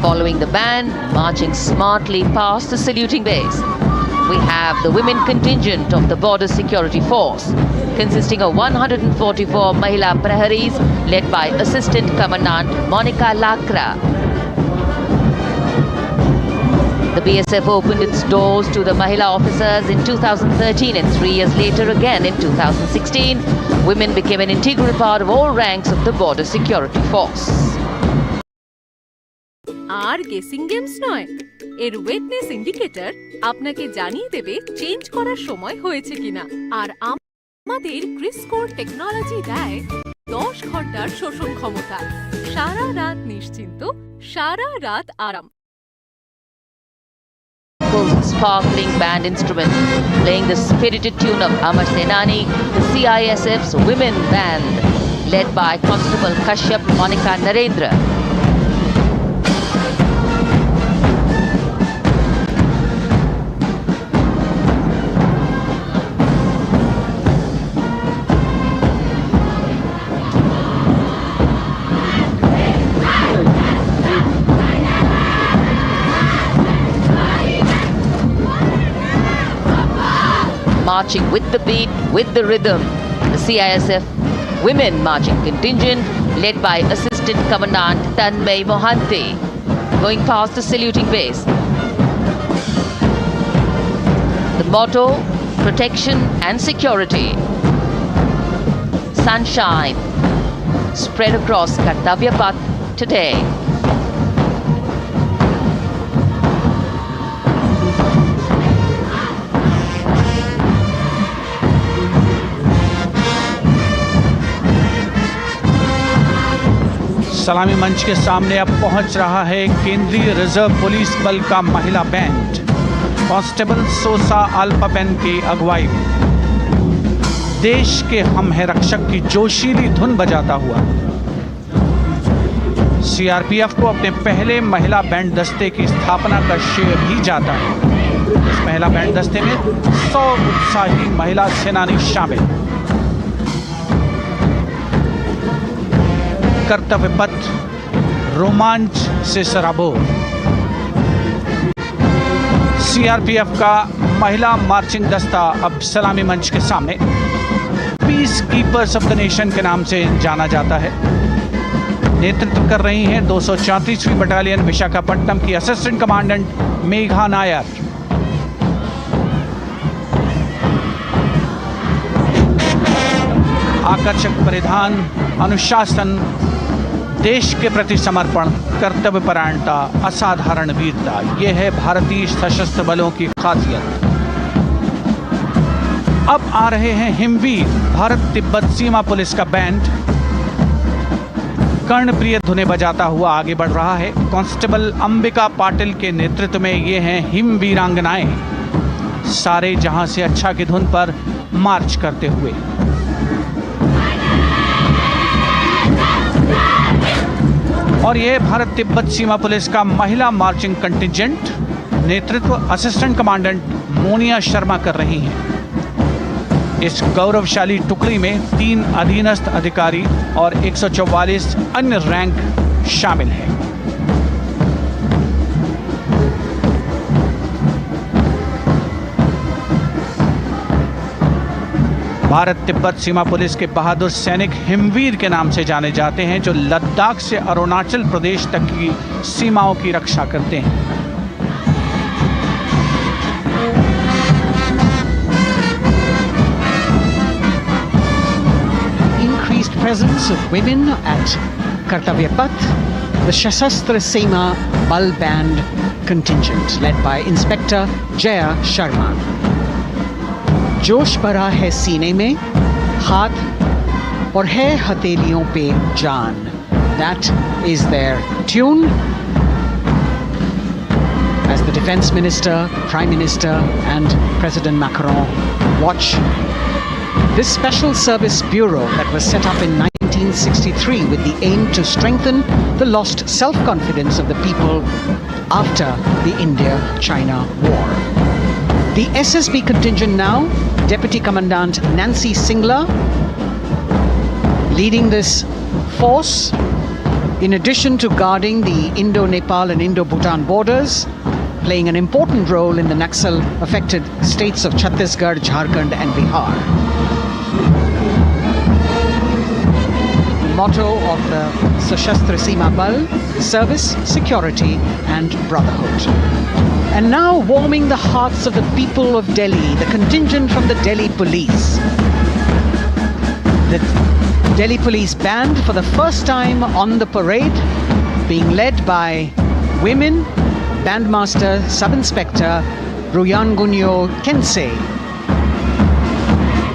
Following the band, marching smartly past the saluting base, we have the women contingent of the Border Security Force, consisting of 144 Mahila Praharis, led by Assistant Commandant Monica Lakra. The BSF opened its doors to the Mahila officers in 2013, and 3 years later again in 2016, women became an integral part of all ranks of the Border Security Force. আর guessing games নয়, এর ওয়েটনেস indicator আপনাকে জানিয়ে দেবে change করার সময় হয়েছে কিনা। আর আমাদের ক্রিসকোর টেকনোলজি দেয় 10 ঘন্টার শোষণ ক্ষমতা। সারা রাত নিশ্চিন্ত, সারা রাত আরাম। Sparkling band instrument playing the spirited tune of Amar Senani, the CISF's women band, led by Constable Kashyap Monica Narendra. marching with the beat, with the rhythm. The CISF Women Marching Contingent, led by Assistant Commandant Tanmay Mohanty, going past the saluting base. The motto, protection and security. Sunshine spread across Kartavya Path today. सलामी मंच के सामने अब पहुंच रहा है केंद्रीय reserve police बल का महिला बैंड, कांस्टेबल सोसा अल्पाबेन की अगुवाई में। देश के हम है रक्षक की जोशीली धुन बजाता हुआ सीआरपीएफ को अपने पहले महिला बैंड दस्ते की स्थापना का श्रेय भी जाता है। इस महिला बैंड दस्ते में 100 उत्साही महिला सेनानी शामिल। कर्तव्य पथ रोमांच से सराबोर। सीआरपीएफ का महिला मार्चिंग दस्ता अब सलामी मंच के सामने। Peace keepers of the nation के नाम से जाना जाता है। नेतृत्व कर रही हैं 234वीं बटालियन विशाखापट्टनम की असिस्टेंट कमांडेंट मेघा नायर। आकर्षक परिधान, अनुशासन, देश के प्रति समर्पण, कर्तव्य परायणता, असाधारण वीरता, यह है भारतीय सशस्त्र बलों की खासियत। अब आ रहे हैं हिमवीर भारत तिब्बत सीमा पुलिस का बैंड। कर्णप्रिय धुनें बजाता हुआ आगे बढ़ रहा है। कांस्टेबल अंबिका पाटिल के नेतृत्व में ये हैं हिमवीरांगनाएं, सारे जहां से अच्छा की धुन पर मार्च करते हुए। और यह भारत तिब्बत सीमा पुलिस का महिला मार्चिंग कंटिजेंट, नेतृत्व असिस्टेंट कमांडेंट मोनिया शर्मा कर रही हैं। इस गौरवशाली टुकड़ी में 3 अधीनस्थ अधिकारी और 144 अन्य रैंक शामिल हैं। भारत तिब्बत सीमा पुलिस के बहादुर सैनिक हिमवीर के नाम से जाने जाते हैं, जो लद्दाख से अरुणाचल प्रदेश तक की सीमाओं की रक्षा करते हैं। Increased presence of women at Kartavya Path, the Shasastra Seema Bal Band contingent led by Inspector Jaya Sharma. जोश भरा है सीने में, हाथ और है हथेलियों पे जान. That is their tune. As the Defense Minister, Prime Minister and President Macron watch this Special Service Bureau that was set up in 1963 with the aim to strengthen the lost self-confidence of the people after the India-China war. The SSB contingent now, Deputy Commandant Nancy Singla leading this force, in addition to guarding the Indo-Nepal and Indo-Bhutan borders, playing an important role in the Naxal-affected states of Chhattisgarh, Jharkhand and Bihar. The motto of the Sashastra Seema Bal, service, security and brotherhood. And now warming the hearts of the people of Delhi, the contingent from the Delhi Police. The Delhi Police Band for the first time on the parade, being led by women, Bandmaster Sub-Inspector Ruyangunyo Kensei,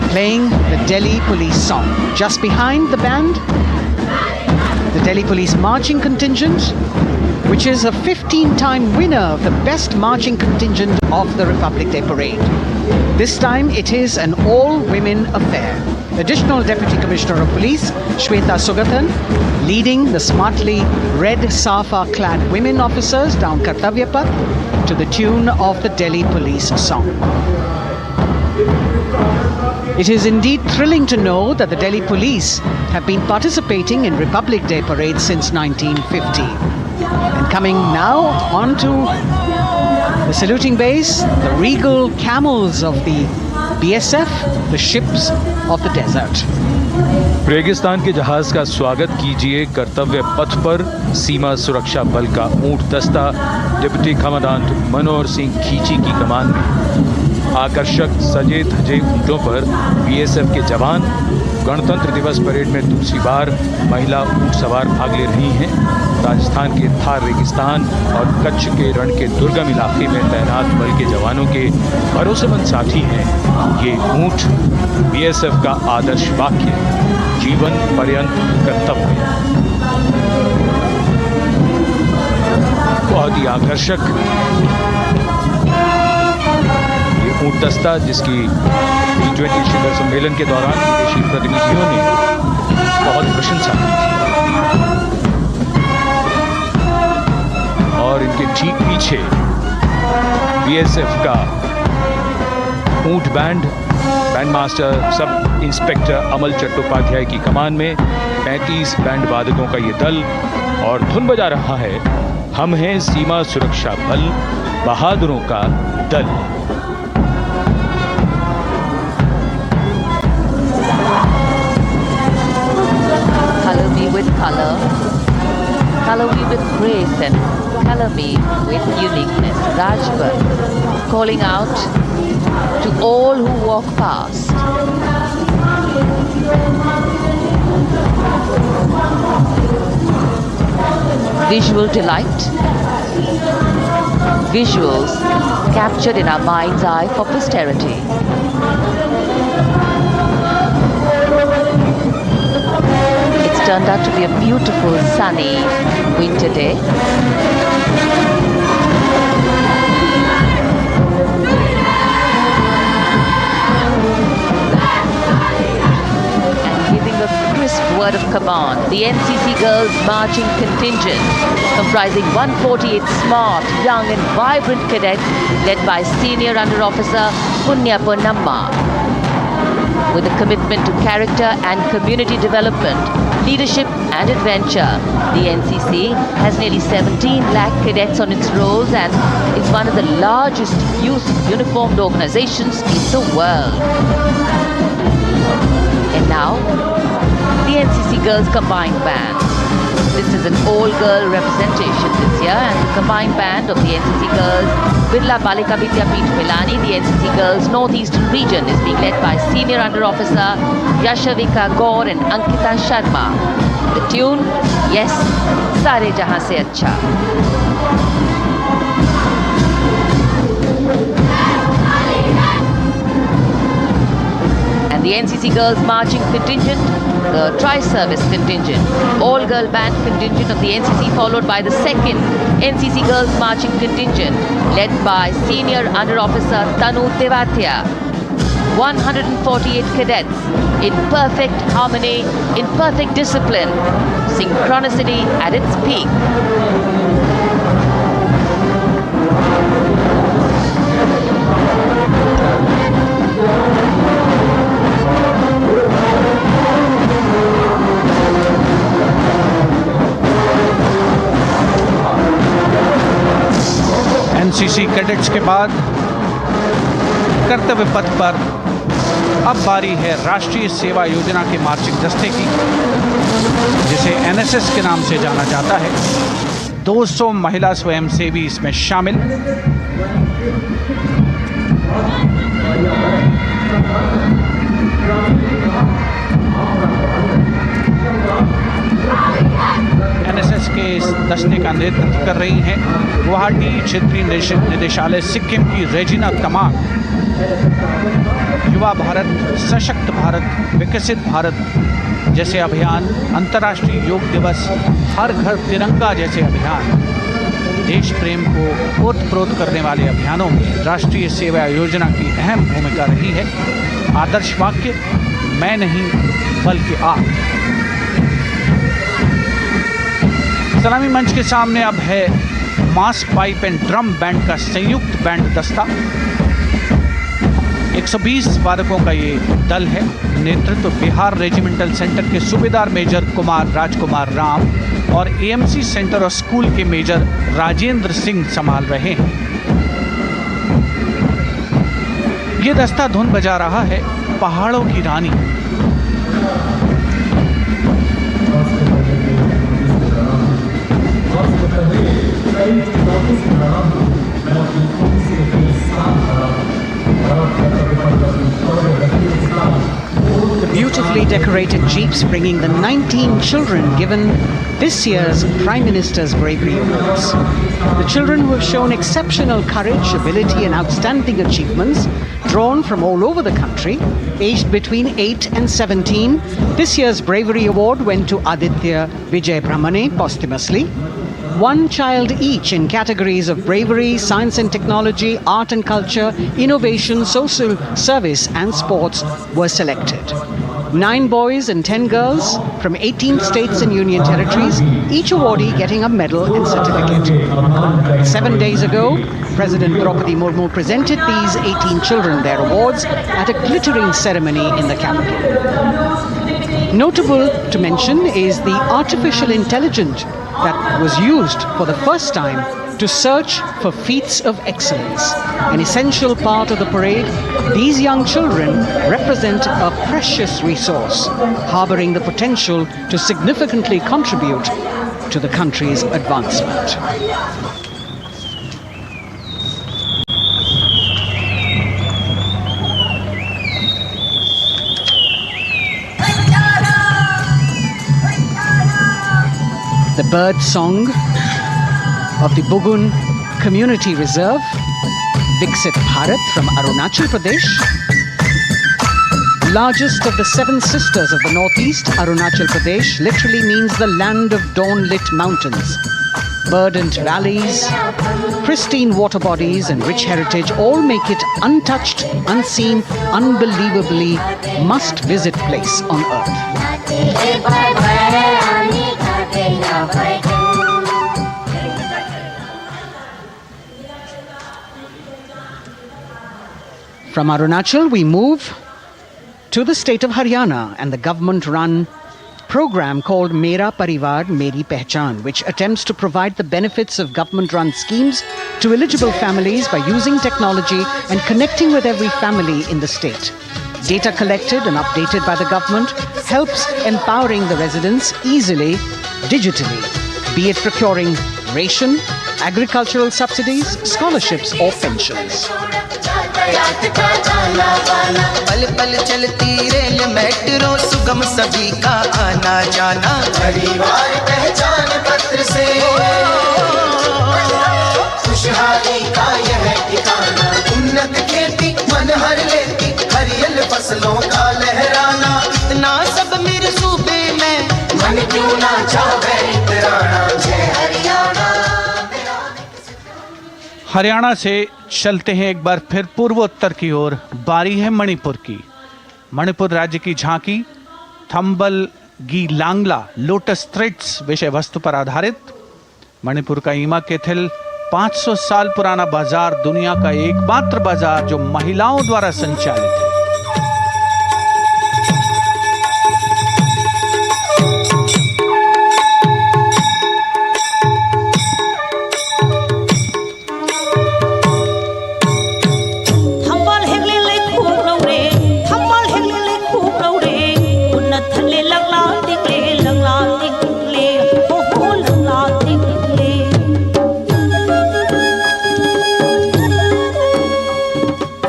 playing the Delhi Police song. Just behind the band, the Delhi Police Marching Contingent, which is a 15-time winner of the Best Marching Contingent of the Republic Day Parade. This time it is an all-women affair. Additional Deputy Commissioner of Police, Shweta Sugathan, leading the smartly red safa-clad women officers down Kartavya Path to the tune of the Delhi Police song. It is indeed thrilling to know that the Delhi Police have been participating in Republic Day Parade since 1950. And coming now onto the saluting base, the regal camels of the BSF, the ships of the desert. रेगिस्तान के जहाज का स्वागत कीजिए कर्तव्य पथ पर सीमा सुरक्षा बल का ऊंट दस्ता डिप्टी कमांडेंट मनोहर सिंह खींची की कमान में। आकर्षक सजे धजे ऊंटों पर बीएसएफ के जवान। गणतंत्र दिवस परेड में दूसरी बार महिला ऊंट सवार भाग ले रही हैं। राजस्थान के थार रेगिस्तान और कच्छ के रण के दुर्गम इलाके में तैनात बल के जवानों के भरोसेमंद साथी हैं ये ऊंट। बीएसएफ का आदर्श वाक्य, जीवन पर्यंत कर्तव्य। बहुत ही आकर्षक ये ऊंट दस्ता, जिसकी G20 शिखर सम्मेलन के दौरान विदेशी प्रतिनिधियों ने बहुत प्रशंसा की थी। और इनके ठीक पीछे बीएसएफ का ऊंट बैंड मास्टर सब इंस्पेक्टर अमल चट्टोपाध्याय की कमान में 35 बैंड वादकों का ये दल और धुन बजा रहा है, हम हैं सीमा सुरक्षा बल, बहादुरों का दल। Color me with color, color me with grace, and color me with uniqueness. Rajpat, calling out to all who walk past. Visual delight, visuals captured in our mind's eye for posterity. It's turned out to be a beautiful sunny winter day. Word of command, the NCC Girls Marching Contingent, comprising 148 smart, young and vibrant cadets led by Senior Under Officer Punya Ponnamma. With a commitment to character and community development, leadership and adventure, the NCC has nearly 17 lakh cadets on its rolls and is one of the largest youth uniformed organizations in the world. And now, the NCC Girls Combined Band. This is an all-girl representation this year, and the combined band of the NCC Girls Birla Balika Vidyapeeth Milani, the NCC Girls Northeastern region, is being led by Senior Under Officer Yashavika Gaur and Ankita Sharma. The tune, yes, Sare Jahan Se Acha. And the NCC Girls Marching Contingent, the Tri-Service Contingent, all-girl band contingent of the NCC, followed by the second NCC Girls Marching Contingent, led by Senior Under Officer Tanu Tevatia. 148 cadets in perfect harmony, in perfect discipline, synchronicity at its peak. NCC cadets के बाद कर्तव्य पथ पर अब बारी है राष्ट्रीय सेवा योजना के मार्चिंग दस्ते की, जिसे एनएसएस के नाम से जाना जाता है। 200 महिला स्वयंसेवी इसमें शामिल। एनएसएस के इस दस्ते का नेतृत्व कर रही हैं गुवाहाटी क्षेत्रीय निदेशालय सिक्किम की रेजिना तमांग। युवा भारत, सशक्त भारत, विकसित भारत जैसे अभियान, अंतर्राष्ट्रीय योग दिवस, हर घर तिरंगा जैसे अभियान, देश प्रेम को ओतप्रोत करने वाले अभियानों में राष्ट्रीय सेवा योजना की अहम भूमिका रही है। आदर्श वाक्य, मैं नहीं बल्कि आप। सलामी मंच के सामने अब है मास पाइप एंड ड्रम बैंड का संयुक्त बैंड दस्ता। 120 वादकों का ये दल है। नेतृत्व बिहार रेजिमेंटल सेंटर के सूबेदार मेजर कुमार राजकुमार राम और एएमसी सेंटर और स्कूल के मेजर राजेंद्र सिंह संभाल रहे हैं। ये दस्ता धुन बजा रहा है पहाड़ों की रानी। The beautifully decorated jeeps bringing the 19 children given this year's Prime Minister's Bravery Awards. The children who have shown exceptional courage, ability and outstanding achievements, drawn from all over the country, aged between 8 and 17. This year's Bravery Award went to Aditya Vijay Brahmane posthumously. One child each in categories of bravery, science and technology, art and culture, innovation, social service and sports were selected. 9 boys and 10 girls from 18 states and union territories, each awardee getting a medal and certificate. 7 days ago, President Draupadi Murmu presented these 18 children their awards at a glittering ceremony in the capital. Notable to mention is the artificial intelligence that was used for the first time to search for feats of excellence. An essential part of the parade, these young children represent a precious resource, harboring the potential to significantly contribute to the country's advancement. The bird song of the Bugun Community Reserve, Viksit Bharat from Arunachal Pradesh. Largest of the 7 sisters of the Northeast, Arunachal Pradesh literally means the land of dawn-lit mountains. Verdant valleys, pristine water bodies and rich heritage all make it untouched, unseen, unbelievably must-visit place on earth. From Arunachal, we move to the state of Haryana and the government-run program called Mera Parivar Meri Pehchan, which attempts to provide the benefits of government-run schemes to eligible families by using technology and connecting with every family in the state. Data collected and updated by the government helps empowering the residents easily, digitally, be it procuring ration, agricultural subsidies, scholarships or pensions. पल पल चलती rail metro सुगम सभी का आना जाना परिवार पहचान पत्र से खुशहाली का यह ठिकाना उन्नत खेती मन हर लेती हरियल फसलों का लहराना इतना सब मेरे सूबे में मन क्यों ना चाहे इतराना जय हरियाणा। हरियाणा से चलते हैं एक बार फिर पूर्वोत्तर की ओर। बारी है मणिपुर की। मणिपुर राज्य की झांकी थंबल गी लांगला लोटस थ्रेड्स विषय वस्तु पर आधारित। मणिपुर का ईमा केथिल 500 साल पुराना बाजार, दुनिया का एकमात्र बाजार जो महिलाओं द्वारा संचालित है।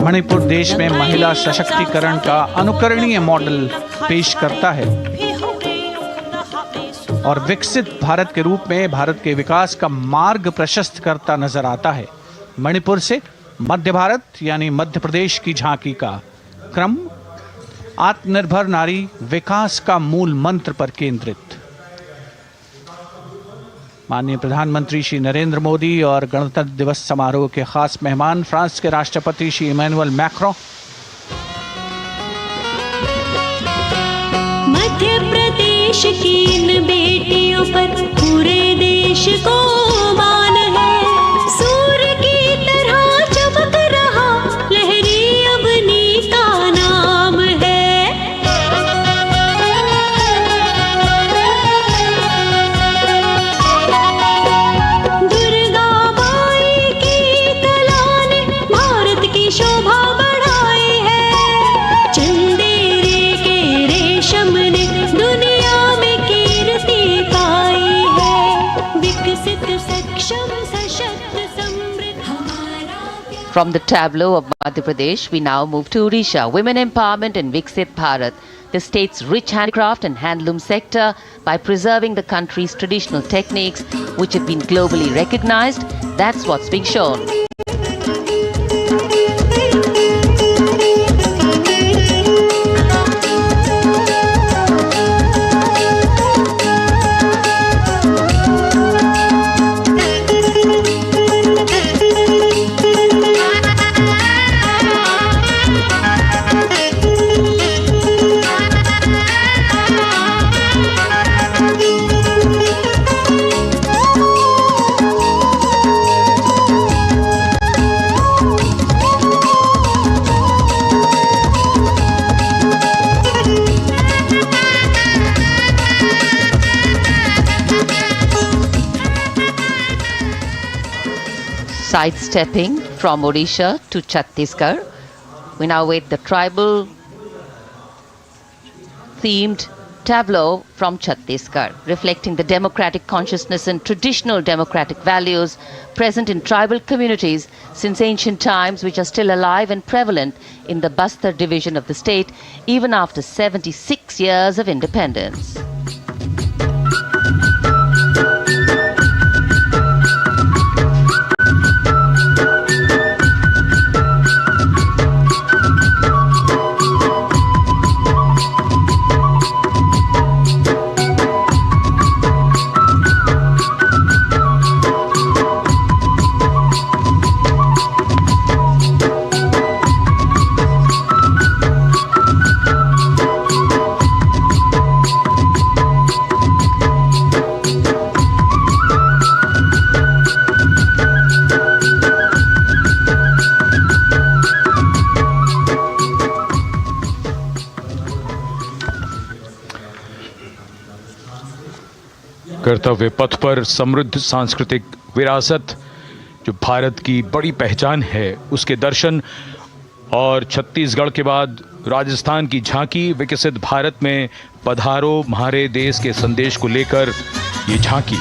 मणिपुर देश में महिला सशक्तिकरण का अनुकरणीय मॉडल पेश करता है और विकसित भारत के रूप में भारत के विकास का मार्ग प्रशस्त करता नजर आता है। मणिपुर से मध्य भारत यानी मध्य प्रदेश की झांकी का क्रम आत्मनिर्भर नारी विकास का मूल मंत्र पर केंद्रित। माननीय प्रधानमंत्री श्री नरेंद्र मोदी और गणतंत्र दिवस समारोह के खास मेहमान फ्रांस के राष्ट्रपति श्री इमैनुअल मैक्रों। मध्य प्रदेश की इन बेटियों पर पूरे देश को मान है। सूर्य की तरह चमक रहा लहरी अवनी का नाम है। दुर्गा माई की कला ने भारत की शोभा बढ़ाई From the tableau of Madhya Pradesh, we now move to Odisha. Women empowerment and Viksit Bharat, the state's rich handicraft and handloom sector, by preserving the country's traditional techniques, which have been globally recognized. That's what's being shown. Sidestepping from Odisha to Chhattisgarh, we now wait the tribal themed tableau from Chhattisgarh, reflecting the democratic consciousness and traditional democratic values present in tribal communities since ancient times, which are still alive and prevalent in the Bastar division of the state even after 76 years of independence. कर्तव्य पथ पर समृद्ध सांस्कृतिक विरासत जो भारत की बड़ी पहचान है उसके दर्शन, और छत्तीसगढ़ के बाद राजस्थान की झांकी विकसित भारत में पधारो म्हारे देश के संदेश को लेकर ये झांकी।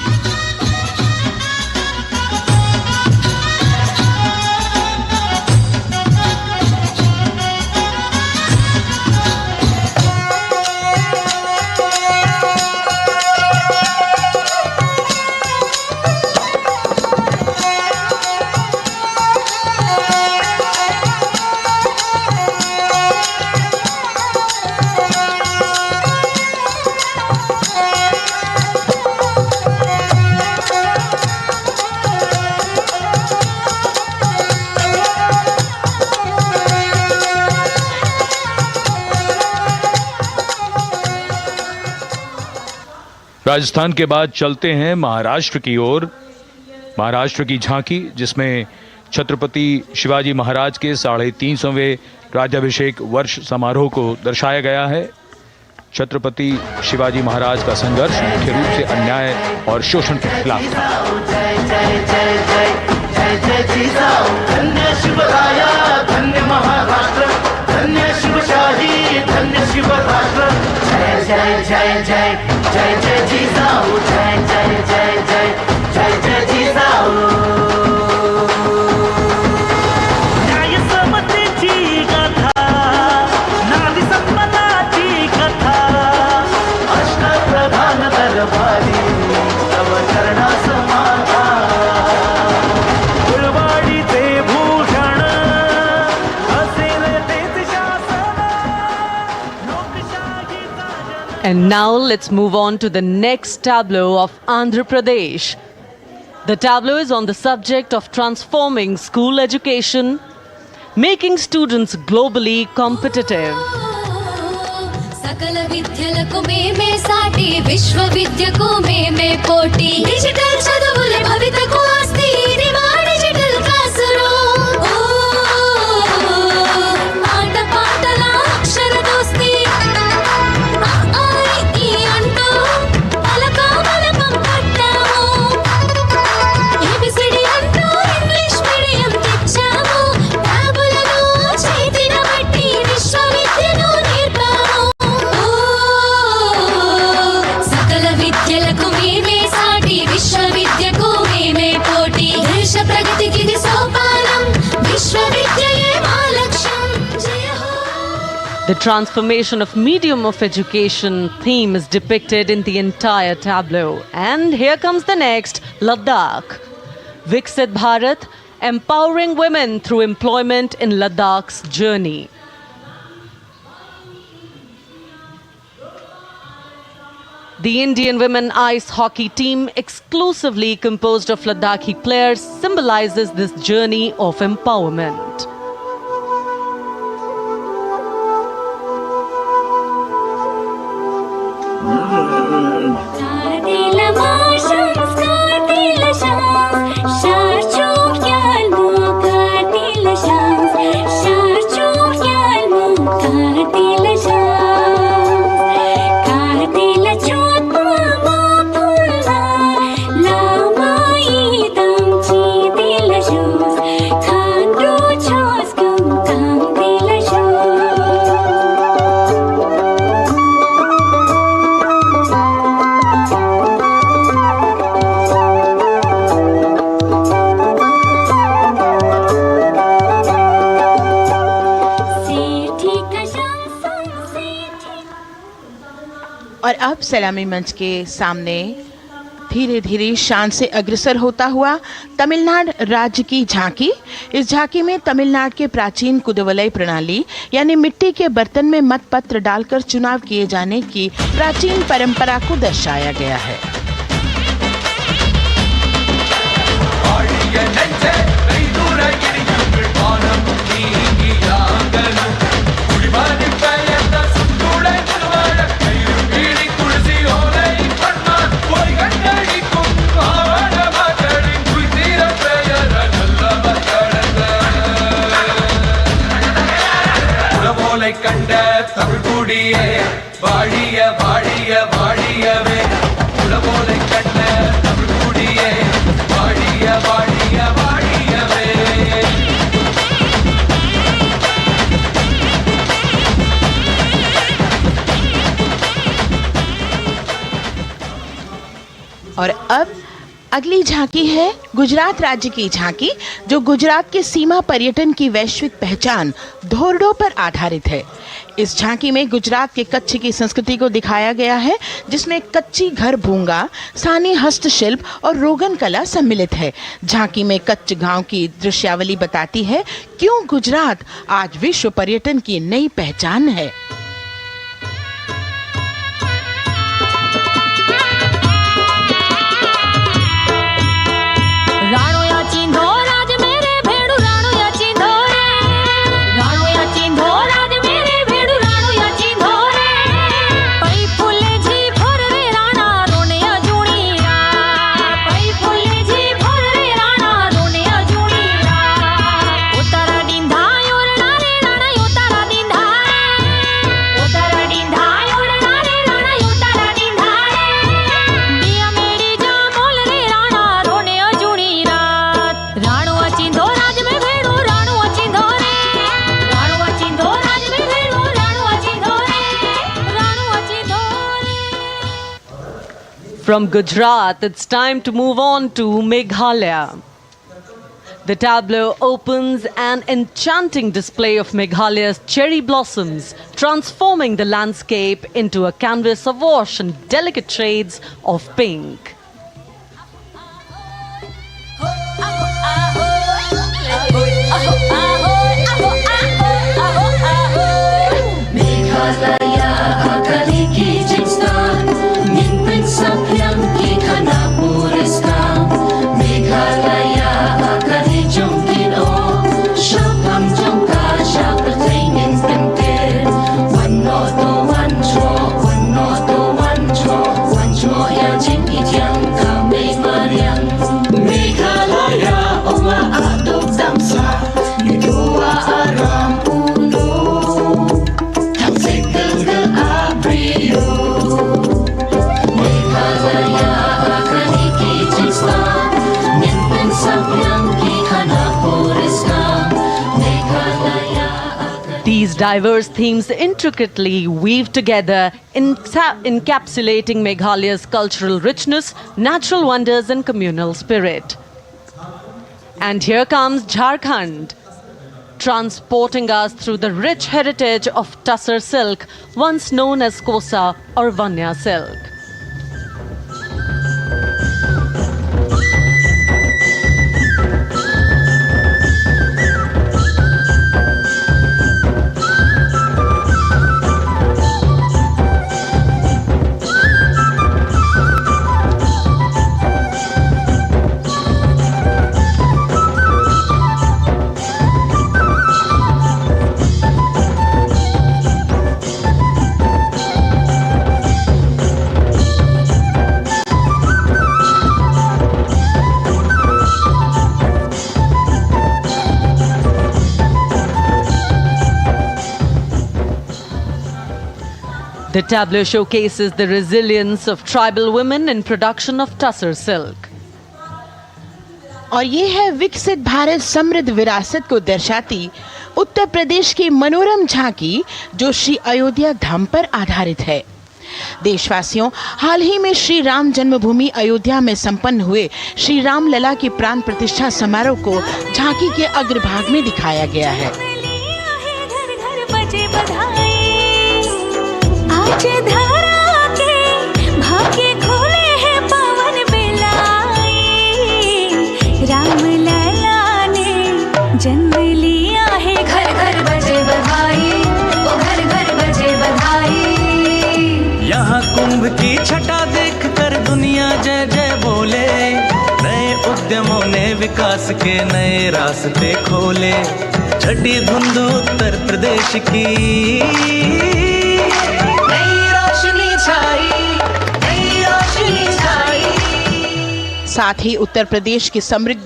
राजस्थान के बाद चलते हैं महाराष्ट्र की ओर। महाराष्ट्र की झांकी जिसमें छत्रपति शिवाजी महाराज के 350वें राज्याभिषेक वर्ष समारोह को दर्शाया गया है। छत्रपति शिवाजी महाराज का संघर्ष मुख्य रूप से अन्याय और शोषण के खिलाफ था। धन्य शिवराया, धन्य महाराष्ट्र, धन्य शिवशाही, धन्य शिवराष्ट्र। जय जय जय जय जय जय जिजाऊ, जय जय जय जय जय जय जिजाऊ। न्याय समतेची गाथा, नारी सन्मानाची कथा, अष्टप्रधान दरबारी तव चरणा समाधा। फुलवाडीचे भूषण असेल तेच शासन, लोकशाहीचा जन। And now let's move on to the next tableau of Andhra Pradesh. The tableau is on the subject of transforming school education, making students globally competitive. सकल विद्यలకు మేమే సాటి విశ్వ విద్యకు మేమే పోటీ డిజిటల్ చదువుల భవితకు ఆస్తి ఇది మా డిజిటల్ క్లాస్ రూమ్ ఆట పాటల అక్షర దోస్తి ఈ అంటూ పలక బలపం పట్టాము ఏబిసిడి అంటూ ఇంగ్లీష్ మీడియం తెచ్చాము ట్యాబులను చేతిన బట్టి విశ్వవిద్యను నేర్పాము సకల విద్యలకు మేమే సాటి విశ్వవిద్యకు మేమే The transformation of medium of education theme is depicted in the entire tableau. And here comes the next, Ladakh. Viksit Bharat, empowering women through employment in Ladakh's journey. The Indian women ice hockey team, exclusively composed of Ladakhi players, symbolizes this journey of empowerment. और अब सलामी मंच के सामने धीरे धीरे शान से अग्रसर होता हुआ तमिलनाडु राज्य की झांकी। इस झांकी में तमिलनाडु के प्राचीन कुदवलय प्रणाली यानी मिट्टी के बर्तन में मतपत्र डालकर चुनाव किए जाने की प्राचीन परंपरा को दर्शाया गया है। கண்ட தமிழ்குடியே வாழிய வாழிய வாழியவே உலகோலை கண்ட தமிழ்குடியே வாழிய வாழிய வாழியவே और अब अगली झांकी है गुजरात राज्य की झांकी, जो गुजरात के सीमा पर्यटन की वैश्विक पहचान धोरडो पर आधारित है। इस झांकी में गुजरात के कच्छ की संस्कृति को दिखाया गया है, जिसमें कच्ची घर भूंगा, स्थानीय हस्तशिल्प और रोगन कला सम्मिलित है। झांकी में कच्छ गांव की दृश्यावली बताती है क्यों गुजरात आज विश्व पर्यटन की नई पहचान है। From Gujarat, it's time to move on to Meghalaya. The tableau opens an enchanting display of Meghalaya's cherry blossoms, transforming the landscape into a canvas awash in delicate shades of pink. These diverse themes intricately weave together, encapsulating Meghalaya's cultural richness, natural wonders and communal spirit. And here comes Jharkhand. transporting us through the rich heritage of Tussar silk, once known as Kosa or Vanya silk. The tableau showcases the resilience of tribal women in production of Tussar silk. और ये है विकसित भारत समृद्ध विरासत को दर्शाती उत्तर प्रदेश की मनोरम झांकी, जो श्री अयोध्या धाम पर आधारित है। देशवासियों, हाल ही में श्री राम जन्मभूमि अयोध्या में संपन्न हुए श्री राम लला की प्राण प्रतिष्ठा समारोह को झांकी के अग्रभाग में दिखाया गया है। आज धारा के भाग्य खोले हैं पवन बेलाई, राम लला ने जन्म लिया है, घर घर बजे बधाई, ओ घर घर बजे बधाई। यहाँ कुंभ की छटा देख कर दुनिया जय जय बोले, नए उद्यमों ने विकास के नए रास्ते खोले। छठी धुंध उत्तर प्रदेश की साथ ही उत्तर प्रदेश की समृद्ध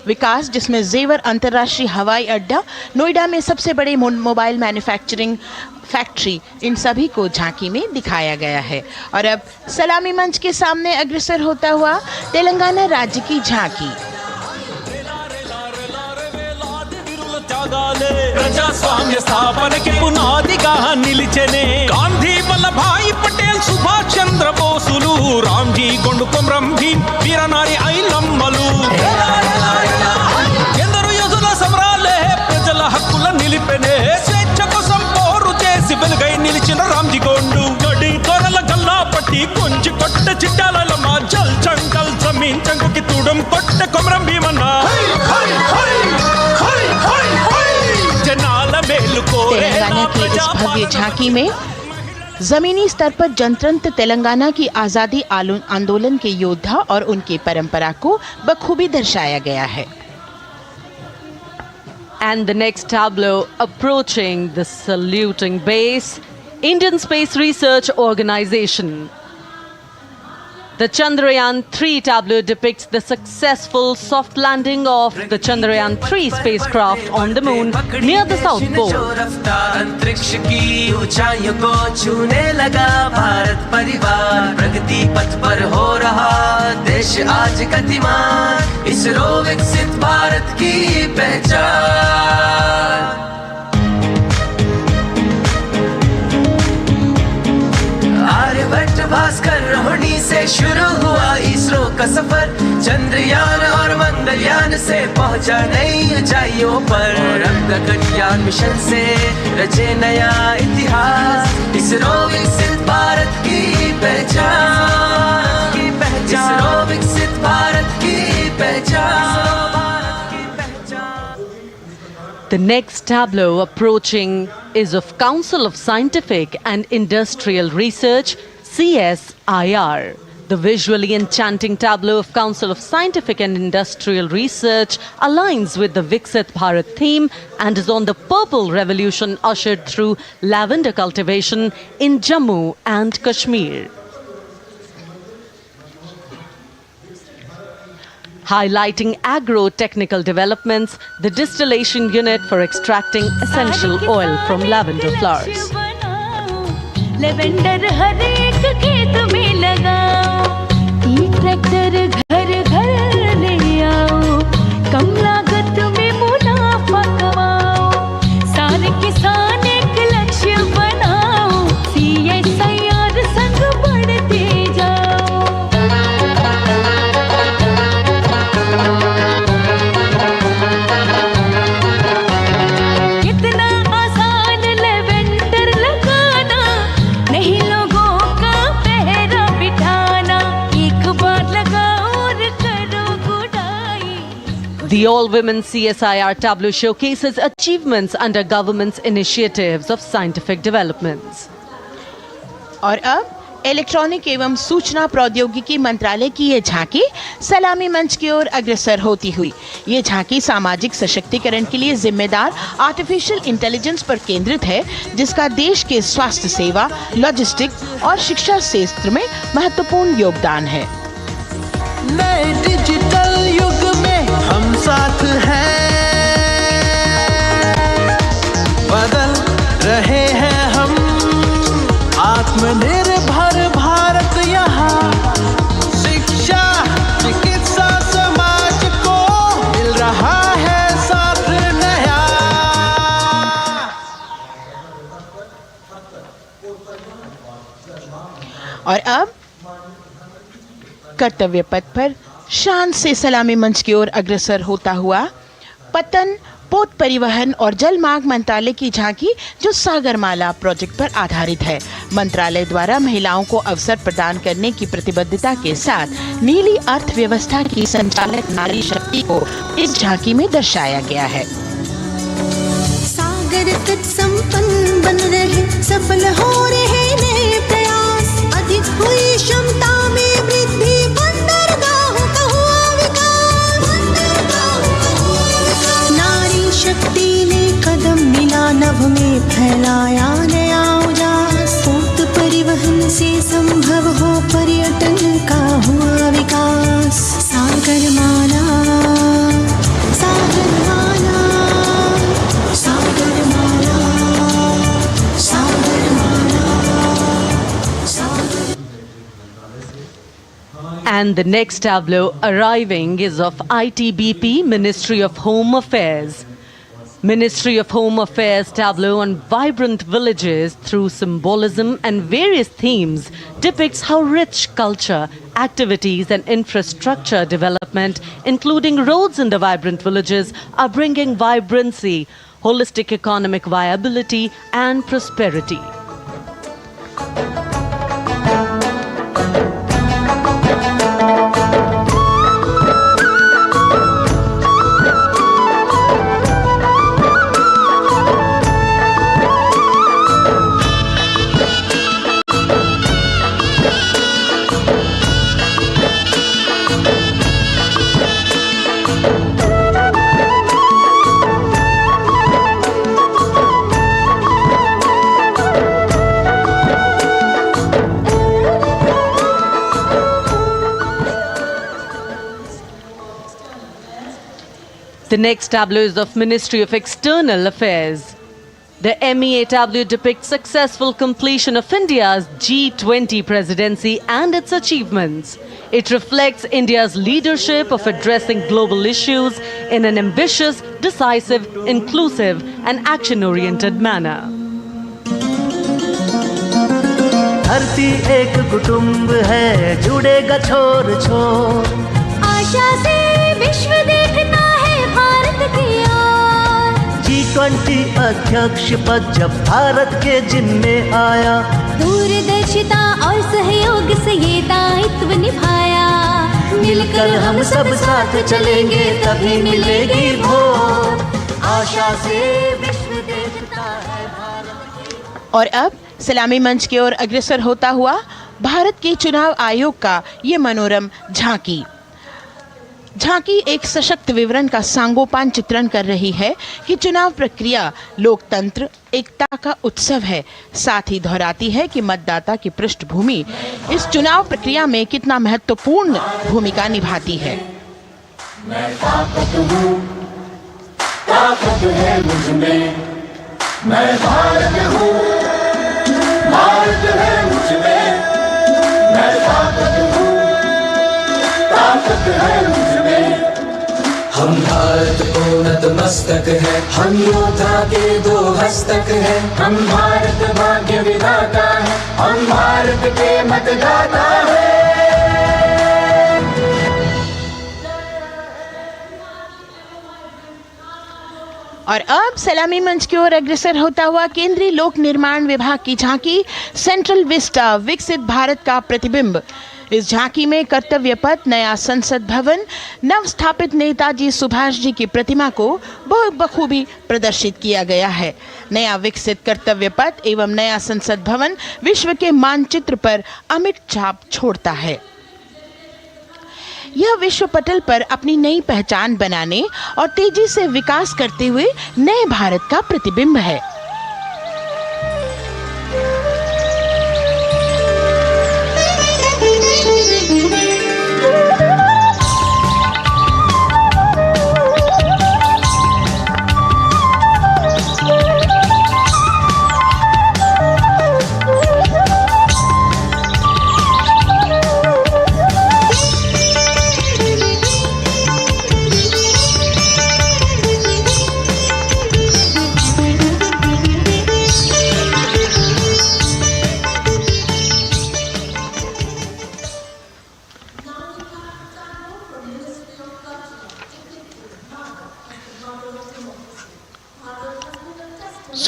विकास, जिसमें जेवर अंतर्राष्ट्रीय हवाई अड्डा, नोएडा में सबसे बड़े मोबाइल मैन्युफैक्चरिंग फैक्ट्री, इन सभी को झांकी में दिखाया गया है। और अब सलामी मंच के सामने अग्रसर होता हुआ तेलंगाना राज्य की झांकी। ప్రజాస్వామ్య స్థాపనకి పునాదిగా నిలిచెనే గాంధీ వల్లభాయ్ పటేల్ సుభాష్ చంద్ర బోసులు రామ్జీ గొండు కొమరం భీమ్ వీరనారి ఐలమ్మలు ఎందరో యోధుల సమరాలే ప్రజల హక్కుల నిలిపెనే స్వేచ్ఛ కోసం పోరు చేసి వెలుగై నిలిచిన రామ్జీ గొండు గడి కొరల గల్లా పట్టి కొంచి కొట్ట చిట్టాలమ్మ జల్ చంకల్ జమీన్ చంకుకి తూడం కొట్ట కొమరం భీమన్న तेलंगाना की इस भव्य झांकी में जमीनी स्तर पर जनतंत्र तेलंगाना की आजादी आंदोलन के योद्धा और उनकी परंपरा को बखूबी दर्शाया गया है। And the next tableau approaching the saluting base, Indian Space Research Organization. The Chandrayaan-3 tableau depicts the successful soft landing of the Chandrayaan-3 spacecraft on the moon near the South Pole. अंतरिक्ष की ऊंचाइयों को छूने लगा भारत परिवार, प्रगति पथ पर हो रहा देश आज गतिमान, इसरो विकसित भारत की पहचान। आर्यभट्ट भास्कर रोहिणी से शुरू हुआ इसरो का सफर, चंद्रयान और मंगलयान से पहुंचा नई ऊंचाइयों पर, गगनयान मिशन से रचे नया इतिहास, इसरो विकसित भारत की पहचान, इसरो विकसित भारत की पहचान। The next tableau approaching is of Council of Scientific and Industrial Research, CSIR. The visually enchanting tableau of Council of Scientific and Industrial Research aligns with the Viksit Bharat theme and is on the Purple Revolution ushered through lavender cultivation in Jammu and Kashmir. Highlighting agro-technical developments, the distillation unit for extracting essential oil from lavender flowers. Lavender हर एक खेत में लगाओ, tractor घर घर ले आओ, कम लागत में मुनाफा कमाओ, सारे किसान एक लक्ष्य बनाओ, CSIR संग बढ़ते जाओ। The all-women CSIR tableau showcases achievements under government's initiatives of scientific developments. और अब इलेक्ट्रॉनिक एवं सूचना प्रौद्योगिकी मंत्रालय की ये झांकी सलामी मंच की ओर अग्रसर होती हुई। ये झांकी सामाजिक सशक्तिकरण के लिए जिम्मेदार आर्टिफिशियल इंटेलिजेंस पर केंद्रित है, जिसका देश के स्वास्थ्य सेवा, लॉजिस्टिक्स और शिक्षा क्षेत्र में महत्वपूर्ण योगदान है। नए डिजिटल युग में हम साथ हैं, बदल रहे हैं हम, आत्मनिर्भर भारत यहाँ, शिक्षा चिकित्सा समाज को मिल रहा है साथ नया। और अब कर्तव्य पथ पर शान से सलामी मंच की ओर अग्रसर होता हुआ पतन, पोत परिवहन और जल मार्ग मंत्रालय की झांकी, जो सागरमाला प्रोजेक्ट पर आधारित है। मंत्रालय द्वारा महिलाओं को अवसर प्रदान करने की प्रतिबद्धता के साथ नीली अर्थव्यवस्था की संचालक नारी शक्ति को इस झांकी में दर्शाया गया है। सागर तट संपन्न बन रहे, सफल हो रहे नए प्रयास, अधिक हुई क्षमता में वृद्धि, बंदरगाहों का हुआ विकास, नारी शक्ति ने कदम मिला नभ में, फैलाया नया उजास, पोत परिवहन से संभव हो पर्यटन का हुआ विकास। सागरमाला, सागरमाला, सागरमाला, सागरमाला, सागर। And the next tableau arriving is of ITBP, Ministry of Home Affairs. Ministry of Home Affairs tableau on vibrant villages through symbolism and various themes depicts how rich culture, activities and infrastructure development, including roads in the vibrant villages, are bringing vibrancy, holistic economic viability and prosperity. The next tableau is of Ministry of External Affairs. The MEA tableau depicts successful completion of India's G20 presidency and its achievements. It reflects India's leadership of addressing global issues in an ambitious, decisive, inclusive and action-oriented manner. धरती एक कुटुंब है, जुड़ेगा छोर छोर, आशा से विश्व देखता है भारत की ओर। G20 अध्यक्ष पद जब भारत के जिम्मे आया, दूरदर्शिता और सहयोग से ये दायित्व निभाया, मिलकर हम सब साथ चलेंगे तभी मिलेगी भोर, आशा से विश्व देखता है भारत। और अब सलामी मंच की ओर अग्रसर होता हुआ भारत के चुनाव आयोग का ये मनोरम झांकी एक सशक्त विवरण का सांगोपान चित्रण कर रही है कि चुनाव प्रक्रिया लोकतंत्र एकता का उत्सव है। साथ ही दोहराती है कि मतदाता की पृष्ठभूमि इस चुनाव प्रक्रिया में कितना महत्वपूर्ण भूमिका निभाती है। मैं ताकत हूँ, ताकत है मुझ में, मैं भारत हूँ, भारत है मुझ में, मैं ताकत हूँ, ताकत है मुझ में। हम भारत को नतमस्तक है, हम योद्धा के दो हस्तक है, हम भारत भाग्य विधाता है, हम भारत के मतदाता है। और अब सलामी मंच की ओर अग्रसर होता हुआ केंद्रीय लोक निर्माण विभाग की झांकी सेंट्रल विस्टा, विकसित भारत का प्रतिबिंब। इस झांकी में कर्तव्य पथ, नया संसद भवन, नव स्थापित नेताजी सुभाष जी की प्रतिमा को बहुत बखूबी प्रदर्शित किया गया है। नया विकसित कर्तव्य पथ एवं नया संसद भवन विश्व के मानचित्र पर अमिट छाप छोड़ता है। यह विश्व पटल पर अपनी नई पहचान बनाने और तेजी से विकास करते हुए नए भारत का प्रतिबिंब है।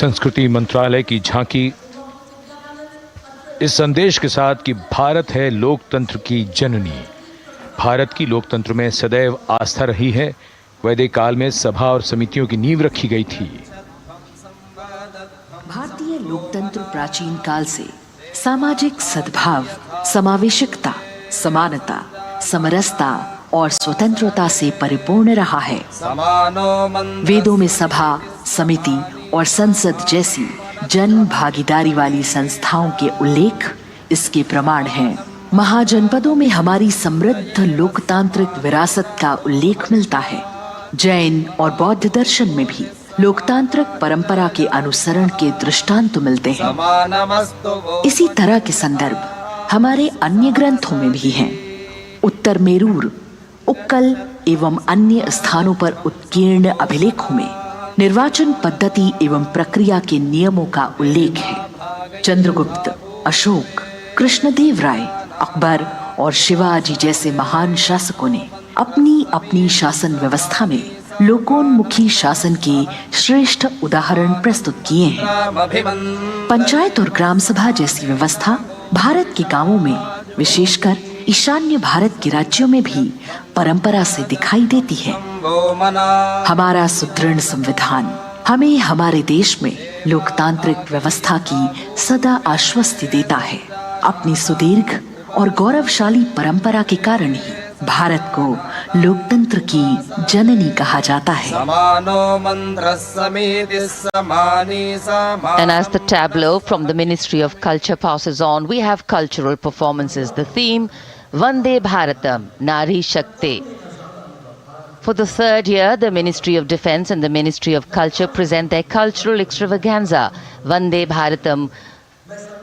संस्कृति मंत्रालय की झांकी इस संदेश के साथ कि भारत है लोकतंत्र की जननी। भारत की लोकतंत्र में सदैव आस्था रही है। वैदिक काल में सभा और समितियों की नींव रखी गई थी। भारतीय लोकतंत्र प्राचीन काल से सामाजिक सद्भाव, समावेशकता, समानता, समरसता और स्वतंत्रता से परिपूर्ण रहा है। वेदों में सभा, समिति और संसद जैसी जन भागीदारी वाली संस्थाओं के उल्लेख इसके प्रमाण हैं। महाजनपदों में हमारी समृद्ध लोकतांत्रिक विरासत का उल्लेख मिलता है। जैन और बौद्ध दर्शन में भी लोकतांत्रिक परंपरा के अनुसरण के दृष्टांत मिलते हैं। इसी तरह के संदर्भ हमारे अन्य ग्रंथों में भी हैं। उत्तर मेरूर, उक्कल एवं अन्य स्थानों पर उत्कीर्ण अभिलेखों में निर्वाचन पद्धति एवं प्रक्रिया के नियमों का उल्लेख है। चंद्रगुप्त, अशोक, कृष्णदेव राय, अकबर और शिवाजी जैसे महान शासकों ने अपनी अपनी शासन व्यवस्था में लोकोन्मुखी शासन के श्रेष्ठ उदाहरण प्रस्तुत किए हैं। पंचायत और ग्राम सभा जैसी व्यवस्था भारत के गांवों में, विशेषकर ईशान्य भारत के राज्यों में भी परंपरा से दिखाई देती है। हमारा सुदृढ़ संविधान हमें हमारे देश में लोकतांत्रिक व्यवस्था की सदा आश्वस्ति देता है। अपनी सुदीर्घ और गौरवशाली परंपरा के कारण ही भारत को लोकतंत्र की जननी कहा जाता है। And as the tableau from the Ministry of Culture passes on, we have cultural performances. The theme, Vande Bharatam, Nari Shakti. For the third year, the Ministry of Defence and the Ministry of Culture present their cultural extravaganza, Vande Bharatam.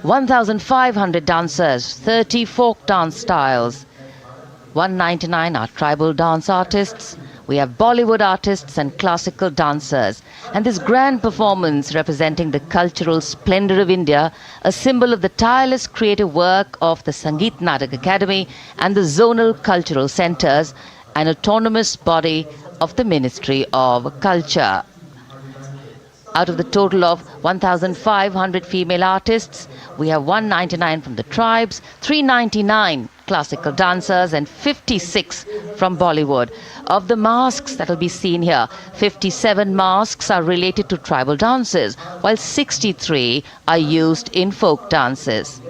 1,500 dancers, 30 folk dance styles, 199 are tribal dance artists. We have Bollywood artists and classical dancers. And this grand performance representing the cultural splendor of India, a symbol of the tireless creative work of the Sangeet Natak Academy and the zonal cultural centers, an autonomous body of the Ministry of Culture. Out of the total of 1,500 female artists, we have 199 from the tribes, 399 classical dancers and 56 from Bollywood. Of the masks that will be seen here, 57 masks are related to tribal dances, while 63 are used in folk dances.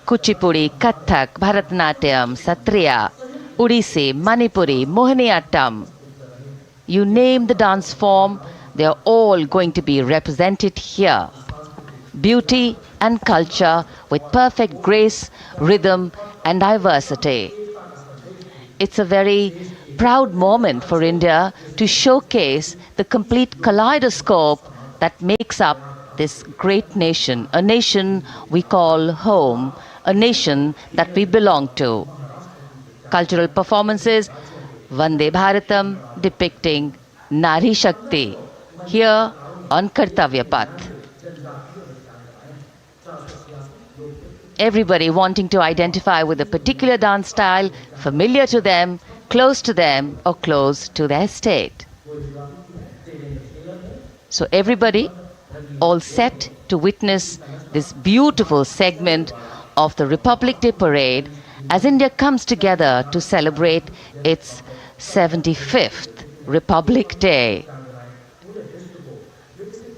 Kuchipudi, Kathak, Bharatanatyam, Satriya, Odissi, Manipuri, Mohiniyattam. You name the dance form, they are all going to be represented here. Beauty and culture with perfect grace, rhythm and diversity. It's a very proud moment for India to showcase the complete kaleidoscope that makes up this great nation, a nation we call home, a nation that we belong to. Cultural performances, Vande Bharatam depicting Nari Shakti here on Kartavya Path. Everybody wanting to identify with a particular dance style, familiar to them, close to them, or close to their state. So everybody all set to witness this beautiful segment of the Republic Day parade as India comes together to celebrate its 75th Republic Day.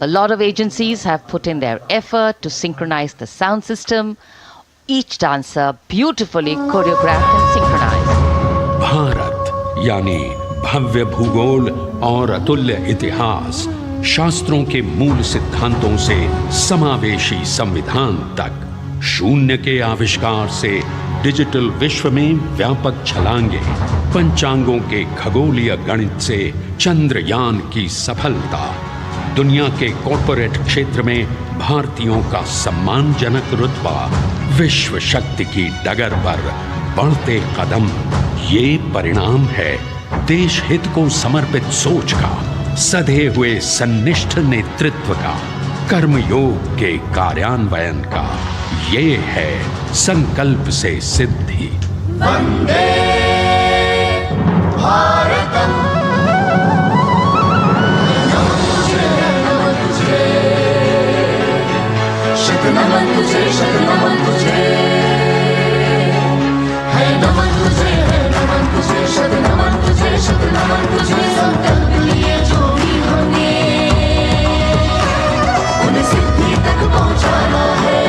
A lot of agencies have put in their effort to synchronize the sound system. Each dancer beautifully choreographed and synchronized. Bharat यानी भव्य भूगोल और अतुल्य इतिहास, शास्त्रों के मूल सिद्धांतों से समावेशी संविधान तक, शून्य के आविष्कार से डिजिटल विश्व में व्यापक छलांगे, पंचांगों के खगोलीय गणित से चंद्रयान की सफलता, दुनिया के कॉर्पोरेट क्षेत्र में भारतीयों का सम्मानजनक रुतबा, विश्व शक्ति की डगर पर बढ़ते कदम, ये परिणाम है देश हित को समर्पित सोच का, सधे हुए सन्निष्ठ नेतृत्व का, कर्मयोग के कार्यान्वयन का। ये है संकल्प से सिद्धि। वंदे भारतम। नमन तुझे, नमन तुझे, है नमन तुझे, है नमन तुझे, शत नमन तुझे, शत नमन तुझे। संकल्प लिए जो भी हमने उन्हें सिद्धि तक पहुंचाना है।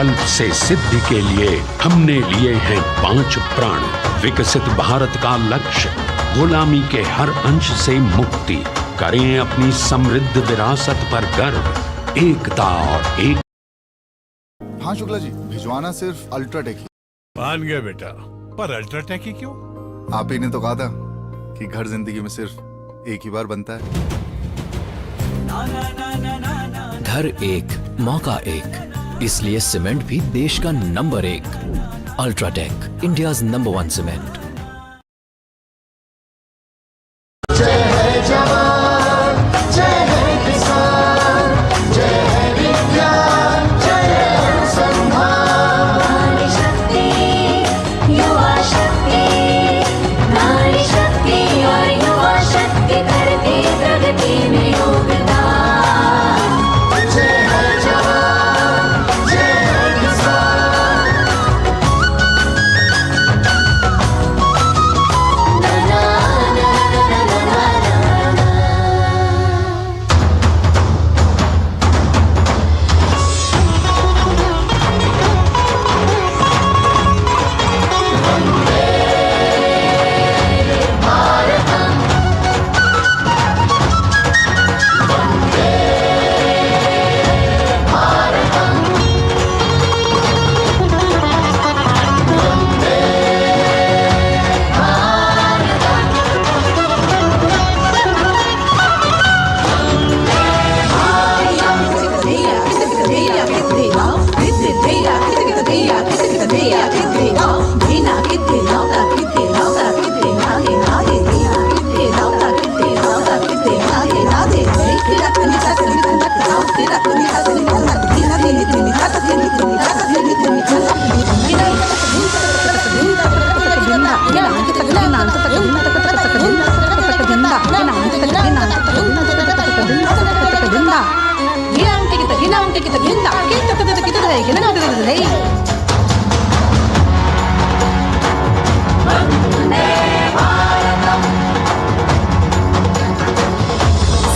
संकल्प से सिद्धि के लिए हमने लिए हैं 5 प्रण। विकसित भारत का लक्ष्य, गुलामी के हर अंश से मुक्ति। करें अपनी समृद्ध विरासत पर गर्व, एकता और एक। हाँ शुक्ला जी, भिजवाना सिर्फ अल्ट्राटेक ही। मान गया बेटा, पर अल्ट्राटेक ही क्यों? आप ही ने तो कहा था कि घर जिंदगी में सिर्फ एक ही बार बनता है। घर एक, मौका एक, इसलिए सीमेंट भी देश का number 1। UltraTech, India's number 1 cement. जय है जवान, जय है किसान, जय है विज्ञान, जय है अनुसंधान। नारी शक्ति, युवा शक्ति, नारी शक्ति और युवा शक्ति करके प्रगति में योगदान। जय है जवान, जय है किसान।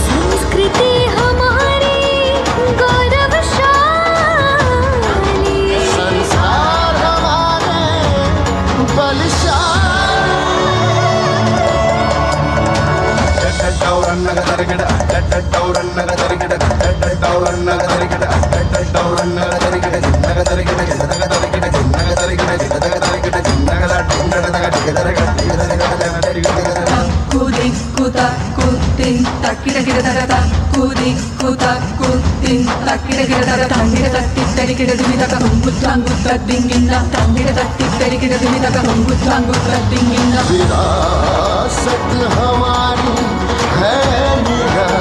संस्कृति हमारी गौरवशाली, संस्कार हमारे विरासत हमारी है निराली।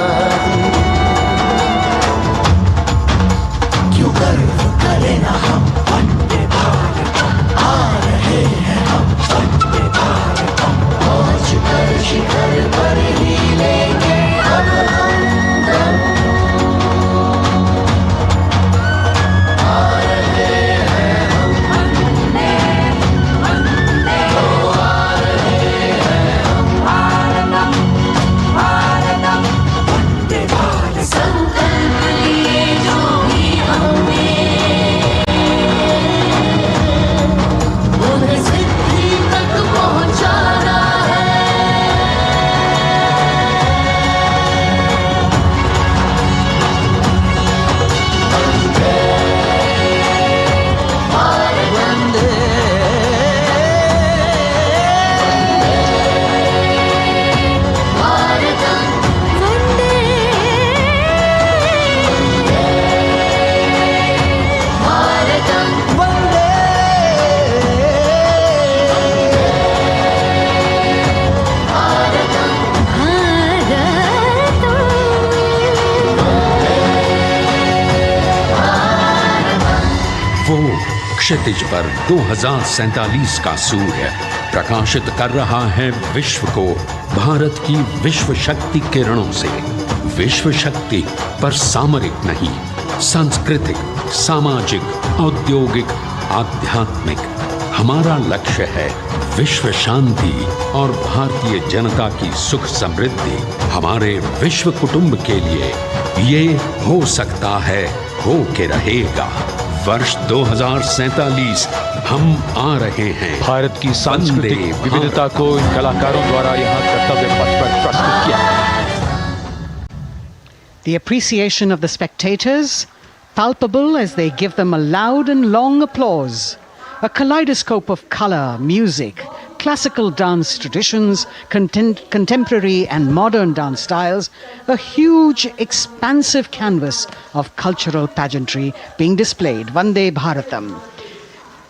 क्यों गर्व करें ना हम वंदे भारतम, आ रहे हैं हम वंदे भारतम। पहुंच कर शिखर पर ही लेंगे अब हम दम। आ रहे हैं हम वंदे, वंदे, आ रहे हैं हम भारतम, भारतम, वंदे भारत। संकल्प लिए जो भी हमने, उन्हें सिद्धि तक पहुंचाना है। वंदे भारत, वंदे, भारतम, वंदे, भारतम, वंदे, भारतम, वो क्षितिज पर 2047 का सूर्य प्रकाशित कर रहा है विश्व को भारत की विश्व शक्ति किरणों से। विश्व शक्ति पर सामरिक नहीं, सांस्कृतिक, सामाजिक, औद्योगिक, आध्यात्मिक। हमारा लक्ष्य है विश्व शांति और भारतीय जनता की सुख समृद्धि। हमारे विश्व कुटुंब के लिए ये हो सकता है, हो के रहेगा। वर्ष 2047 हम आ रहे हैं। भारत की सांस्कृतिक विविधता को इन कलाकारों द्वारा यहाँ कर्तव्य पथ पर प्रस्तुत किया गया। The appreciation of the spectators, palpable as they give them a loud and long applause. A kaleidoscope of color, music, classical dance traditions, contemporary and modern dance styles, a huge, expansive canvas of cultural pageantry being displayed, Vande Bharatam.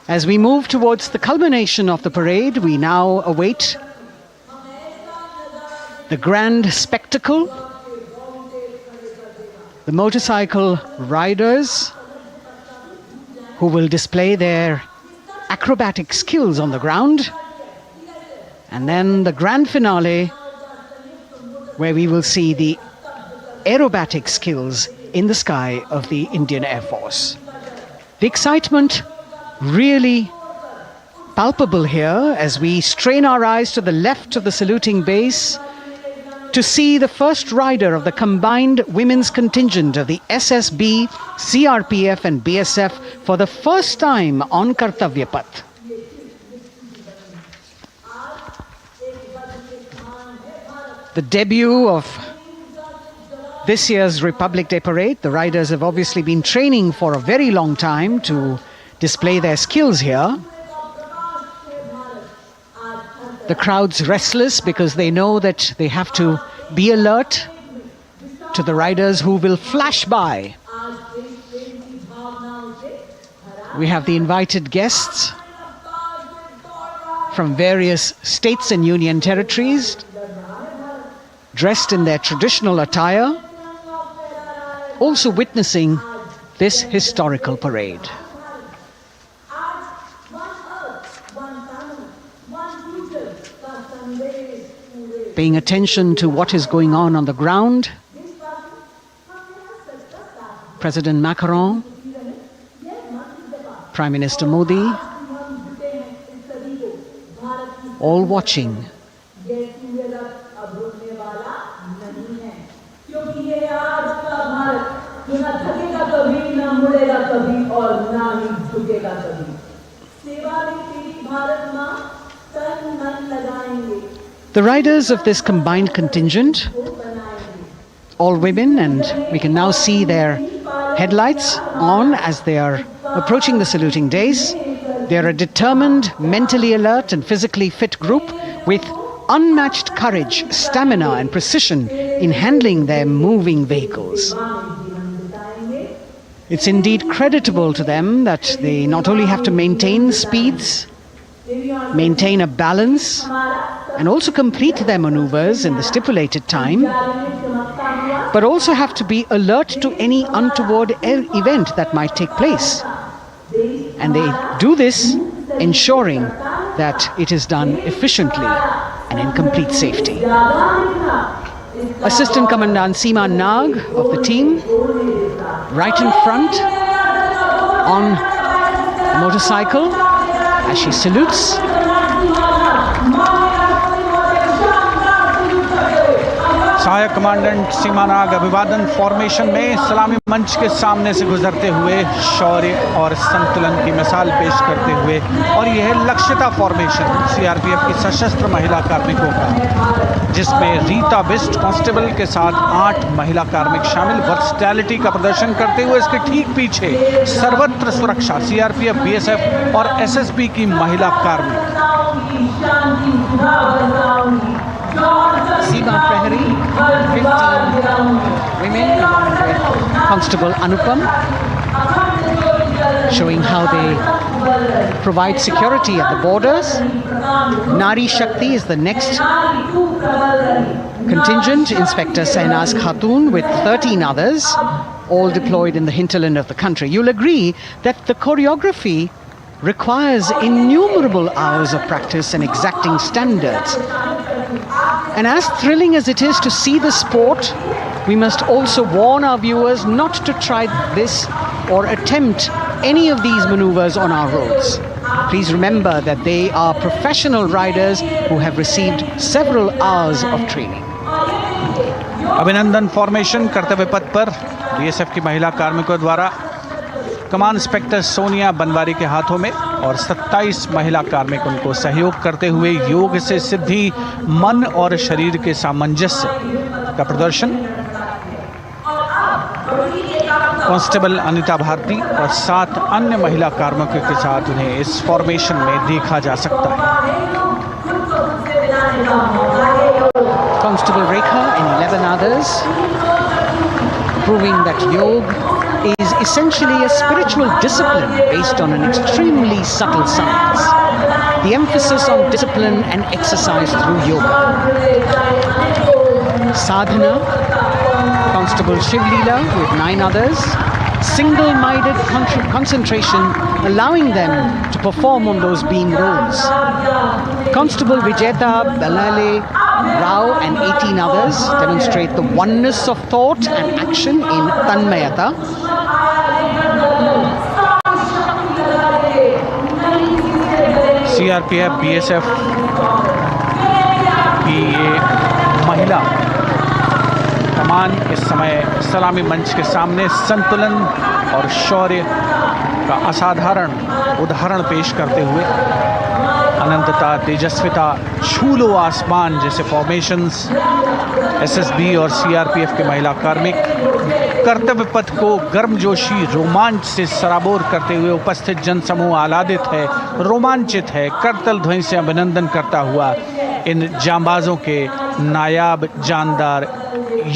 As we move towards the culmination of the parade, we now await the grand spectacle. The motorcycle riders who will display their acrobatic skills on the ground, and then the grand finale where we will see the aerobatic skills in the sky of the Indian Air Force. The excitement really palpable here as we strain our eyes to the left of the saluting base to see the first rider of the combined women's contingent of the SSB, CRPF and BSF for the first time on Kartavya Path. The debut of this year's Republic Day Parade. The riders have obviously been training for a very long time to display their skills here. The crowd's restless because they know that they have to be alert to the riders who will flash by. We have the invited guests from various states and union territories, dressed in their traditional attire, also witnessing this historical parade. Paying attention to what is going on the ground, President Macron, Prime Minister Modi, all watching. The riders of this combined contingent, all women, and we can now see their headlights on as they are approaching the saluting days. They are a determined, mentally alert and physically fit group with unmatched courage, stamina and precision in handling their moving vehicles. It's indeed creditable to them that they not only have to maintain speeds, maintain a balance, and also complete their maneuvers in the stipulated time, but also have to be alert to any untoward event that might take place. And they do this ensuring that it is done efficiently and in complete safety. Assistant Commandant Seema Nag of the team, right in front on a motorcycle as she salutes. सहायक commandant सीमा नाग अभिवादन formation में सलामी मंच के सामने से गुजरते हुए शौर्य और संतुलन की मिसाल पेश करते हुए, और यह लक्ष्यता फॉर्मेशन सीआरपीएफ की सशस्त्र महिला कार्मिकों का, जिसमें रीता बिस्ट कांस्टेबल के साथ 8 महिला कार्मिक शामिल वर्सटैलिटी का प्रदर्शन करते हुए, इसके ठीक पीछे सर्वत्र सुरक्षा सीआरपीएफ, बीएसएफ और एसएसबी की महिला कार्मिक। Seema Prahari, 15 women along with Constable Anupam, showing how they provide security at the borders. Nari Shakti is the next contingent, Inspector Sainaz Khatun with 13 others, all deployed in the hinterland of the country. You'll agree that the choreography requires innumerable hours of practice and exacting standards. And as thrilling as it is to see the sport, we must also warn our viewers not to try this or attempt any of these maneuvers on our roads. Please remember that they are professional riders who have received several hours of training. अभिनंदन formation कर्तव्य पथ पर BSF की महिला कार्मिकों द्वारा कमान inspector Sonia Banwari के हाथों में और 27 महिला कार्मिक उनको सहयोग करते हुए योग से सिद्धि, मन और शरीर के सामंजस्य का प्रदर्शन। कांस्टेबल अनिता भारती और 7 अन्य महिला कार्मिकों के साथ उन्हें इस फॉर्मेशन में देखा जा सकता है। Constable Rekha and 11 others, proving that yoga is essentially a spiritual discipline based on an extremely subtle science. The emphasis on discipline and exercise through yoga. Sadhana, Constable Shivleela with 9 others, single-minded concentration, allowing them to perform on those beam roles. Constable Vijeta Balale Rao and 18 others demonstrate the oneness of thought and action in Tanmayata. CRPF, BSF की ये महिला कमान इस समय सलामी मंच के सामने संतुलन और शौर्य का असाधारण उदाहरण पेश करते हुए अनंतता, तेजस्विता, छू लो आसमान जैसे फॉर्मेशंस एसएसबी और सीआरपीएफ के महिला कार्मिक कर्तव्य पथ को गर्मजोशी रोमांच से सराबोर करते हुए उपस्थित जनसमूह आह्लादित है, रोमांचित है, करतल ध्वनि से अभिनंदन करता हुआ इन जांबाजों के नायाब जानदार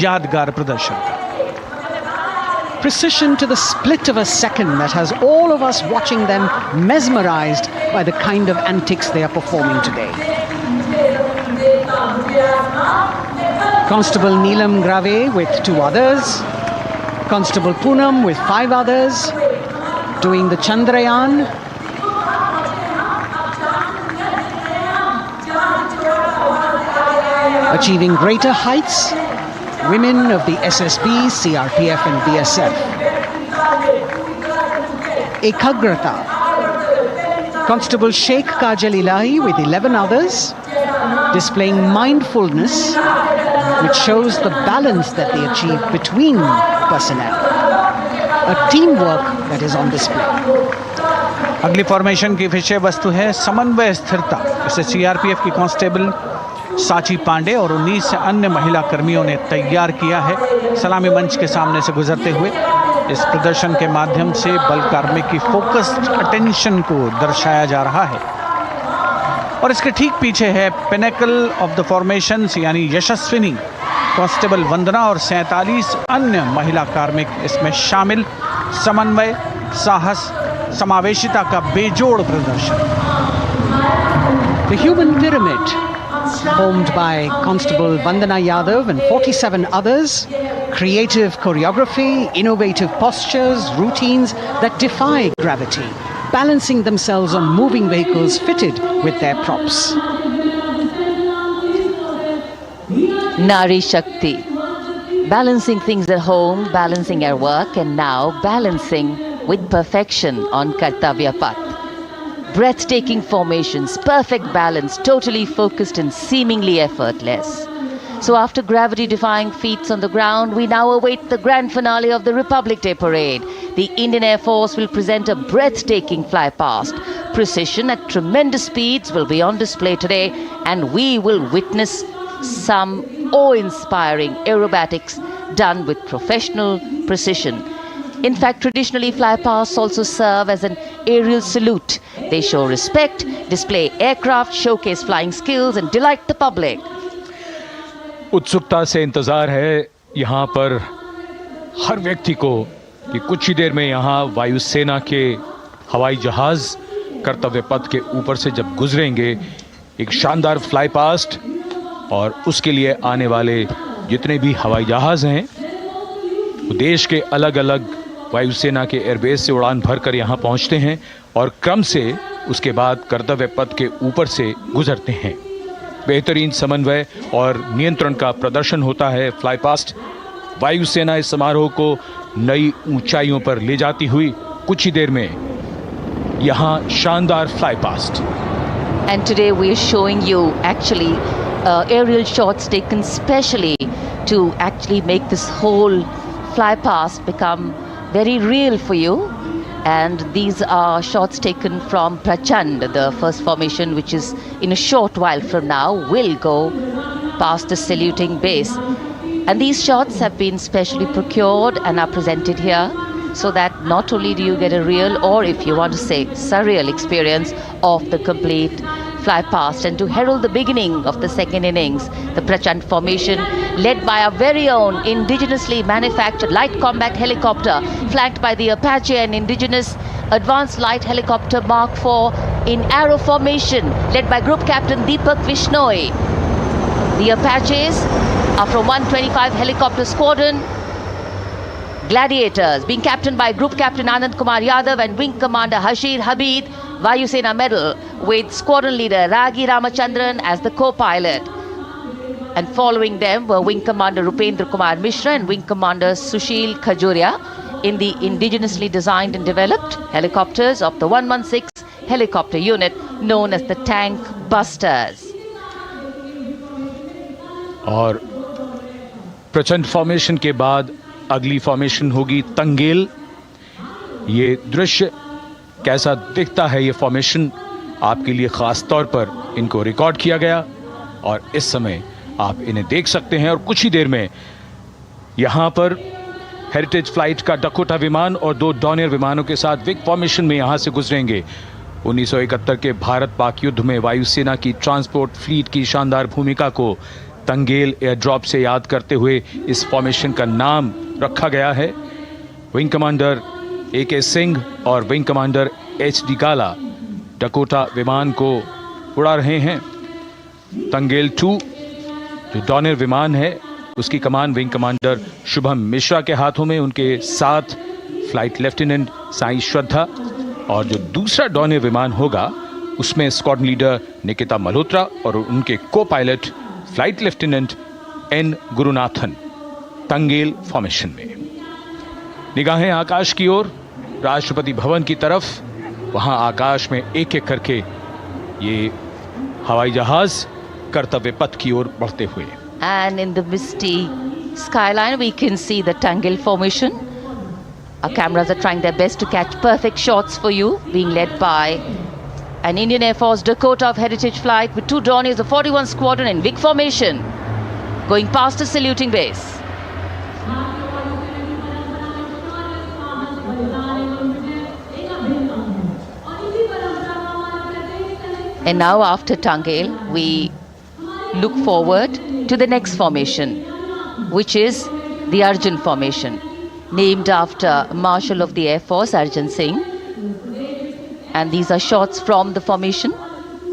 यादगार प्रदर्शन का। Precision to the split of a second that has all of us watching them mesmerized by the kind of antics they are performing today. Constable Neelam Grave with 2 others, Constable Poonam with 5 others, doing the Chandrayaan. Achieving greater heights, women of the SSB, CRPF and BSF. Ekagrata, Constable Sheikh Kajal Ilahi with 11 others, displaying mindfulness, which shows the balance that they achieve between personnel. A teamwork that is on display. अगली formation की विषय वस्तु है समन्वय स्थिरता। इसे CRPF की constable साची पांडे और 19 अन्य महिला कर्मियों ने तैयार किया है। सलामी मंच के सामने से गुजरते हुए इस प्रदर्शन के माध्यम से बल कार्मिक की फोकस्ड अटेंशन को दर्शाया जा रहा है और इसके ठीक पीछे है पिनेकल ऑफ द फॉर्मेशंस यानी यशस्विनी कांस्टेबल वंदना और 47 अन्य महिला कार्मिक इसमें शामिल। समन्वय, साहस, समावेशिता का बेजोड़ प्रदर्शन। The human pyramid, formed by Constable Vandana Yadav and 47 others, creative choreography, innovative postures, routines that defy gravity, balancing themselves on moving vehicles fitted with their props. Nari Shakti, balancing things at home, balancing at work, and now balancing with perfection on Kartavya path. Breathtaking formations, perfect balance, totally focused and seemingly effortless. So after gravity-defying feats on the ground, we now await the grand finale of the Republic Day Parade. The Indian Air Force will present a breathtaking fly-past. Precision at tremendous speeds will be on display today, and we will witness some awe-inspiring aerobatics done with professional precision. In fact, traditionally, fly-pasts also serve as an aerial salute. They show respect, display aircraft, showcase flying skills, and delight the public. उत्सुकता से इंतजार है यहाँ पर हर व्यक्ति को कि कुछ ही देर में यहाँ वायुसेना के हवाई जहाज कर्तव्य पथ के ऊपर से जब गुजरेंगे, एक शानदार फ्लाई पास्ट और उसके लिए आने वाले जितने भी हवाई जहाज हैं वो देश के अलग अलग वायुसेना के एयरबेस से उड़ान भरकर यहाँ पहुँचते हैं और क्रम से उसके बाद कर्तव्य पथ के ऊपर से गुजरते हैं। बेहतरीन समन्वय और नियंत्रण का प्रदर्शन होता है। फ्लाई पास्ट वायुसेना इस समारोह को नई ऊंचाइयों पर ले जाती हुई कुछ ही देर में यहाँ शानदार fly past. And today we are showing you actually aerial shots taken specially to actually make this whole fly past become very real for you. And these are shots taken from Prachand, the first formation, which is in a short while from now will go past the saluting base. And these shots have been specially procured and are presented here so that not only do you get a real, or if you want to say surreal experience of the complete fly past, and to herald the beginning of the second innings, the Prachand formation led by our very own indigenously manufactured light combat helicopter flanked by the Apache and indigenous advanced light helicopter Mark IV in arrow formation led by Group Captain Deepak Vishnoi. The Apaches are from 125 helicopter squadron. Gladiators being captained by Group Captain Anand Kumar Yadav and Wing Commander Hashir Habib, Vayu Sena Medal, with Squadron Leader Ragi Ramachandran as the co-pilot. And following them were Wing Commander Rupendra Kumar Mishra and Wing Commander Sushil Khajuria in the indigenously designed and developed helicopters of the 116 helicopter unit known as the Tank Busters. और प्रचंड formation के बाद अगली formation होगी तंगेल। ये दृश्य कैसा दिखता है, ये फॉर्मेशन आपके लिए खास तौर पर इनको रिकॉर्ड किया गया और इस समय आप इन्हें देख सकते हैं। और कुछ ही देर में यहाँ पर हेरिटेज फ्लाइट का डकोटा विमान और 2 डॉनियर विमानों के साथ विग फॉर्मेशन में यहाँ से गुजरेंगे। 1971 के भारत पाक युद्ध में वायुसेना की ट्रांसपोर्ट फ्लीट की शानदार भूमिका को तंगेल एयर ड्रॉप से याद करते हुए इस फॉर्मेशन का नाम रखा गया है। विंग कमांडर AK सिंह और विंग कमांडर HD गाला डकोटा विमान को उड़ा रहे हैं। तंगेल 2 जो डॉनियर विमान है उसकी कमान विंग कमांडर शुभम मिश्रा के हाथों में, उनके साथ फ्लाइट लेफ्टिनेंट साई श्रद्धा, और जो दूसरा डॉनियर विमान होगा उसमें स्क्वाड्रन लीडर निकिता मल्होत्रा और उनके copilot flight lieutenant N Gurunathan. Tangail formation में निगाहें आकाश की ओर, राष्ट्रपति भवन की तरफ। वहां आकाश में एक एक करके ये हवाई जहाज कर्तव्य पथ की ओर बढ़ते हुए। And in the misty skyline we can see the Tangel formation. Our cameras are trying their best to catch perfect shots for you, being led by an Indian Air Force Dakota of Heritage Flight with 2 Dorniers of 41 Squadron in VIC formation, going past a saluting base. And now after Tangel, we look forward to the next formation, which is the Arjun formation, named after Marshal of the Air Force Arjun Singh. And these are shots from the formation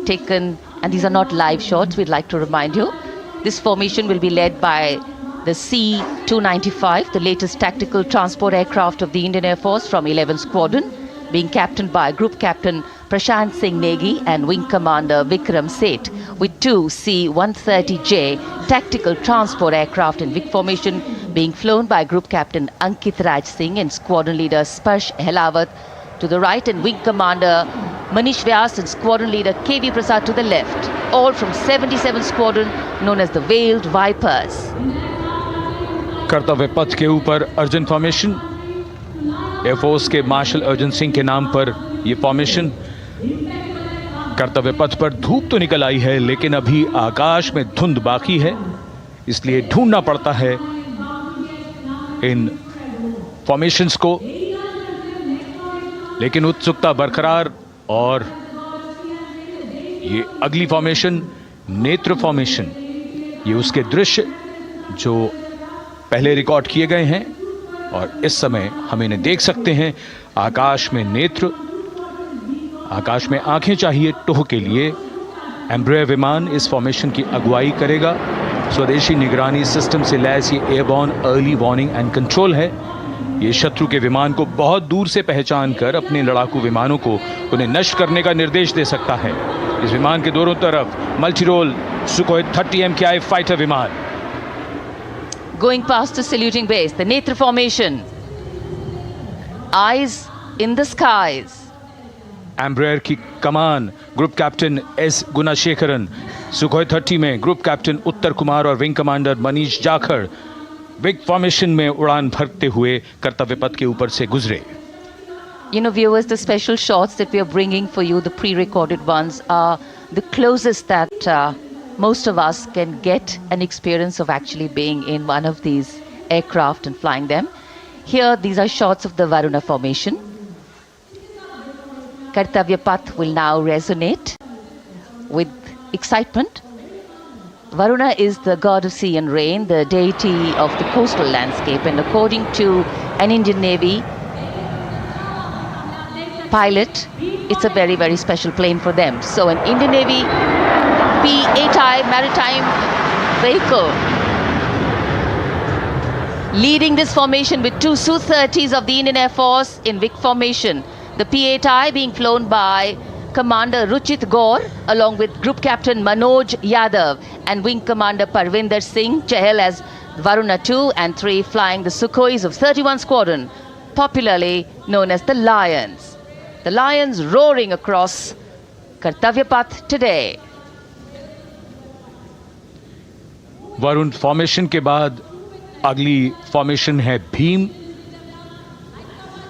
taken, and these are not live shots, we'd like to remind you. This formation will be led by the C-295, the latest tactical transport aircraft of the Indian Air Force from 11 Squadron, being captained by Group Captain Prashant Singh Negi and Wing Commander Vikram Seth, with 2 C-130J tactical transport aircraft in VIC formation being flown by Group Captain Ankit Raj Singh and Squadron Leader Sparsh Helawat to the right, and Wing Commander Manish Vyas and Squadron Leader KV Prasad to the left, all from 77 Squadron known as the Veiled Vipers. कर्तव्य पथ के ऊपर Arjun formation, air force के martial Arjun Singh के नाम पर यह formation. कर्तव्य पथ पर धूप तो निकल आई है, लेकिन अभी आकाश में धुंध बाकी है, इसलिए ढूंढना पड़ता है इन फॉर्मेशंस को। लेकिन उत्सुकता बरकरार, और ये अगली फॉर्मेशन नेत्र फॉर्मेशन, ये उसके दृश्य जो पहले रिकॉर्ड किए गए हैं और इस समय हम इन्हें देख सकते हैं। आकाश में नेत्र, आकाश में आंखें चाहिए टोह के लिए। एम्ब्रेयर विमान इस फॉर्मेशन की अगुवाई करेगा। स्वदेशी निगरानी सिस्टम से लैस ये airborne early warning and control है। ये शत्रु के विमान को बहुत दूर से पहचान कर अपने लड़ाकू विमानों को उन्हें नष्ट करने का निर्देश दे सकता है। इस विमान के दोनों तरफ multi role Sukhoi 30 MKI fighter विमान। Going past the saluting base, the Netra formation, eyes in the skies. Embraer की कमान group captain S Gunasekaran, Sukhoi 30 में ग्रुप कैप्टन उत्तर कुमार और wing commander Manish Jakhar vic formation में उड़ान भरते हुए कर्तव्य पथ के ऊपर से गुजरे। Viewers, the special shots that we are bringing for you, the pre-recorded ones, are the closest that most of us can get an experience of actually being in one of these aircraft and flying them. Here, these are shots of the Varuna formation. Kartavya Path will now resonate with excitement. Varuna is the god of sea and rain, the deity of the coastal landscape, and according to an Indian Navy pilot, it's a very, very special plane for them. So an Indian Navy P-8I maritime vehicle leading this formation with two Su-30s of the Indian Air Force in Vic formation. The P-8I being flown by Commander Ruchit Gaur along with Group Captain Manoj Yadav and Wing Commander Parvinder Singh Chahal as Varuna 2 and 3 flying the Sukhois of 31 Squadron, popularly known as the Lions. The Lions roaring across Kartavya Path today. Varun formation के बाद अगली formation है भीम,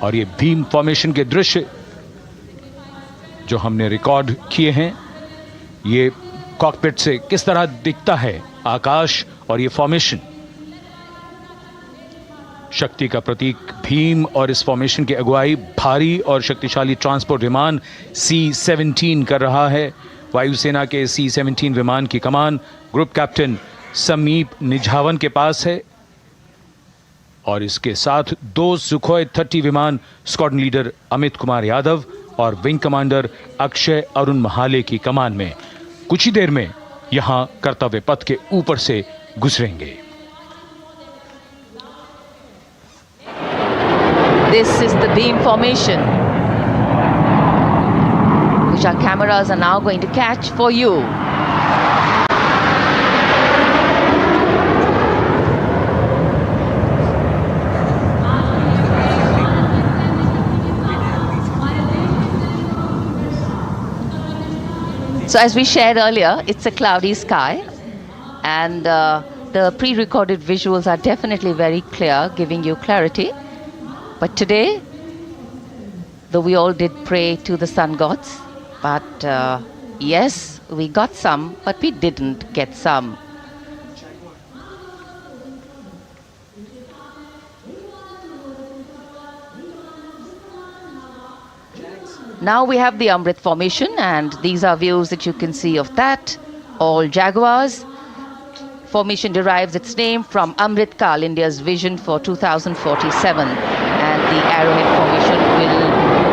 और ये Bhim formation के दृश्य जो हमने रिकॉर्ड किए हैं, ये कॉकपिट से किस तरह दिखता है आकाश और ये फॉर्मेशन, शक्ति का प्रतीक भीम, और इस फॉर्मेशन की अगुवाई भारी और शक्तिशाली ट्रांसपोर्ट विमान C-17 कर रहा है। वायुसेना के C-17 विमान की कमान ग्रुप कैप्टन समीप निझावन के पास है, और इसके साथ 2 सुखोई 30 विमान स्क्वाड्रन लीडर अमित कुमार यादव और विंग कमांडर अक्षय अरुण महाले की कमान में कुछ ही देर में यहां कर्तव्य पथ के ऊपर से गुजरेंगे। This is the beam formation, which our cameras are now going to catch for you. So as we shared earlier, it's a cloudy sky, and the pre-recorded visuals are definitely very clear, giving you clarity. But today, though we all did pray to the sun gods, but yes, we got some, but we didn't get some. Now we have the Amrit formation, and these are views that you can see of that. All Jaguars. Formation derives its name from Amrit Kal, India's vision for 2047. And the Arrowhead formation will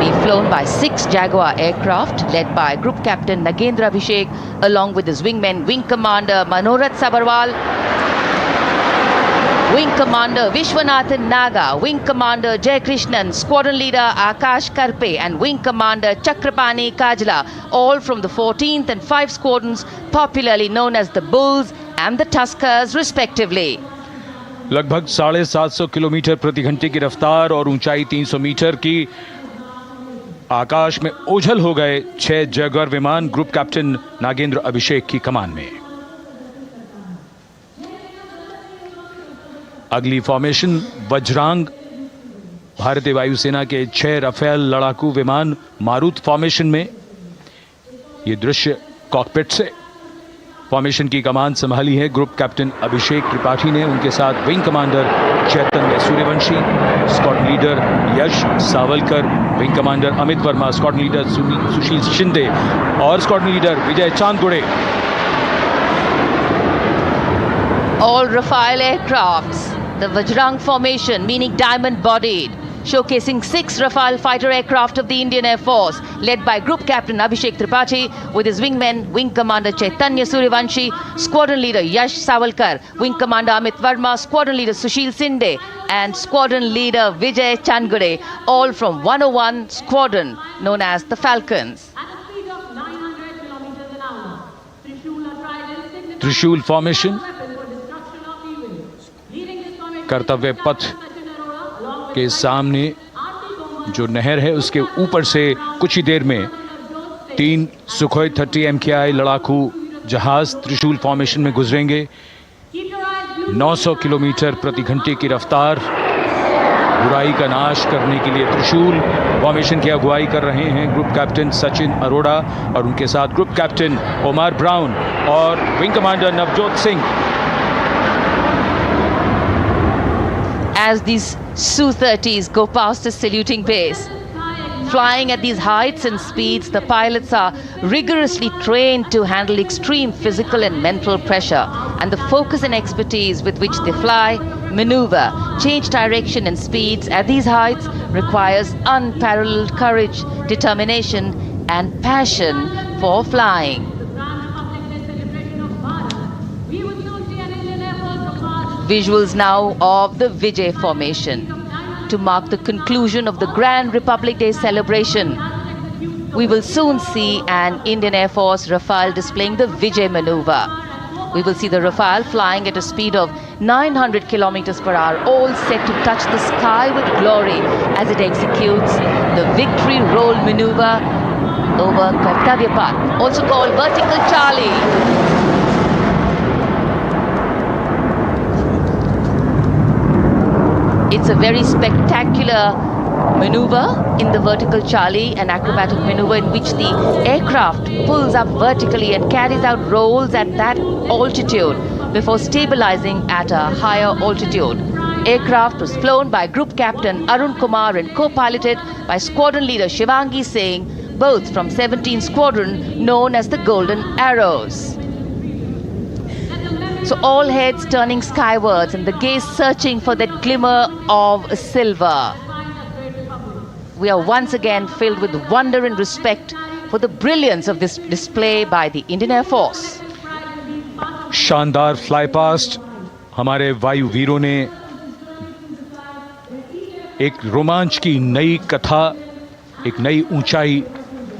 be flown by 6 Jaguar aircraft led by Group Captain Nagendra Abhishek along with his wingmen Wing Commander Manorat Sabarwal, Wing Commander Vishwanathan Naga, Wing Commander Jay Krishnan, Squadron Leader Akash Karpe and Wing Commander Chakrapani Kajla, all from the 14th and 5 squadrons popularly known as the Bulls and the Tuskers respectively. लगभग 750 kilometre प्रति घंटे की रफ्तार और ऊंचाई 300 metre की आकाश में ओझल हो गए 6 जैगुआर विमान ग्रुप कैप्टन नागेंद्र अभिषेक की कमान में। अगली फॉर्मेशन वज्रांग, भारतीय वायुसेना के 6 राफेल लड़ाकू विमान मारुत फॉर्मेशन में। ये दृश्य कॉकपिट से। फॉर्मेशन की कमान संभाली है ग्रुप कैप्टन अभिषेक त्रिपाठी ने, उनके साथ wing commander Chaitanya Suryavanshi, squadron leader Yash Sawalkar, wing commander Amit Verma, squadron leader Sushil Shinde और squadron leader Vijay Chandgude. All Rafale aircrafts, the Vajrang formation, meaning diamond-bodied, showcasing 6 Rafale fighter aircraft of the Indian Air Force, led by Group Captain Abhishek Tripathi, with his wingmen, Wing Commander Chaitanya Suryavanshi, Squadron Leader Yash Savalkar, Wing Commander Amit Verma, Squadron Leader Sushil Sinde, and Squadron Leader Vijay Chandgure, all from 101 Squadron, known as the Falcons. त्रिशूल formation, कर्तव्य पथ के सामने जो नहर है उसके ऊपर से कुछ ही देर में 3 सुखोई 30 MKI लड़ाकू जहाज त्रिशूल फॉर्मेशन में गुजरेंगे। 900 किलोमीटर प्रति घंटे की रफ्तार बुराई का नाश करने के लिए त्रिशूल फॉर्मेशन की अगुवाई कर रहे हैं ग्रुप कैप्टन सचिन अरोड़ा और उनके साथ ग्रुप कैप्टन ओमार ब्राउन और wing commander Navjot Singh. As these Su-30s go past the saluting base, flying at these heights and speeds, the pilots are rigorously trained to handle extreme physical and mental pressure, and the focus and expertise with which they fly, maneuver, change direction and speeds at these heights requires unparalleled courage, determination and passion for flying. Visuals now of the Vijay formation to mark the conclusion of the Grand Republic Day celebration. We will soon see an Indian Air Force Rafale displaying the Vijay maneuver. We will see the Rafale flying at a speed of 900 kilometers per hour, all set to touch the sky with glory as it executes the victory roll maneuver over Kartavya Path, also called Vertical Charlie. It's a very spectacular maneuver in the Vertical Charlie, an acrobatic maneuver in which the aircraft pulls up vertically and carries out rolls at that altitude before stabilizing at a higher altitude. Aircraft was flown by Group Captain Arun Kumar and co-piloted by Squadron Leader Shivangi Singh, both from 17th Squadron known as the Golden Arrows. So all heads turning skywards and the gaze searching for that glimmer of silver. We are once again filled with wonder and respect for the brilliance of this display by the Indian Air Force. शानदार fly past हमारे वायु वीरों ने एक रोमांच की नई कथा, एक नई ऊंचाई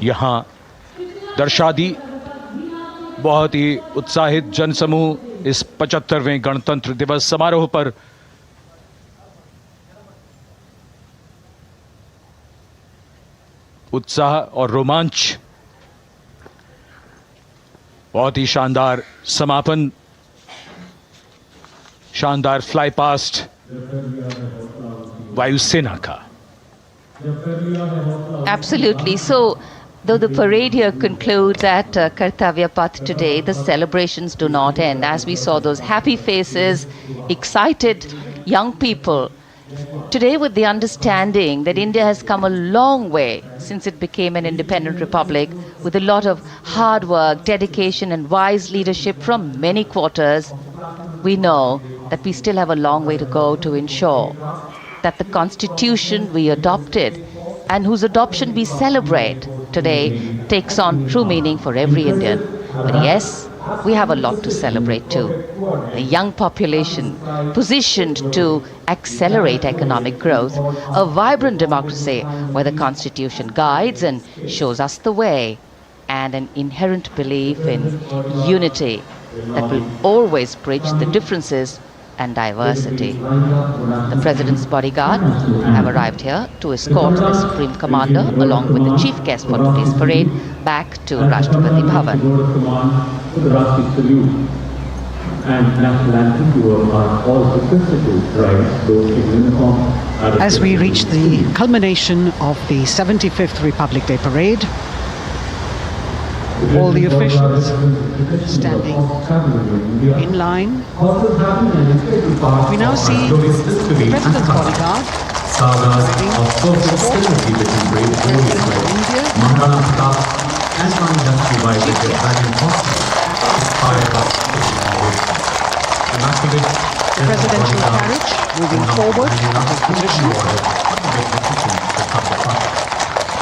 यहां दर्शा दी। बहुत ही उत्साहित जनसमूह इस 75वें गणतंत्र दिवस समारोह पर उत्साह और रोमांच, बहुत ही शानदार समापन, शानदार फ्लाई पास्ट वायुसेना का। Absolutely. So, though the parade here concludes at Kartavya Path today, the celebrations do not end. As we saw those happy faces, excited young people, today with the understanding that India has come a long way since it became an independent republic, with a lot of hard work, dedication and wise leadership from many quarters, we know that we still have a long way to go to ensure that the constitution we adopted and whose adoption we celebrate today takes on true meaning for every Indian. But yes, we have a lot to celebrate too. A young population positioned to accelerate economic growth, a vibrant democracy where the constitution guides and shows us the way, and an inherent belief in unity that will always bridge the differences and diversity. The President's bodyguard have arrived here to escort the Supreme Commander along with the chief guest for today's parade back to Rashtrapati Bhavan. As we reach the culmination of the 75th Republic Day Parade, all the officials standing in line. We now see the President's bodyguard the presidential carriage moving forward to position.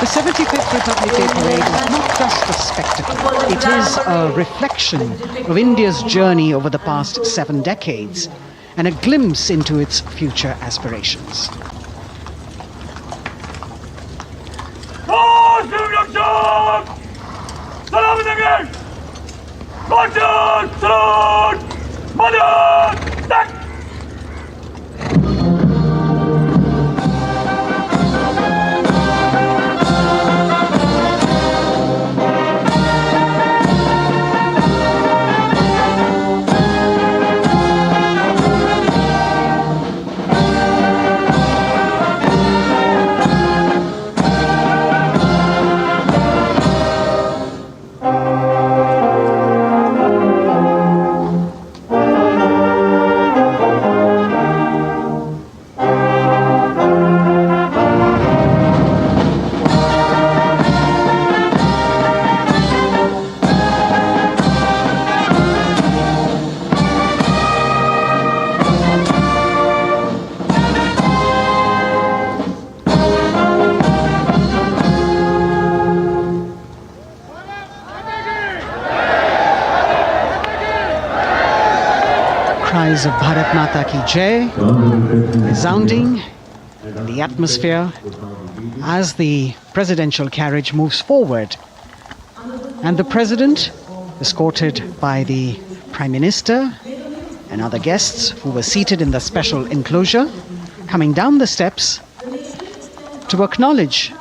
The 75th Republic Day Parade is not just a spectacle. It is a reflection of India's journey over the past 7 decades and a glimpse into its future aspirations. cries of Bharat Mata Ki Jai resounding in the atmosphere as the presidential carriage moves forward. And the President, escorted by the Prime Minister and other guests who were seated in the special enclosure, coming down the steps to acknowledge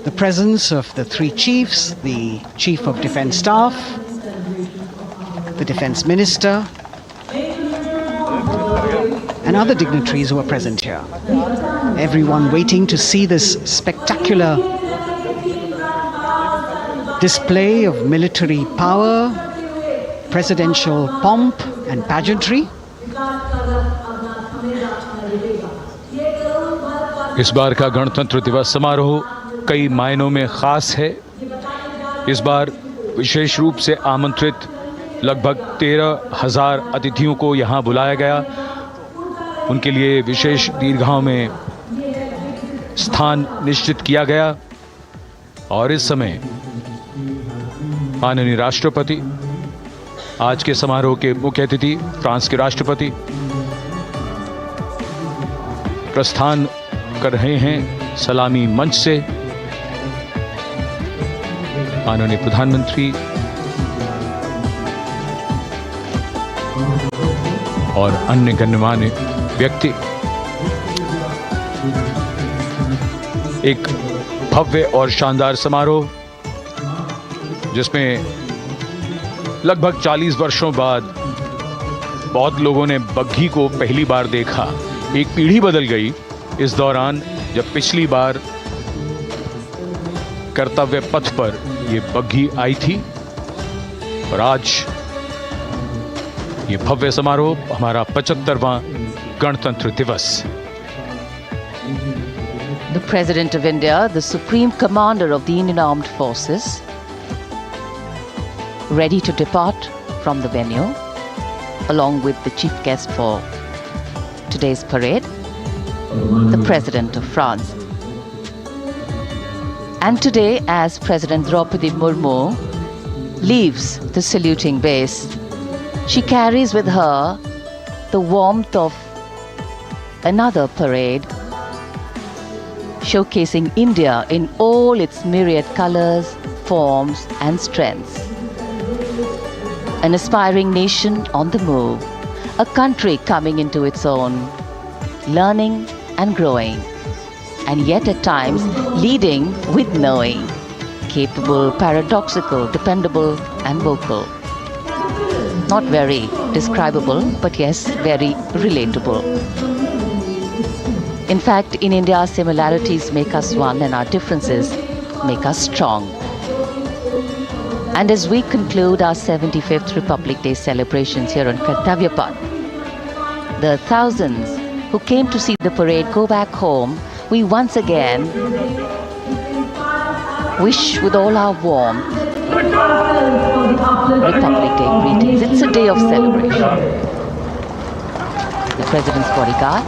the presence of the three chiefs, the Chief of Defence Staff, the Defence Minister, and other dignitaries who are present here. Everyone waiting to see this spectacular display of military power, presidential pomp and pageantry. इस बार का गणतंत्र दिवस समारोह कई मायनों में खास है। इस बार विशेष रूप से आमंत्रित लगभग 13,000 अतिथियों को यहाँ बुलाया गया। उनके लिए विशेष दीर्घाओं में स्थान निश्चित किया गया और इस समय माननीय राष्ट्रपति, आज के समारोह के मुख्य अतिथि फ्रांस के राष्ट्रपति, प्रस्थान कर रहे हैं सलामी मंच से। माननीय प्रधानमंत्री और अन्य गण्यमान्य व्यक्ति एक भव्य और शानदार समारोह जिसमें लगभग 40 वर्षों बाद बहुत लोगों ने बग्घी को पहली बार देखा। एक पीढ़ी बदल गई इस दौरान, जब पिछली बार कर्तव्य पथ पर ये बग्घी आई थी और आज ये भव्य समारोह हमारा 75वां गणतंत्र दिवस। The President of India, the Supreme Commander of the Indian Armed Forces, ready to depart from the venue, along with the chief guest for today's parade, the President of France. And today, as President Draupadi Murmu leaves the saluting base, she carries with her the warmth of another parade, showcasing India in all its myriad colors, forms and strengths. An aspiring nation on the move, a country coming into its own, learning and growing, and yet at times leading with knowing, capable, paradoxical, dependable and vocal. Not very describable, but yes, very relatable. In fact, in India, similarities make us one and our differences make us strong. And as we conclude our 75th Republic Day celebrations here on Kartavya, the thousands who came to see the parade go back home, we once again wish with all our warmth Republic Day greetings. It's a day of celebration. The President's bodyguard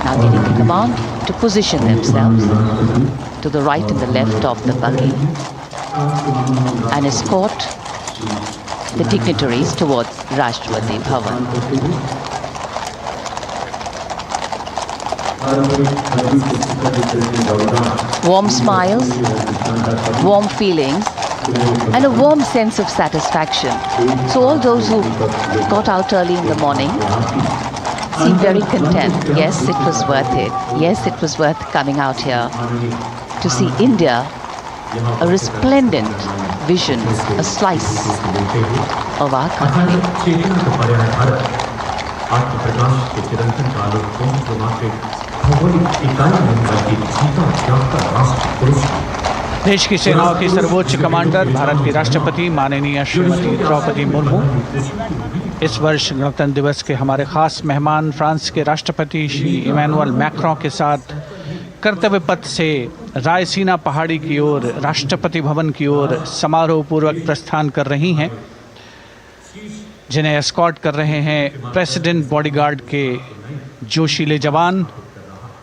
now getting the command to position themselves to the right and the left of the buggy and escort the dignitaries towards Rashtrapati Bhavan. Warm smiles, warm feelings, and a warm sense of satisfaction. So all those who got out early in the morning seem very content. Yes, it was worth it. Yes, it was worth coming out here to see India, a resplendent vision, a slice of our country. देश की सेनाओं की सर्वोच्च commander Bharat की राष्ट्रपति माननीय श्रीमती द्रौपदी मुर्मू इस वर्ष गणतंत्र दिवस के हमारे खास मेहमान फ्रांस के राष्ट्रपति श्री इमैनुअल मैक्रों के साथ कर्तव्य पथ से रायसीना पहाड़ी की ओर राष्ट्रपति भवन की ओर समारोह पूर्वक प्रस्थान कर रही हैं, जिन्हें एस्कॉर्ट कर रहे हैं प्रेसिडेंट बॉडीगार्ड के जोशीले जवान,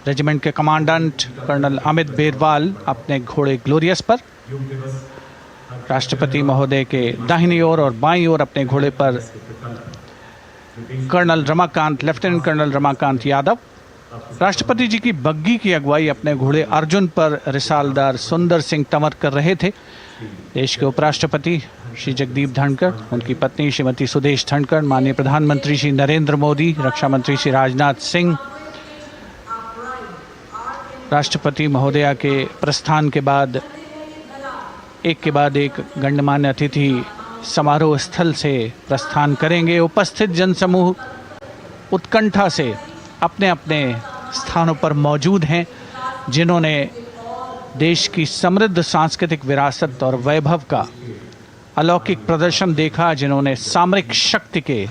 रेजिमेंट के कमांडेंट कर्नल अमित बेरवाल अपने घोड़े ग्लोरियस पर। राष्ट्रपति महोदय के दाहिनी ओर और बाईं ओर अपने घोड़े पर लेफ्टिनेंट कर्नल रमाकांत यादव, राष्ट्रपति जी की बग्गी की अगुवाई अपने घोड़े अर्जुन पर रिसालदार सुंदर सिंह तंवर कर रहे थे। देश के उपराष्ट्रपति श्री जगदीप धनखड़, उनकी पत्नी श्रीमती सुदेश धनखड़, माननीय प्रधानमंत्री श्री नरेंद्र मोदी, रक्षा मंत्री श्री राजनाथ सिंह, राष्ट्रपति महोदया के प्रस्थान के बाद एक गण्यमान्य अतिथि समारोह स्थल से प्रस्थान करेंगे। उपस्थित जनसमूह उत्कंठा से अपने अपने स्थानों पर मौजूद हैं, जिन्होंने देश की समृद्ध सांस्कृतिक विरासत और वैभव का अलौकिक प्रदर्शन देखा, जिन्होंने सामरिक शक्ति के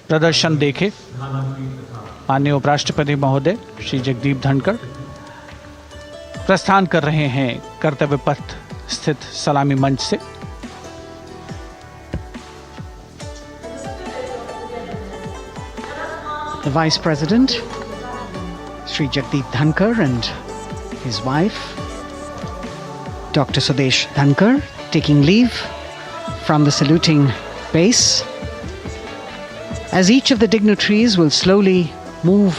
प्रदर्शन देखे। माननीय उपराष्ट्रपति महोदय श्री जगदीप धनखड़ प्रस्थान कर रहे हैं कर्तव्य पथ स्थित सलामी मंच से। The Vice President, Sri Jagdeep Dhankar, and his wife, Dr. Sudesh Dhankar, taking leave from the saluting base. As each of the dignitaries will slowly move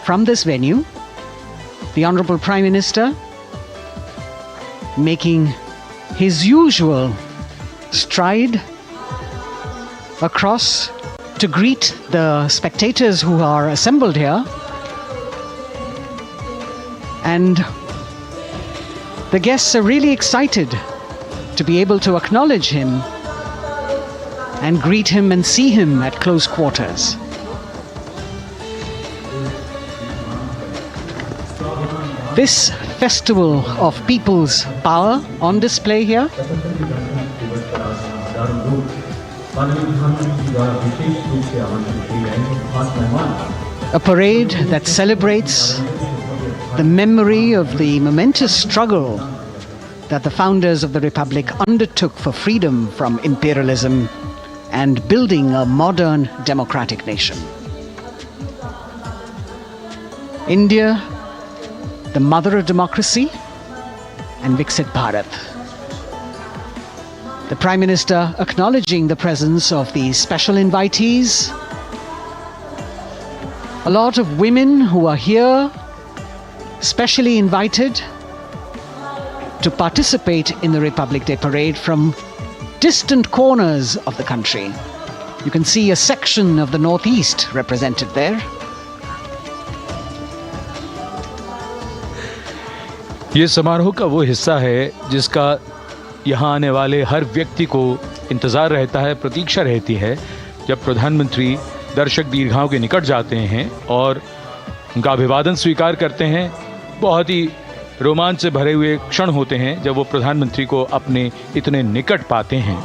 from this venue, the Honorable Prime Minister, making his usual stride across to greet the spectators who are assembled here, and the guests are really excited to be able to acknowledge him and greet him and see him at close quarters. This festival of people's power on display here a parade that celebrates the memory of the momentous struggle that the founders of the Republic undertook for freedom from imperialism and building a modern democratic nation. India, the mother of democracy, and Viksit Bharat. The Prime Minister acknowledging the presence of these special invitees, a lot of women who are here, specially invited to participate in the Republic Day Parade from distant corners of the country. You can see a section of the Northeast represented there. ये समारोह का वो हिस्सा है जिसका यहाँ आने वाले हर व्यक्ति को इंतज़ार रहता है, प्रतीक्षा रहती है, जब प्रधानमंत्री दर्शक दीर्घाओं के निकट जाते हैं और उनका अभिवादन स्वीकार करते हैं। बहुत ही रोमांच से भरे हुए क्षण होते हैं जब वो प्रधानमंत्री को अपने इतने निकट पाते हैं।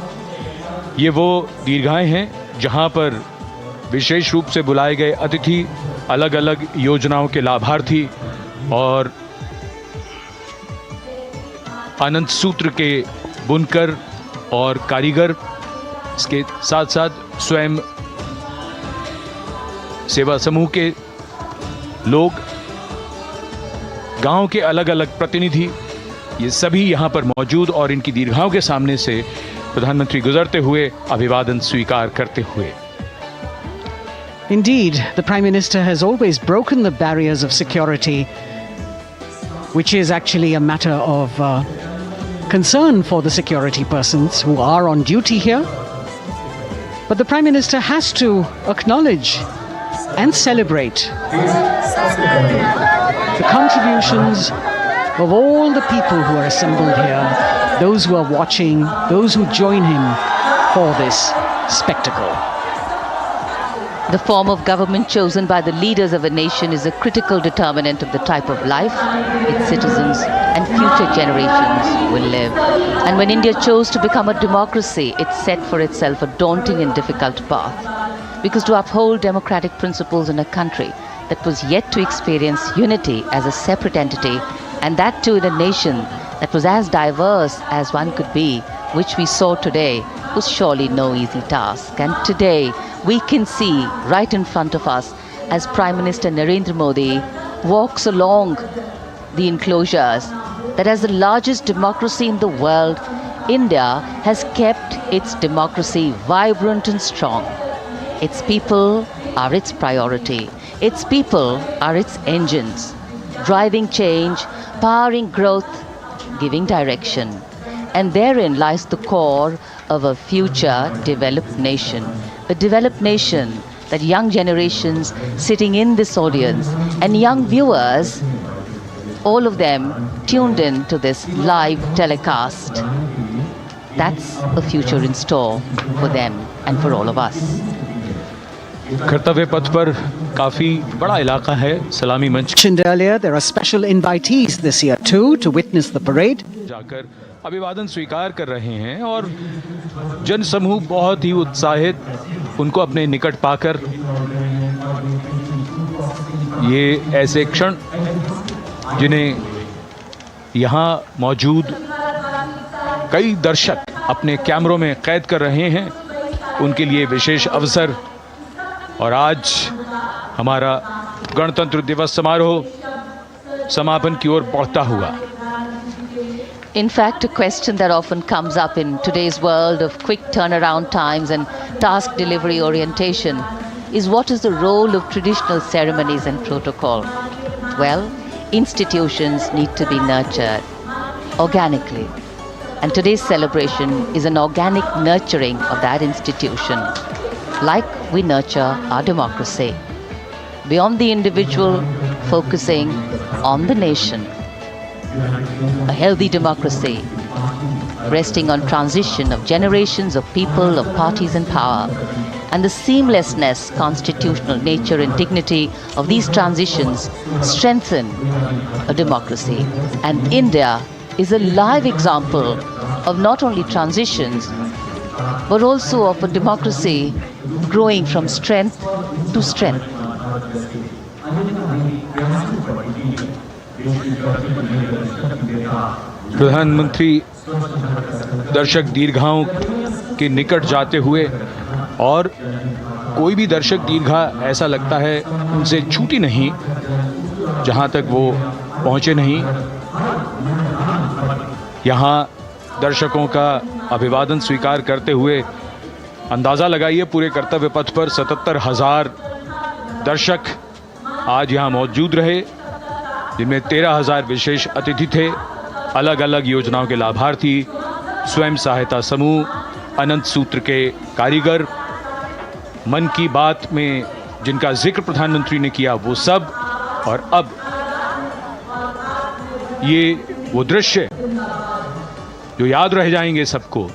ये वो दीर्घाएं हैं जहाँ पर विशेष रूप से बुलाए गए अतिथि, अलग अलग योजनाओं के लाभार्थी और आनंद सूत्र के बुनकर और कारीगर, इसके साथ साथ स्वयं सेवा समूह के लोग, गांव के अलग अलग प्रतिनिधि, ये सभी यहाँ पर मौजूद और इनकी दीर्घाओं के सामने से प्रधानमंत्री गुजरते हुए अभिवादन स्वीकार करते हुए। Indeed, the Prime Minister has always broken the barriers of security, which is actually a matter of concern for the security persons who are on duty here. But the Prime Minister has to acknowledge and celebrate the contributions of all the people who are assembled here, those who are watching, those who join him for this spectacle. The form of government chosen by the leaders of a nation is a critical determinant of the type of life its citizens and future generations will live. And when India chose to become a democracy, it set for itself a daunting and difficult path. Because to uphold democratic principles in a country that was yet to experience unity as a separate entity, and that too in a nation that was as diverse as one could be, which we saw today, was surely no easy task. And today, we can see right in front of us as Prime Minister Narendra Modi walks along the enclosures that as the largest democracy in the world, India has kept its democracy vibrant and strong. Its people are its priority. Its people are its engines, driving change, powering growth, giving direction. And therein lies the core of a future developed nation. A developed nation that young generations sitting in this audience and young viewers, all of them tuned in to this live telecast, that's a future in store for them and for all of us. कर्तव्य पथ पर काफी बड़ा इलाका है सलामी मंच Mentioned earlier, there are special invitees this year too to witness the parade. जाकर अभिवादन स्वीकार कर रहे हैं और जन समूह बहुत ही उत्साहित उनको अपने निकट पाकर ये ऐसे क्षण जिन्हें यहाँ मौजूद कई दर्शक अपने कैमरों में कैद कर रहे हैं उनके लिए विशेष अवसर। और आज हमारा गणतंत्र दिवस समारोह समापन की ओर बढ़ता हुआ। In fact, a question that often comes up in today's world of quick turnaround times and task delivery orientation is what is the role of traditional ceremonies and protocol? Well, institutions need to be nurtured organically. And today's celebration is an organic nurturing of that institution, like we nurture our democracy. Beyond the individual, focusing on the nation. A healthy democracy, resting on transition of generations of people, of parties in power, and the seamlessness, constitutional nature and dignity of these transitions strengthen a democracy. And India is a live example of not only transitions, but also of a democracy growing from strength to strength. प्रधानमंत्री दर्शक दीर्घाओं के निकट जाते हुए और कोई भी दर्शक दीर्घा ऐसा लगता है उनसे छूटी नहीं जहां तक वो पहुंचे नहीं। यहाँ दर्शकों का अभिवादन स्वीकार करते हुए अंदाज़ा लगाइए पूरे कर्तव्य पथ पर 77,000 दर्शक आज यहाँ मौजूद रहे, जिनमें 13,000 विशेष अतिथि थे, अलग अलग योजनाओं के लाभार्थी, स्वयं सहायता समूह, अनंत सूत्र के कारीगर, मन की बात में जिनका जिक्र प्रधानमंत्री ने किया वो सब। और अब ये वो दृश्य जो याद रह जाएंगे सबको,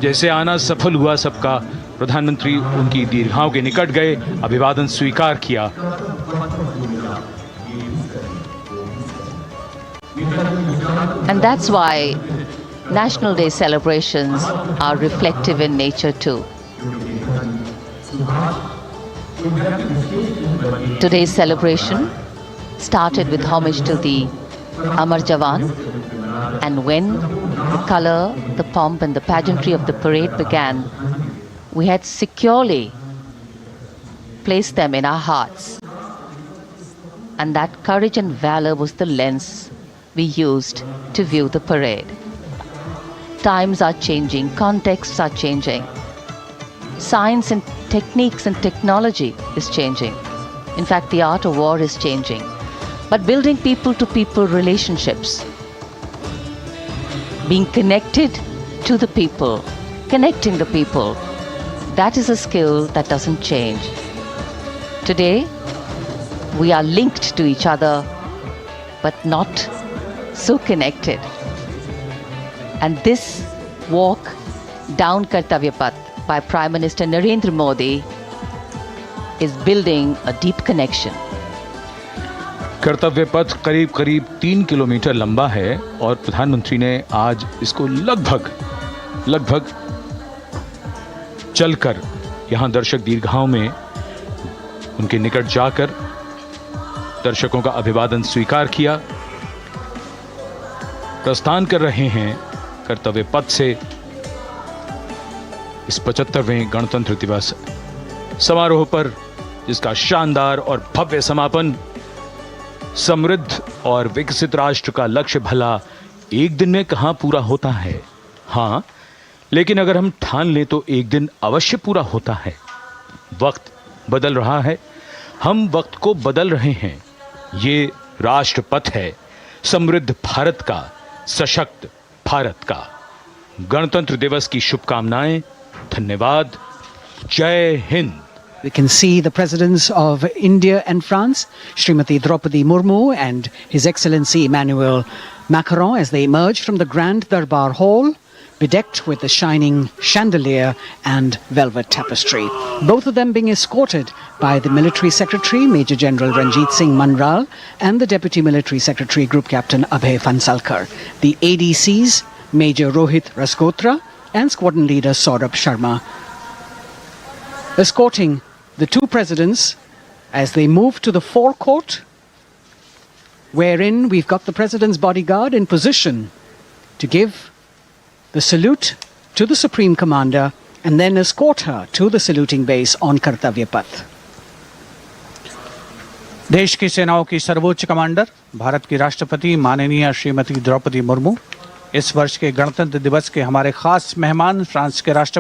जैसे आना सफल हुआ सबका, प्रधानमंत्री उनकी दीर्घाओं के निकट गए, अभिवादन स्वीकार किया। And that's why National Day celebrations are reflective in nature too. Today's celebration started with homage to the Amar Jawan, and when the color, the pomp and the pageantry of the parade began, we had securely placed them in our hearts. And that courage and valor was the lens we used to view the parade. Times are changing, contexts are changing. Science and techniques and technology is changing. In fact, the art of war is changing. But building people-to-people relationships, being connected to the people, connecting the people, that is a skill that doesn't change. Today, we are linked to each other, but not so connected. And this walk down Kartavya Path by Prime Minister Narendra Modi is building a deep connection. कर्तव्य पथ करीब करीब 3 kilometre लंबा है और प्रधानमंत्री ने आज इसको लगभग चलकर यहां दर्शक दीर्घाओं में उनके निकट जाकर दर्शकों का अभिवादन स्वीकार किया। प्रस्थान कर रहे हैं कर्तव्य पथ से इस 75वें गणतंत्र दिवस समारोह पर, जिसका शानदार और भव्य समापन समृद्ध और विकसित राष्ट्र का लक्ष्य भला एक दिन में कहां पूरा होता है। हाँ, लेकिन अगर हम ठान लें तो एक दिन अवश्य पूरा होता है। वक्त बदल रहा है, हम वक्त को बदल रहे हैं। ये राष्ट्रपथ है समृद्ध भारत का, सशक्त भारत का। गणतंत्र दिवस की शुभकामनाएं। धन्यवाद। जय Hind. We can see the presidents of India and France, Srimati Draupadi Murmu and His Excellency Emmanuel Macron, as they emerge from the Grand Darbar Hall, bedecked with the shining chandelier and velvet tapestry. Both of them being escorted by the Military Secretary, Major General Ranjit Singh Manral, and the Deputy Military Secretary, Group Captain Abhay Phansalkar. The ADCs, Major Rohit Rasgotra and Squadron Leader Saurabh Sharma, escorting the two presidents as they move to the forecourt, wherein we've got the president's bodyguard in position to give the salute to the Supreme Commander and then escort her to the saluting base on Kartavya Path. देश की सेनाओं की सर्वोच्च commander Bharat की राष्ट्रपति माननीय श्रीमती द्रौपदी मुर्मू, इस वर्ष के गणतंत्र दिवस के हमारे खास मेहमान फ्रांस के राष्ट्रपति